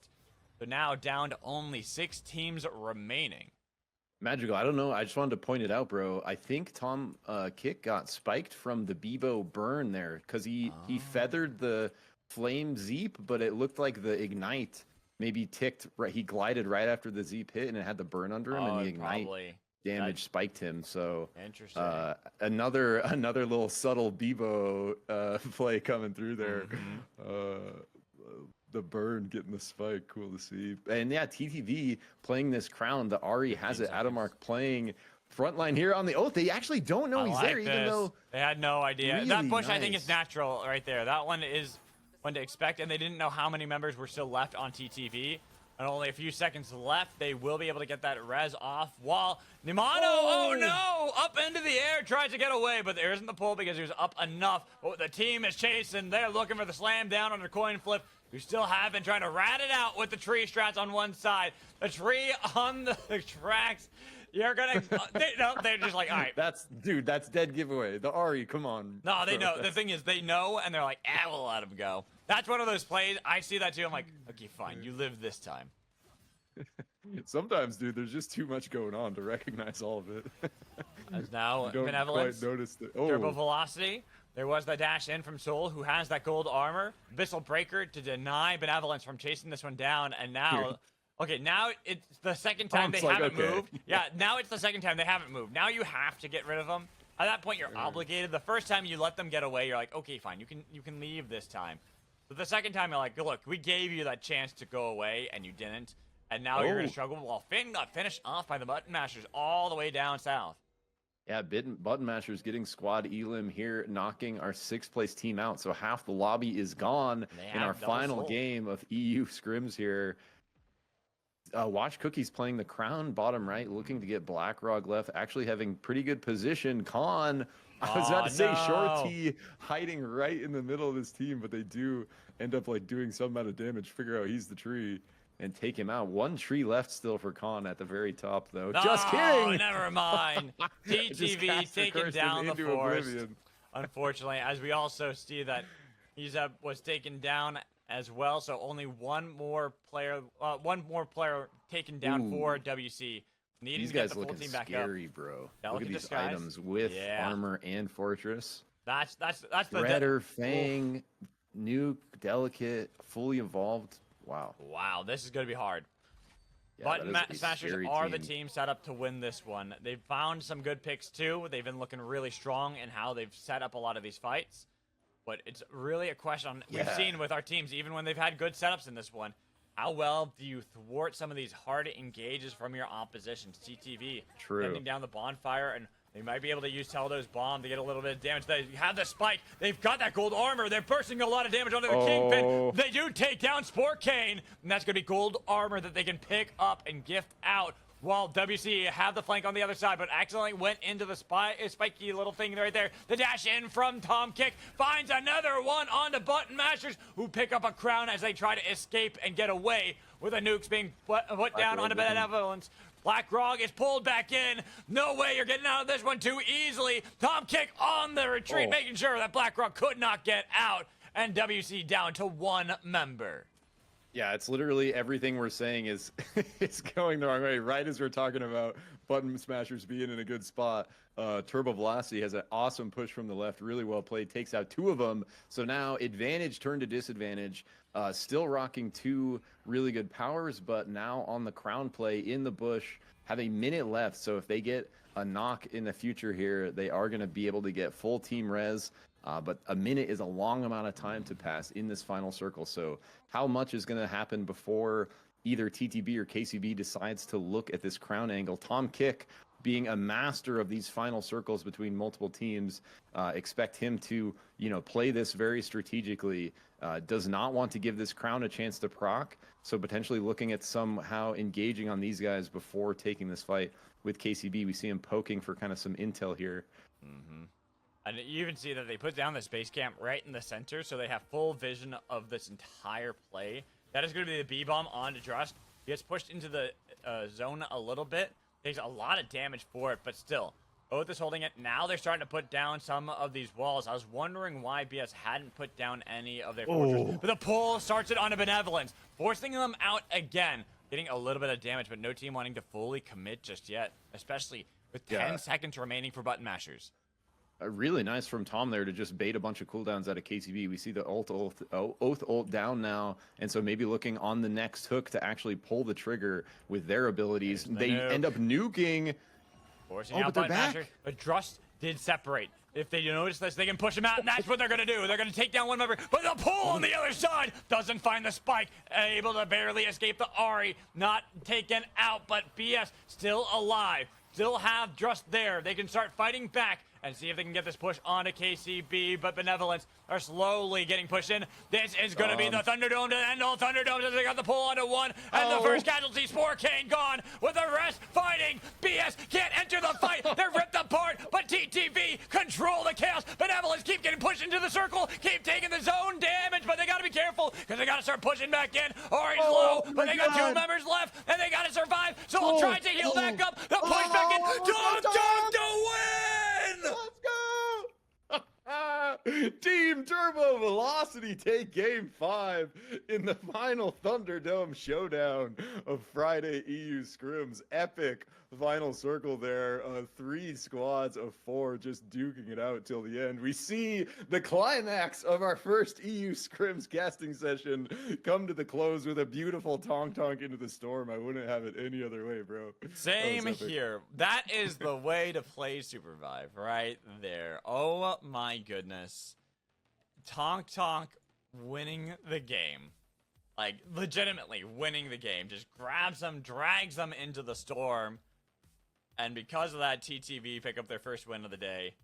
So now down to only 6 teams remaining. Magical, I don't know. I just wanted to point it out, bro. I think Tom Kick got spiked from the BEEBO burn there because he feathered the flame Zeep, but it looked like the ignite maybe ticked right. He glided right after the Zeep hit, and it had the burn under him, and the ignite damage spiked him. So interesting. Another little subtle BEEBO play coming through there. The burn getting the spike, cool to see. And yeah, TTV playing this crown. The Ari has it. Adamark playing frontline here on the oath. They actually don't know he's there, even though they had no idea. Really that push, I think, is natural right there. That one is one to expect, and they didn't know how many members were still left on TTV. And only a few seconds left. They will be able to get that res off. While Nimano, oh no, up into the air, tries to get away, but there isn't the pull because he was up enough. But the team is chasing. They're looking for the slam down on a coin flip. We still have been trying to rat it out with the tree strats on one side. The tree on the tracks. You're gonna. They're just like, all right. That's dead giveaway. The Ari, come on. No, they know. The thing is, they know, and they're like, we'll let him go. That's one of those plays. I see that too. I'm like, okay, fine. You live this time. Sometimes, dude, there's just too much going on to recognize all of it. As now, Don't Benevolence, quite notice it. Turbo Velocity. There was the dash in from Soul, who has that gold armor. Abyssal Breaker to deny Benevolence from chasing this one down, and now... Okay, now it's the second time they haven't moved. Yeah, now it's the second time they haven't moved. Now you have to get rid of them. At that point, you're obligated. The first time you let them get away, you're like, okay, fine, you can leave this time. But the second time, you're like, look, we gave you that chance to go away, and you didn't. And now you're gonna struggle. While Finn got finished off by the Button Mashers all the way down south. Yeah, Button Mashers getting squad elim here, knocking our 6th place team out. So half the lobby is gone in our final game of EU Scrims here. Watch Cookies playing the crown bottom right, looking to get Blackrock left, actually having pretty good position. Khan, I was about to say Shorty hiding right in the middle of this team, but they do end up like doing some amount of damage, figure out he's the tree, and take him out. 1 tree left still for Khan at the very top, though. No, just kidding! Never mind. TTV taking down the forest. Unfortunately, as we also see that Hezeb was taken down as well, so only one more player taken down for WC. Needing These to get guys the full looking team back scary, up. bro. Delicate Look at these disguise. items with armor and fortress. That's the Shredder, Fang, Nuke, Delicate, fully evolved. Wow. Wow, this is gonna be hard. Yeah, Button Smashers are the team set up to win this one. They've found some good picks too. They've been looking really strong in how they've set up a lot of these fights. But it's really a question we've seen with our teams, even when they've had good setups in this one. How well do you thwart some of these hard engages from your opposition? CTV sending down the bonfire, and they might be able to use Teldo's bomb to get a little bit of damage. They have the spike. They've got that gold armor. They're bursting a lot of damage onto the Kingpin. They do take down Sport Kane, and that's going to be gold armor that they can pick up and gift out. While WC have the flank on the other side, but accidentally went into the spiky little thing right there. The dash in from Tom Kick finds another one on the Button Mashers, who pick up a crown as they try to escape and get away with the nukes being put down onto Benevolence. Black Grog is pulled back in. No way you're getting out of this one too easily. Tom Kick on the retreat, making sure that Black Grog could not get out. And WC down to 1 member. Yeah, it's literally everything we're saying is it's going the wrong way. Right as we're talking about Button Smashers being in a good spot, Turbo Velocity has an awesome push from the left, really well played, takes out 2 of them. So now advantage turned to disadvantage, still rocking 2 really good powers, but now on the crown play in the bush, have a minute left. So if they get a knock in the future here, they are going to be able to get full team res. But a minute is a long amount of time to pass in this final circle. So how much is going to happen before either TTB or KCB decides to look at this crown angle? Tom Kick, being a master of these final circles between multiple teams, expect him to, play this very strategically. Does not want to give this crown a chance to proc. So potentially looking at somehow engaging on these guys before taking this fight with KCB. We see him poking for kind of some intel here. Mm-hmm. And you even see that they put down this base camp right in the center, so they have full vision of this entire play. That is going to be the B-bomb on to Drust. He gets pushed into the zone a little bit. Takes a lot of damage for it, but still. Oath is holding it. Now they're starting to put down some of these walls. I was wondering why BS hadn't put down any of their fortress. But the pull starts it on a Benevolence, forcing them out again. Getting a little bit of damage, but no team wanting to fully commit just yet, especially with 10 seconds remaining for Button Mashers. Really nice from Tom there to just bait a bunch of cooldowns out of KCB. We see the Oath ult down now, and so maybe looking on the next hook to actually pull the trigger with their abilities. They end up nuking. Forcing out Button Masher, but Drust did separate. If they notice this, they can push him out, and that's what they're going to do. They're going to take down 1 member, but the pull on the other side doesn't find the spike. Able to barely escape the Ari. Not taken out, but BS still alive. Still have Drust there. They can start fighting back and see if they can get this push onto KCB, but Benevolence are slowly getting pushed in. This is going to be the Thunderdome to end all Thunderdomes as they got the pull onto 1, and the first casualty, Sport Kane, gone, with the rest fighting. BS can't enter the fight. They're ripped apart, but TTV control the chaos. Benevolence keep getting pushed into the circle, keep taking the zone damage, but they got to be careful because they got to start pushing back in. Ari's low, but they got 2 members left, and they got to survive, so we'll try to heal back up. The push back in. Dog to win! Let's go! Team Turbo Velocity take Game 5 in the final Thunderdome showdown of Friday EU Scrims. Epic final circle there. 3 squads of 4 just duking it out till the end. We see the climax of our first EU Scrims casting session come to the close with a beautiful tonk into the storm. I wouldn't have it any other way, bro. Same here. That is the way to play SUPERVIVE right there. Oh my goodness. Tonk winning the game. Like, legitimately winning the game. Just grabs them, drags them into the storm. And because of that, TTV pick up their first win of the day.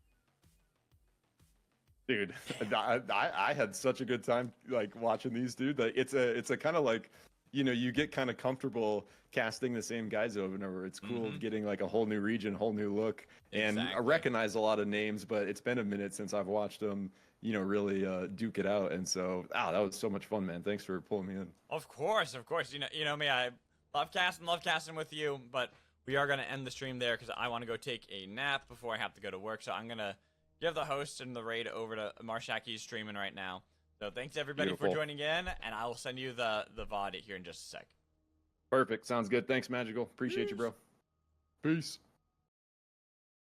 Dude, I had such a good time like watching these, dude. Like, it's a kind of like, you know, you get kind of comfortable casting the same guys over and over. It's cool getting like a whole new region, whole new look. And I recognize a lot of names, but it's been a minute since I've watched them, you know, really duke it out. And so, that was so much fun, man. Thanks for pulling me in. Of course. You know me, I love casting with you, but we are going to end the stream there because I want to go take a nap before I have to go to work. So I'm going to give the host and the raid over to Marshak. He's streaming right now. So thanks everybody for joining in, and I will send you the VOD here in just a sec. Perfect. Sounds good. Thanks, Magical. Appreciate you, bro. Peace.